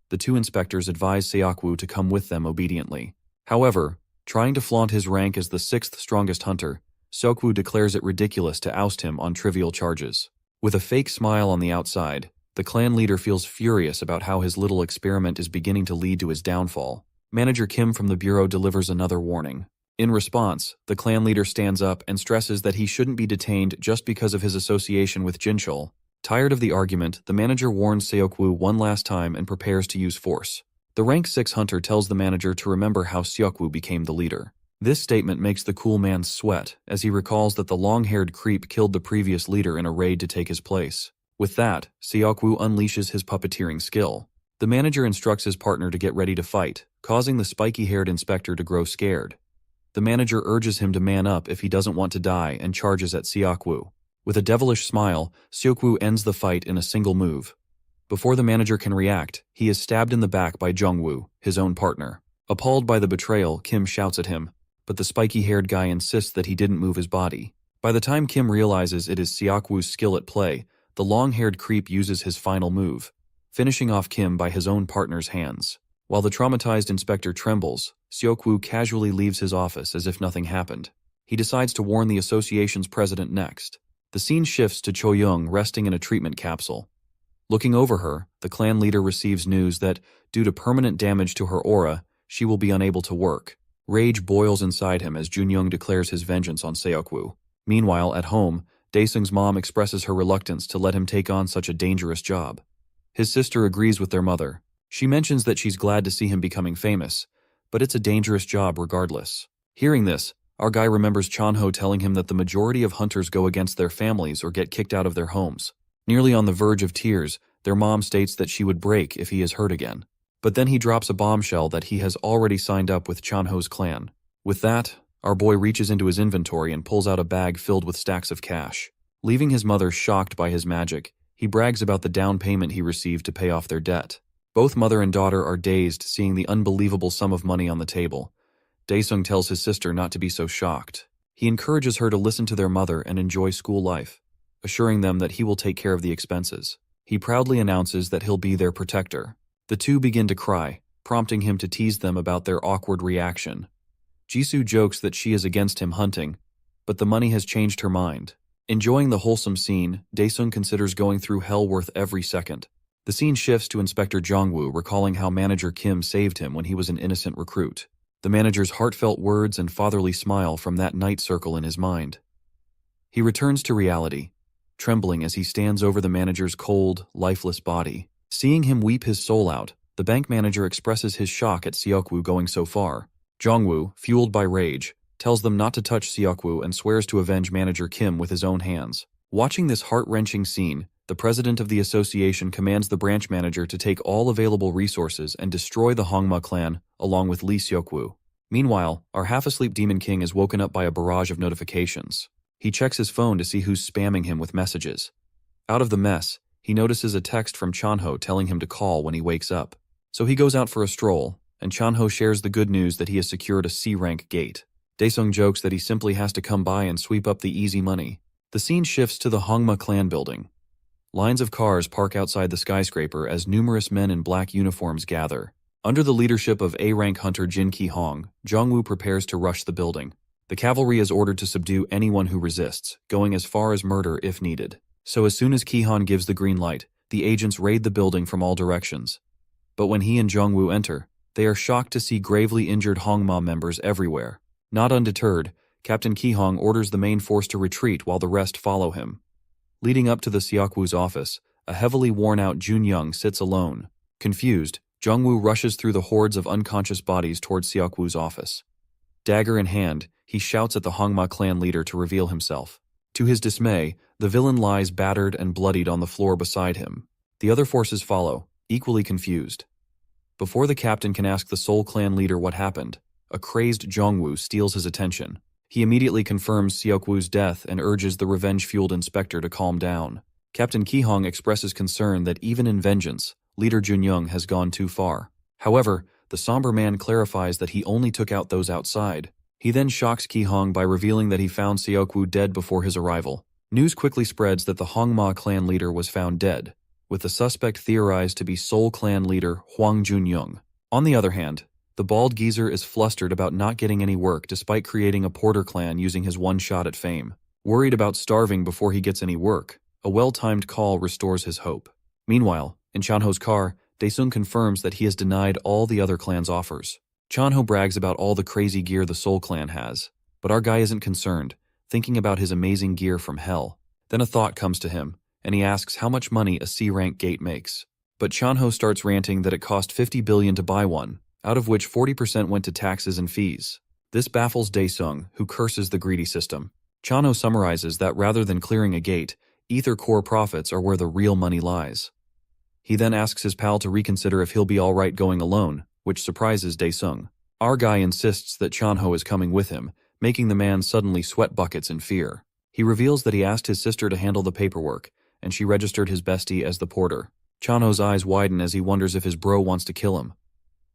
The two inspectors advise Seokwoo to come with them obediently. However, trying to flaunt his rank as the sixth strongest hunter, Seokwoo declares it ridiculous to oust him on trivial charges. With a fake smile on the outside, the clan leader feels furious about how his little experiment is beginning to lead to his downfall. Manager Kim from the bureau delivers another warning. In response, the clan leader stands up and stresses that he shouldn't be detained just because of his association with Jinchul. Tired of the argument, the manager warns Seokwoo one last time and prepares to use force. The rank 6 hunter tells the manager to remember how Seokwoo became the leader. This statement makes the cool man sweat as he recalls that the long-haired creep killed the previous leader in a raid to take his place. With that, Seokwoo unleashes his puppeteering skill. The manager instructs his partner to get ready to fight, causing the spiky-haired inspector to grow scared. The manager urges him to man up if he doesn't want to die and charges at Seokwoo. With a devilish smile, Seokwoo ends the fight in a single move. Before the manager can react, he is stabbed in the back by Jungwoo, his own partner. Appalled by the betrayal, Kim shouts at him, but the spiky-haired guy insists that he didn't move his body. By the time Kim realizes it is Seokwoo's skill at play, the long-haired creep uses his final move, finishing off Kim by his own partner's hands. While the traumatized inspector trembles, Seokwoo casually leaves his office as if nothing happened. He decides to warn the association's president next. The scene shifts to Cho-young resting in a treatment capsule. Looking over her, the clan leader receives news that, due to permanent damage to her aura, she will be unable to work. Rage boils inside him as Junyoung declares his vengeance on Seokwoo. Meanwhile, at home, Daesung's mom expresses her reluctance to let him take on such a dangerous job. His sister agrees with their mother. She mentions that she's glad to see him becoming famous, but it's a dangerous job regardless. Hearing this, our guy remembers Chanho telling him that the majority of hunters go against their families or get kicked out of their homes. Nearly on the verge of tears, their mom states that she would break if he is hurt again. But then he drops a bombshell that he has already signed up with Chanho's clan. With that, our boy reaches into his inventory and pulls out a bag filled with stacks of cash. Leaving his mother shocked by his magic, he brags about the down payment he received to pay off their debt. Both mother and daughter are dazed seeing the unbelievable sum of money on the table. Daesung tells his sister not to be so shocked. He encourages her to listen to their mother and enjoy school life, assuring them that he will take care of the expenses. He proudly announces that he'll be their protector. The two begin to cry, prompting him to tease them about their awkward reaction. Jisoo jokes that she is against him hunting, but the money has changed her mind. Enjoying the wholesome scene, Daesung considers going through hell worth every second. The scene shifts to Inspector Jongwoo recalling how Manager Kim saved him when he was an innocent recruit. The manager's heartfelt words and fatherly smile from that night circle in his mind. He returns to reality, trembling as he stands over the manager's cold, lifeless body. Seeing him weep his soul out, the bank manager expresses his shock at Seokwoo going so far. Jongwoo, fueled by rage, tells them not to touch Seokwoo and swears to avenge Manager Kim with his own hands. Watching this heart-wrenching scene, the president of the association commands the branch manager to take all available resources and destroy the Hongma clan, along with Lee Seokwoo. Meanwhile, our half-asleep Demon King is woken up by a barrage of notifications. He checks his phone to see who's spamming him with messages. Out of the mess, he notices a text from Chanho telling him to call when he wakes up. So he goes out for a stroll, and Chanho shares the good news that he has secured a C-rank gate. Daesung jokes that he simply has to come by and sweep up the easy money. The scene shifts to the Hongma clan building. Lines of cars park outside the skyscraper as numerous men in black uniforms gather. Under the leadership of A-rank hunter Jin Ki-hong, Jongwoo prepares to rush the building. The cavalry is ordered to subdue anyone who resists, going as far as murder if needed. So as soon as Ki-hong gives the green light, the agents raid the building from all directions. But when he and Jongwoo enter, they are shocked to see gravely injured Hongma members everywhere. Not undeterred, Captain Ki-hong orders the main force to retreat while the rest follow him. Leading up to the Seokwoo's office, a heavily worn-out Junyoung sits alone. Confused, Jongwoo rushes through the hordes of unconscious bodies towards Seokwoo's office. Dagger in hand, he shouts at the Hongma clan leader to reveal himself. To his dismay, the villain lies battered and bloodied on the floor beside him. The other forces follow, equally confused. Before the captain can ask the Seoul clan leader what happened, a crazed Jongwoo steals his attention. He immediately confirms Seokwoo's death and urges the revenge-fueled inspector to calm down. Captain Ki-hong expresses concern that even in vengeance, Leader Junyoung has gone too far. However, the somber man clarifies that he only took out those outside. He then shocks Ki-hong by revealing that he found Seokwoo dead before his arrival. News quickly spreads that the Hongma clan leader was found dead, with the suspect theorized to be Seoul clan leader Hwang Junyoung. On the other hand, the bald geezer is flustered about not getting any work despite creating a porter clan using his one shot at fame. Worried about starving before he gets any work, a well-timed call restores his hope. Meanwhile, in Chanho's car, Daesung confirms that he has denied all the other clan's offers. Chanho brags about all the crazy gear the Seoul clan has, but our guy isn't concerned, thinking about his amazing gear from hell. Then a thought comes to him, and he asks how much money a C-rank gate makes. But Chanho starts ranting that it cost 50 billion to buy one, out of which 40% went to taxes and fees. This baffles Daesung, who curses the greedy system. Chanho summarizes that rather than clearing a gate, Ether Core profits are where the real money lies. He then asks his pal to reconsider if he'll be alright going alone, which surprises Daesung. Our guy insists that Chanho is coming with him, making the man suddenly sweat buckets in fear. He reveals that he asked his sister to handle the paperwork, and she registered his bestie as the porter. Chanho's eyes widen as he wonders if his bro wants to kill him.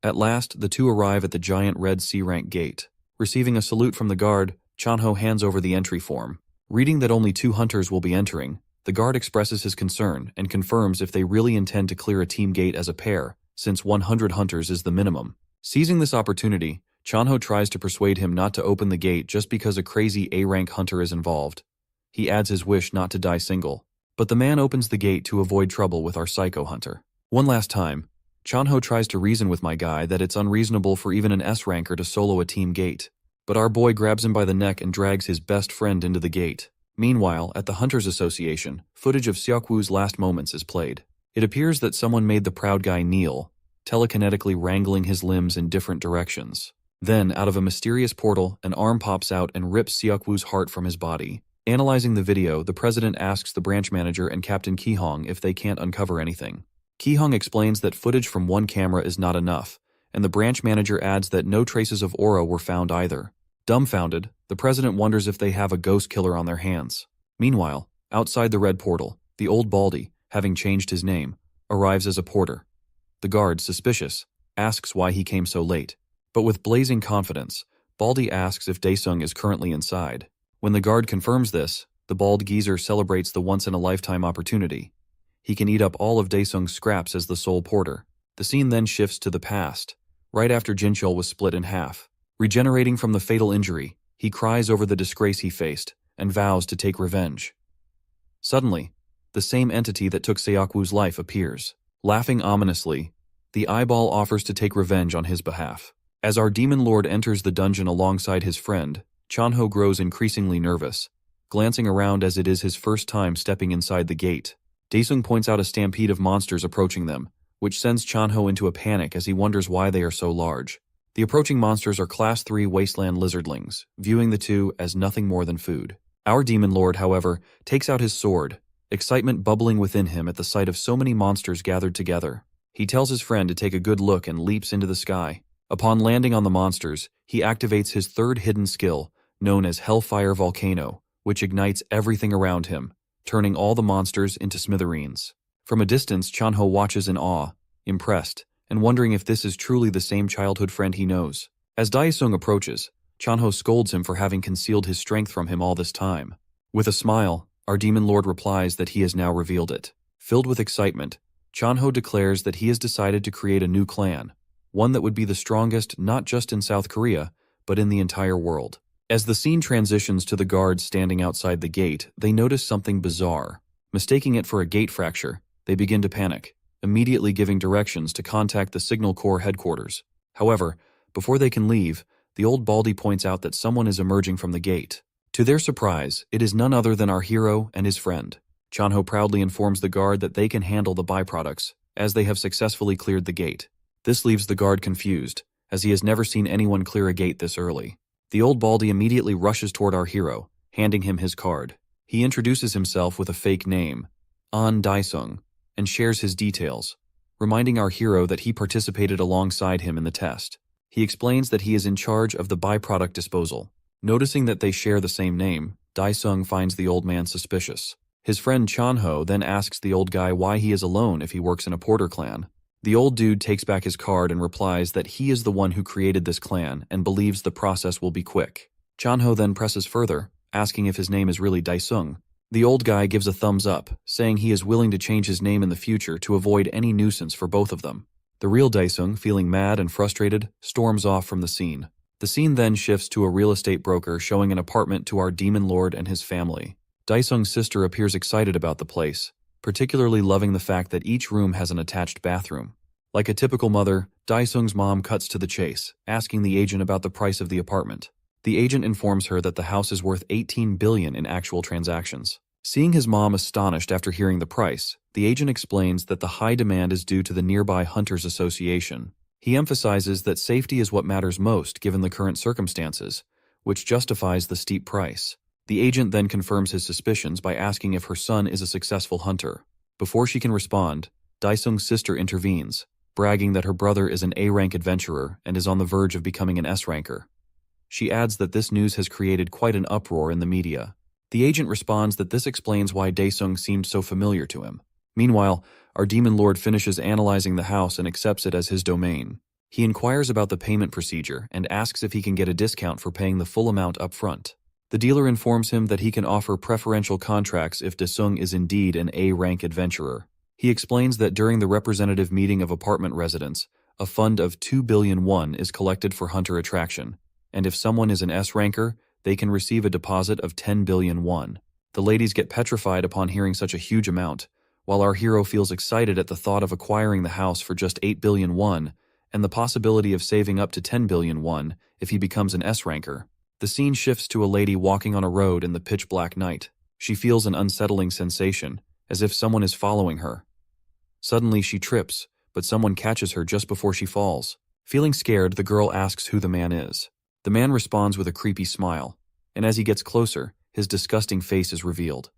At last, the two arrive at the giant red C-rank gate. Receiving a salute from the guard, Chanho hands over the entry form. Reading that only 2 hunters will be entering, the guard expresses his concern and confirms if they really intend to clear a team gate as a pair, since 100 hunters is the minimum. Seizing this opportunity, Chanho tries to persuade him not to open the gate just because a crazy A-rank hunter is involved. He adds his wish not to die single. But the man opens the gate to avoid trouble with our psycho hunter. One last time, Chanho tries to reason with my guy that it's unreasonable for even an S-ranker to solo a team gate. But our boy grabs him by the neck and drags his best friend into the gate. Meanwhile, at the Hunters Association, footage of Seokwoo's last moments is played. It appears that someone made the proud guy kneel, telekinetically wrangling his limbs in different directions. Then, out of a mysterious portal, an arm pops out and rips Seokwoo's heart from his body. Analyzing the video, the president asks the branch manager and Captain Ki-hong if they can't uncover anything. Ki-hong explains that footage from one camera is not enough, and the branch manager adds that no traces of aura were found either. Dumbfounded, the president wonders if they have a ghost killer on their hands. Meanwhile, outside the red portal, the old Baldy, having changed his name, arrives as a porter. The guard, suspicious, asks why he came so late. But with blazing confidence, Baldy asks if Daesung is currently inside. When the guard confirms this, the bald geezer celebrates the once-in-a-lifetime opportunity. He can eat up all of Daesung's scraps as the sole porter. The scene then shifts to the past, right after Jinchul was split in half. Regenerating from the fatal injury, he cries over the disgrace he faced and vows to take revenge. Suddenly, the same entity that took Seokwoo's life appears. Laughing ominously, the eyeball offers to take revenge on his behalf. As our demon lord enters the dungeon alongside his friend, Chanho grows increasingly nervous, glancing around as it is his first time stepping inside the gate. Daesung points out a stampede of monsters approaching them, which sends Chanho into a panic as he wonders why they are so large. The approaching monsters are Class 3 wasteland lizardlings, viewing the two as nothing more than food. Our demon lord, however, takes out his sword, excitement bubbling within him at the sight of so many monsters gathered together. He tells his friend to take a good look and leaps into the sky. Upon landing on the monsters, he activates his third hidden skill, known as Hellfire Volcano, which ignites everything around him, turning all the monsters into smithereens. From a distance, Chanho watches in awe, impressed, and wondering if this is truly the same childhood friend he knows. As Daesung approaches, Chanho scolds him for having concealed his strength from him all this time. With a smile, our demon lord replies that he has now revealed it. Filled with excitement, Chanho declares that he has decided to create a new clan, one that would be the strongest not just in South Korea, but in the entire world. As the scene transitions to the guards standing outside the gate, they notice something bizarre. Mistaking it for a gate fracture, they begin to panic, immediately giving directions to contact the Signal Corps headquarters. However, before they can leave, the old Baldy points out that someone is emerging from the gate. To their surprise, it is none other than our hero and his friend. Chanho proudly informs the guard that they can handle the byproducts, as they have successfully cleared the gate. This leaves the guard confused, as he has never seen anyone clear a gate this early. The old Baldy immediately rushes toward our hero, handing him his card. He introduces himself with a fake name, An Daesung, and shares his details, reminding our hero that he participated alongside him in the test. He explains that he is in charge of the byproduct disposal. Noticing that they share the same name, Daesung finds the old man suspicious. His friend Chanho then asks the old guy why he is alone if he works in a porter clan. The old dude takes back his card and replies that he is the one who created this clan and believes the process will be quick. Chanho then presses further, asking if his name is really Daesung. The old guy gives a thumbs up, saying he is willing to change his name in the future to avoid any nuisance for both of them. The real Daesung, feeling mad and frustrated, storms off from the scene. The scene then shifts to a real estate broker showing an apartment to our demon lord and his family. Daesung's sister appears excited about the place, particularly loving the fact that each room has an attached bathroom. Like a typical mother, Daesung's mom cuts to the chase, asking the agent about the price of the apartment. The agent informs her that the house is worth 18 billion in actual transactions. Seeing his mom astonished after hearing the price, the agent explains that the high demand is due to the nearby Hunters Association. He emphasizes that safety is what matters most given the current circumstances, which justifies the steep price. The agent then confirms his suspicions by asking if her son is a successful hunter. Before she can respond, Daesung's sister intervenes, bragging that her brother is an A-rank adventurer and is on the verge of becoming an S-ranker. She adds that this news has created quite an uproar in the media. The agent responds that this explains why Daesung seemed so familiar to him. Meanwhile, our demon lord finishes analyzing the house and accepts it as his domain. He inquires about the payment procedure and asks if he can get a discount for paying the full amount up front. The dealer informs him that he can offer preferential contracts if Daesung is indeed an A-rank adventurer. He explains that during the representative meeting of apartment residents, a fund of 2 billion won is collected for hunter attraction, and if someone is an S-ranker, they can receive a deposit of 10 billion won. The ladies get petrified upon hearing such a huge amount, while our hero feels excited at the thought of acquiring the house for just 8 billion won and the possibility of saving up to 10 billion won if he becomes an S-ranker. The scene shifts to a lady walking on a road in the pitch-black night. She feels an unsettling sensation, as if someone is following her. Suddenly she trips, but someone catches her just before she falls. Feeling scared, the girl asks who the man is. The man responds with a creepy smile, and as he gets closer, his disgusting face is revealed.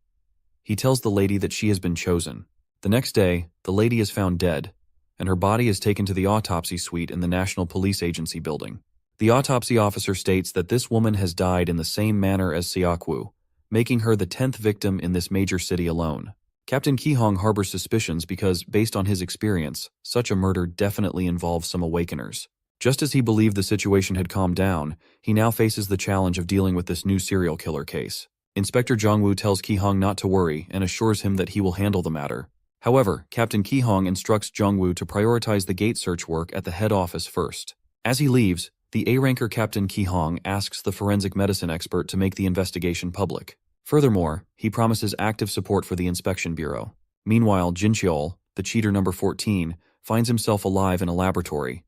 He tells the lady that she has been chosen. The next day, the lady is found dead, and her body is taken to the autopsy suite in the National Police Agency building. The autopsy officer states that this woman has died in the same manner as Seokwoo, making her the 10th victim in this major city alone. Captain Ki-hong harbors suspicions because, based on his experience, such a murder definitely involves some awakeners. Just as he believed the situation had calmed down, he now faces the challenge of dealing with this new serial killer case. Inspector Jongwoo tells Ki-hong not to worry and assures him that he will handle the matter. However, Captain Ki-hong instructs Jongwoo to prioritize the gate search work at the head office first. As he leaves, the A-ranker Captain Ki-hong asks the forensic medicine expert to make the investigation public. Furthermore, he promises active support for the inspection bureau. Meanwhile, Jincheol, the cheater number 14, finds himself alive in a laboratory.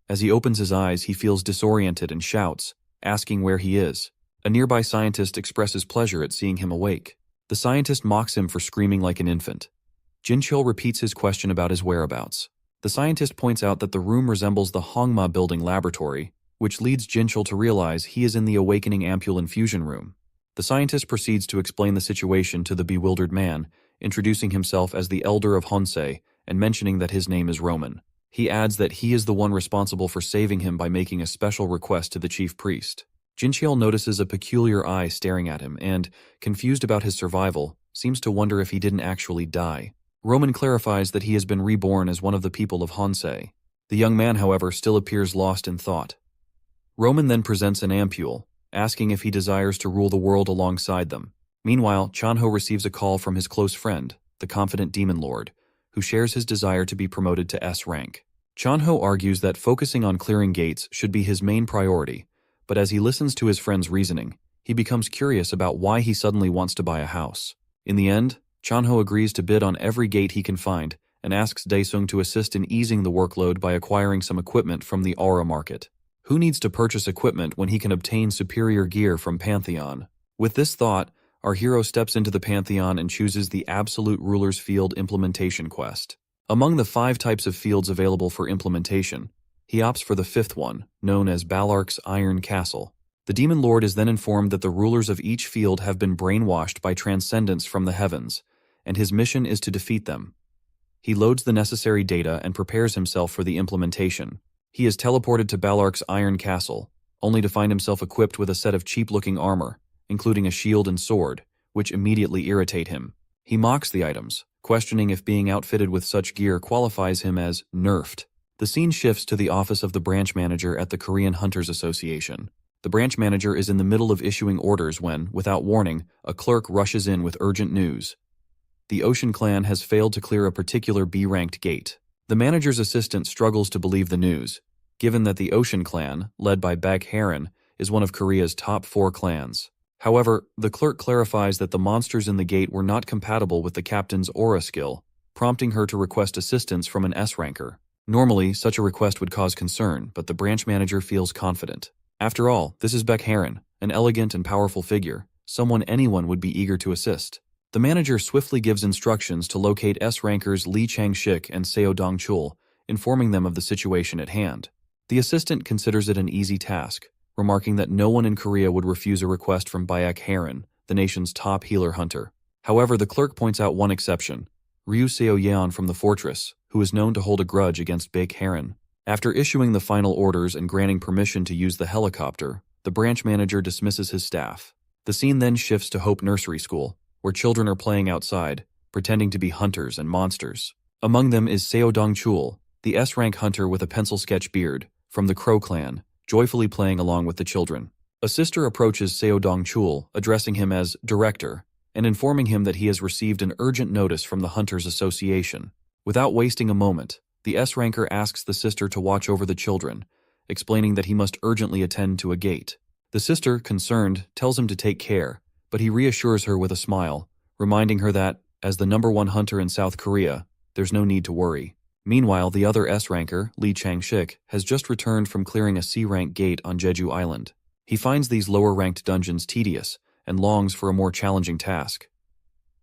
As he opens his eyes, he feels disoriented and shouts, asking where he is. A nearby scientist expresses pleasure at seeing him awake. The scientist mocks him for screaming like an infant. Jincheol repeats his question about his whereabouts. The scientist points out that the room resembles the Hongma building laboratory, which leads Jincheol to realize he is in the awakening ampule infusion room. The scientist proceeds to explain the situation to the bewildered man, introducing himself as the elder of Honsei and mentioning that his name is Roman. He adds that he is the one responsible for saving him by making a special request to the chief priest. Jincheol notices a peculiar eye staring at him and, confused about his survival, seems to wonder if he didn't actually die. Roman clarifies that he has been reborn as one of the people of Honsei. The young man, however, still appears lost in thought. Roman then presents an ampule, asking if he desires to rule the world alongside them. Meanwhile, Chanho receives a call from his close friend, the confident demon lord, who shares his desire to be promoted to S rank. Chanho argues that focusing on clearing gates should be his main priority, but as he listens to his friend's reasoning, he becomes curious about why he suddenly wants to buy a house. In the end, Chanho agrees to bid on every gate he can find and asks Daesung to assist in easing the workload by acquiring some equipment from the Aura market. Who needs to purchase equipment when he can obtain superior gear from Pantheon? With this thought, our hero steps into the Pantheon and chooses the Absolute Ruler's Field implementation quest. Among the 5 types of fields available for implementation, he opts for the 5th one, known as Balark's Iron Castle. The Demon Lord is then informed that the rulers of each field have been brainwashed by transcendence from the heavens, and his mission is to defeat them. He loads the necessary data and prepares himself for the implementation. He is teleported to Balark's Iron Castle, only to find himself equipped with a set of cheap-looking armor, including a shield and sword, which immediately irritate him. He mocks the items, questioning if being outfitted with such gear qualifies him as nerfed. The scene shifts to the office of the branch manager at the Korean Hunters Association. The branch manager is in the middle of issuing orders when, without warning, a clerk rushes in with urgent news. The Ocean Clan has failed to clear a particular B-ranked gate. The manager's assistant struggles to believe the news, given that the Ocean Clan, led by Baek Heron, is one of Korea's top 4 clans. However, the clerk clarifies that the monsters in the gate were not compatible with the captain's aura skill, prompting her to request assistance from an S-ranker. Normally, such a request would cause concern, but the branch manager feels confident. After all, this is Baek Heron, an elegant and powerful figure, someone anyone would be eager to assist. The manager swiftly gives instructions to locate S-rankers Lee Chang-shik and Seo Dong-chul, informing them of the situation at hand. The assistant considers it an easy task, remarking that no one in Korea would refuse a request from Baek Heron, the nation's top healer hunter. However, the clerk points out one exception, Ryu Seo-yeon from the fortress, who is known to hold a grudge against Baek Heron. After issuing the final orders and granting permission to use the helicopter, the branch manager dismisses his staff. The scene then shifts to Hope Nursery School, where children are playing outside, pretending to be hunters and monsters. Among them is Seo Dong-chul, the S-rank hunter with a pencil sketch beard, from the Crow clan, joyfully playing along with the children. A sister approaches Seo Dong-chul, addressing him as director, and informing him that he has received an urgent notice from the Hunters Association. Without wasting a moment, the S-ranker asks the sister to watch over the children, explaining that he must urgently attend to a gate. The sister, concerned, tells him to take care, but he reassures her with a smile, reminding her that, as the #1 hunter in South Korea, there's no need to worry. Meanwhile, the other S-ranker, Lee Chang-shik, has just returned from clearing a C-rank gate on Jeju Island. He finds these lower-ranked dungeons tedious and longs for a more challenging task.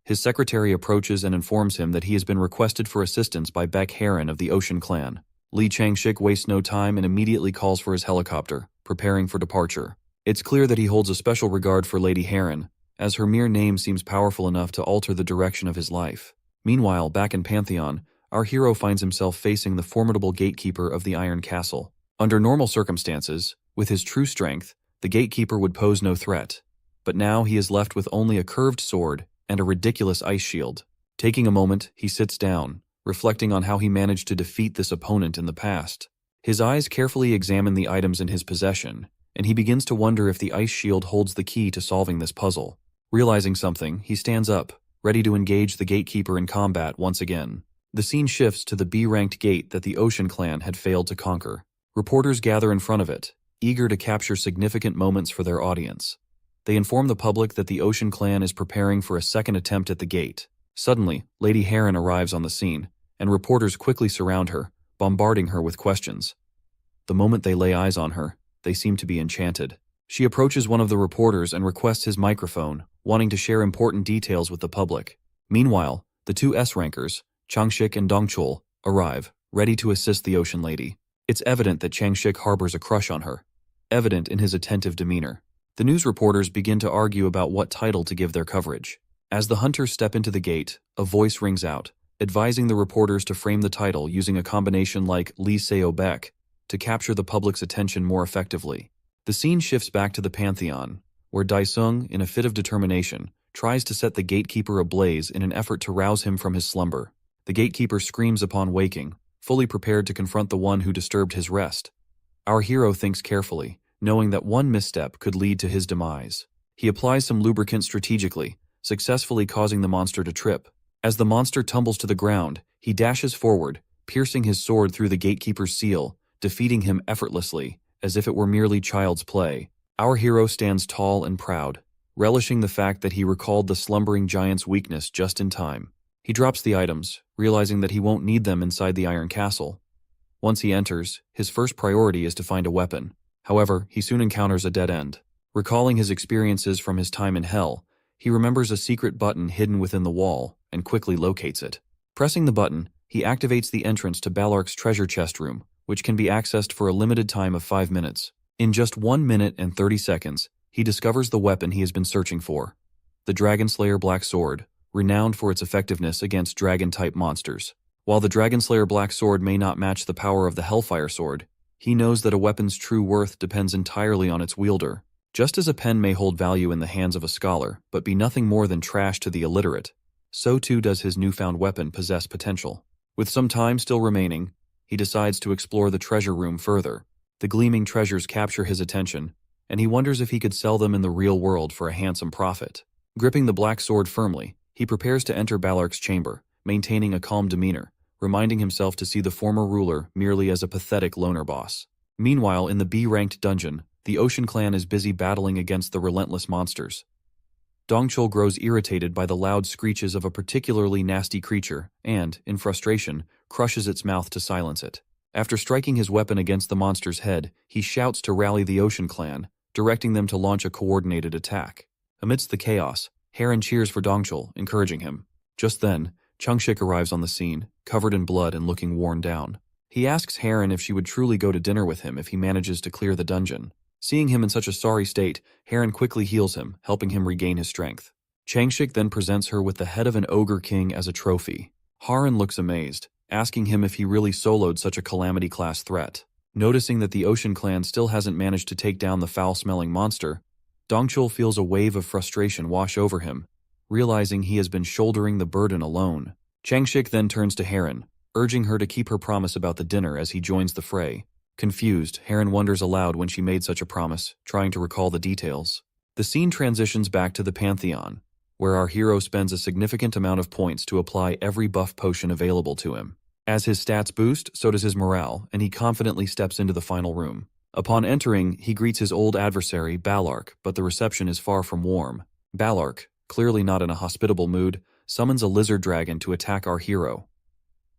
His secretary approaches and informs him that he has been requested for assistance by Baek Heron of the Ocean Clan. Lee Chang-shik wastes no time and immediately calls for his helicopter, preparing for departure. It's clear that he holds a special regard for Lady Heron, as her mere name seems powerful enough to alter the direction of his life. Meanwhile, back in Pantheon, our hero finds himself facing the formidable gatekeeper of the Iron Castle. Under normal circumstances, with his true strength, the gatekeeper would pose no threat. But now he is left with only a curved sword and a ridiculous ice shield. Taking a moment, he sits down, reflecting on how he managed to defeat this opponent in the past. His eyes carefully examine the items in his possession, and he begins to wonder if the ice shield holds the key to solving this puzzle. Realizing something, he stands up, ready to engage the gatekeeper in combat once again. The scene shifts to the B-ranked gate that the Ocean Clan had failed to conquer. Reporters gather in front of it, eager to capture significant moments for their audience. They inform the public that the Ocean Clan is preparing for a second attempt at the gate. Suddenly, Lady Heron arrives on the scene, and reporters quickly surround her, bombarding her with questions. The moment they lay eyes on her, they seem to be enchanted. She approaches one of the reporters and requests his microphone, wanting to share important details with the public. Meanwhile, the two S-rankers, Chang-shik and Dong-chul, arrive, ready to assist the Ocean Lady. It's evident that Chang-shik harbors a crush on her, evident in his attentive demeanor. The news reporters begin to argue about what title to give their coverage. As the hunters step into the gate, a voice rings out, advising the reporters to frame the title using a combination like Lee Seo Baek to capture the public's attention more effectively. The scene shifts back to the Pantheon, where Dae-sung, in a fit of determination, tries to set the gatekeeper ablaze in an effort to rouse him from his slumber. The gatekeeper screams upon waking, fully prepared to confront the one who disturbed his rest. Our hero thinks carefully, knowing that one misstep could lead to his demise. He applies some lubricant strategically, successfully causing the monster to trip. As the monster tumbles to the ground, he dashes forward, piercing his sword through the gatekeeper's seal, defeating him effortlessly, as if it were merely child's play. Our hero stands tall and proud, relishing the fact that he recalled the slumbering giant's weakness just in time. He drops the items, realizing that he won't need them inside the Iron Castle. Once he enters, his first priority is to find a weapon. However, he soon encounters a dead end. Recalling his experiences from his time in Hell, he remembers a secret button hidden within the wall and quickly locates it. Pressing the button, he activates the entrance to Ballark's treasure chest room, which can be accessed for a limited time of 5 minutes. In just 1 minute and 30 seconds, he discovers the weapon he has been searching for. The Dragon Slayer Black Sword, renowned for its effectiveness against dragon-type monsters. While the Dragon Slayer Black Sword may not match the power of the Hellfire Sword, he knows that a weapon's true worth depends entirely on its wielder. Just as a pen may hold value in the hands of a scholar, but be nothing more than trash to the illiterate, so too does his newfound weapon possess potential. With some time still remaining, he decides to explore the treasure room further. The gleaming treasures capture his attention, and he wonders if he could sell them in the real world for a handsome profit. Gripping the black sword firmly, he prepares to enter Balark's chamber, maintaining a calm demeanor, reminding himself to see the former ruler merely as a pathetic loner boss. Meanwhile, in the B-ranked dungeon, the Ocean Clan is busy battling against the relentless monsters. Dongchul grows irritated by the loud screeches of a particularly nasty creature and, in frustration, crushes its mouth to silence it. After striking his weapon against the monster's head, he shouts to rally the Ocean Clan, directing them to launch a coordinated attack. Amidst the chaos, Heron cheers for Dongchul, encouraging him. Just then, Changshik arrives on the scene, covered in blood and looking worn down. He asks Heron if she would truly go to dinner with him if he manages to clear the dungeon. Seeing him in such a sorry state, Heron quickly heals him, helping him regain his strength. Changshik then presents her with the head of an ogre king as a trophy. Heron looks amazed, asking him if he really soloed such a calamity-class threat. Noticing that the Ocean Clan still hasn't managed to take down the foul-smelling monster, Dongchul feels a wave of frustration wash over him, realizing he has been shouldering the burden alone. Changshik then turns to Heron, urging her to keep her promise about the dinner as he joins the fray. Confused, Heron wonders aloud when she made such a promise, trying to recall the details. The scene transitions back to the Pantheon, where our hero spends a significant amount of points to apply every buff potion available to him. As his stats boost, so does his morale, and he confidently steps into the final room. Upon entering, he greets his old adversary, Balark, but the reception is far from warm. Balark, clearly not in a hospitable mood, summons a lizard dragon to attack our hero.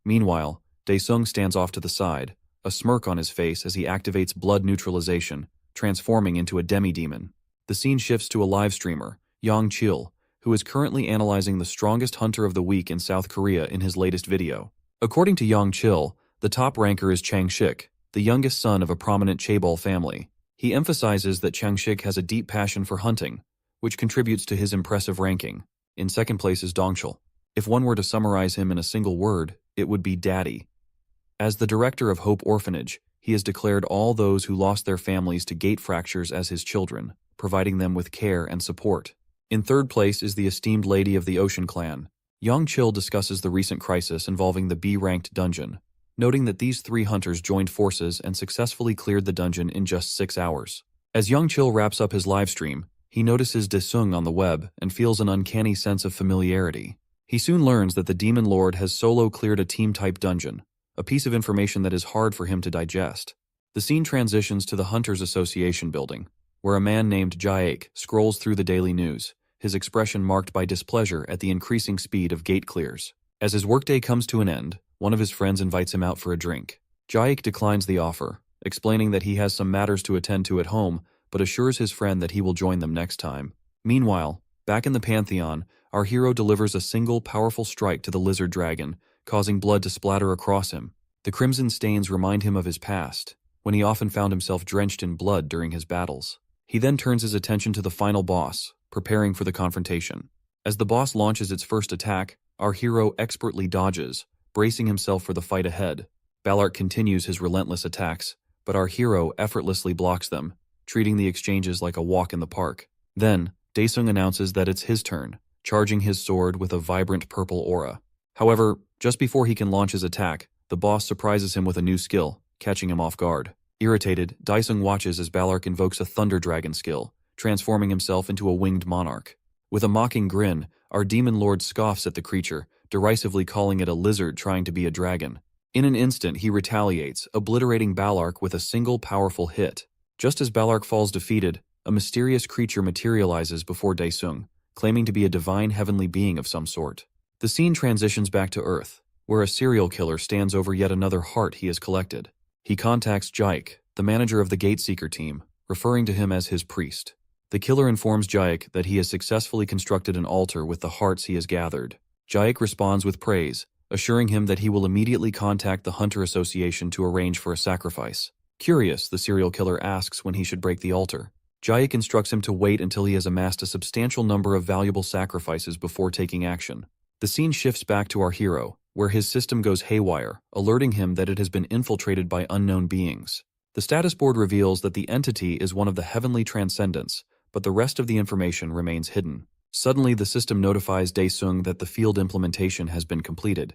Meanwhile, Daesung stands off to the side, a smirk on his face as he activates blood neutralization, transforming into a demi-demon. The scene shifts to a live streamer, Yang Chil, who is currently analyzing the strongest hunter of the week in South Korea in his latest video. According to Yang Chil, the top ranker is Changshik, the youngest son of a prominent chaebol family. He emphasizes that Changshik has a deep passion for hunting, which contributes to his impressive ranking. In second place is Dongchul. If one were to summarize him in a single word, it would be daddy. As the director of Hope Orphanage, he has declared all those who lost their families to gate fractures as his children, providing them with care and support. In third place is the esteemed lady of the Ocean Clan. Yang Chil discusses the recent crisis involving the B-ranked dungeon, noting that these three hunters joined forces and successfully cleared the dungeon in just 6 hours. As Yang Chil wraps up his livestream, he notices Daesung on the web and feels an uncanny sense of familiarity. He soon learns that the Demon Lord has solo cleared a team-type dungeon, a piece of information that is hard for him to digest. The scene transitions to the Hunters Association building, where a man named Jaek scrolls through the daily news, his expression marked by displeasure at the increasing speed of gate clears. As his workday comes to an end, one of his friends invites him out for a drink. Jaek declines the offer, explaining that he has some matters to attend to at home, but assures his friend that he will join them next time. Meanwhile, back in the Pantheon, our hero delivers a single powerful strike to the lizard dragon, causing blood to splatter across him. The crimson stains remind him of his past, when he often found himself drenched in blood during his battles. He then turns his attention to the final boss, preparing for the confrontation. As the boss launches its first attack, our hero expertly dodges, bracing himself for the fight ahead. Balark continues his relentless attacks, but our hero effortlessly blocks them, treating the exchanges like a walk in the park. Then, Daesung announces that it's his turn, charging his sword with a vibrant purple aura. However, just before he can launch his attack, the boss surprises him with a new skill, catching him off guard. Irritated, Daesung watches as Balark invokes a Thunder Dragon skill, transforming himself into a winged monarch. With a mocking grin, our Demon Lord scoffs at the creature, derisively calling it a lizard trying to be a dragon. In an instant, he retaliates, obliterating Balark with a single powerful hit. Just as Balark falls defeated, a mysterious creature materializes before Daesung, claiming to be a divine heavenly being of some sort. The scene transitions back to Earth, where a serial killer stands over yet another heart he has collected. He contacts Jaek, the manager of the Gateseeker team, referring to him as his priest. The killer informs Jaek that he has successfully constructed an altar with the hearts he has gathered. Jaek responds with praise, assuring him that he will immediately contact the Hunter Association to arrange for a sacrifice. Curious, the serial killer asks when he should break the altar. Jaek instructs him to wait until he has amassed a substantial number of valuable sacrifices before taking action. The scene shifts back to our hero, where his system goes haywire, alerting him that it has been infiltrated by unknown beings. The status board reveals that the entity is one of the heavenly transcendents, but the rest of the information remains hidden. Suddenly, the system notifies Daesung that the field implementation has been completed.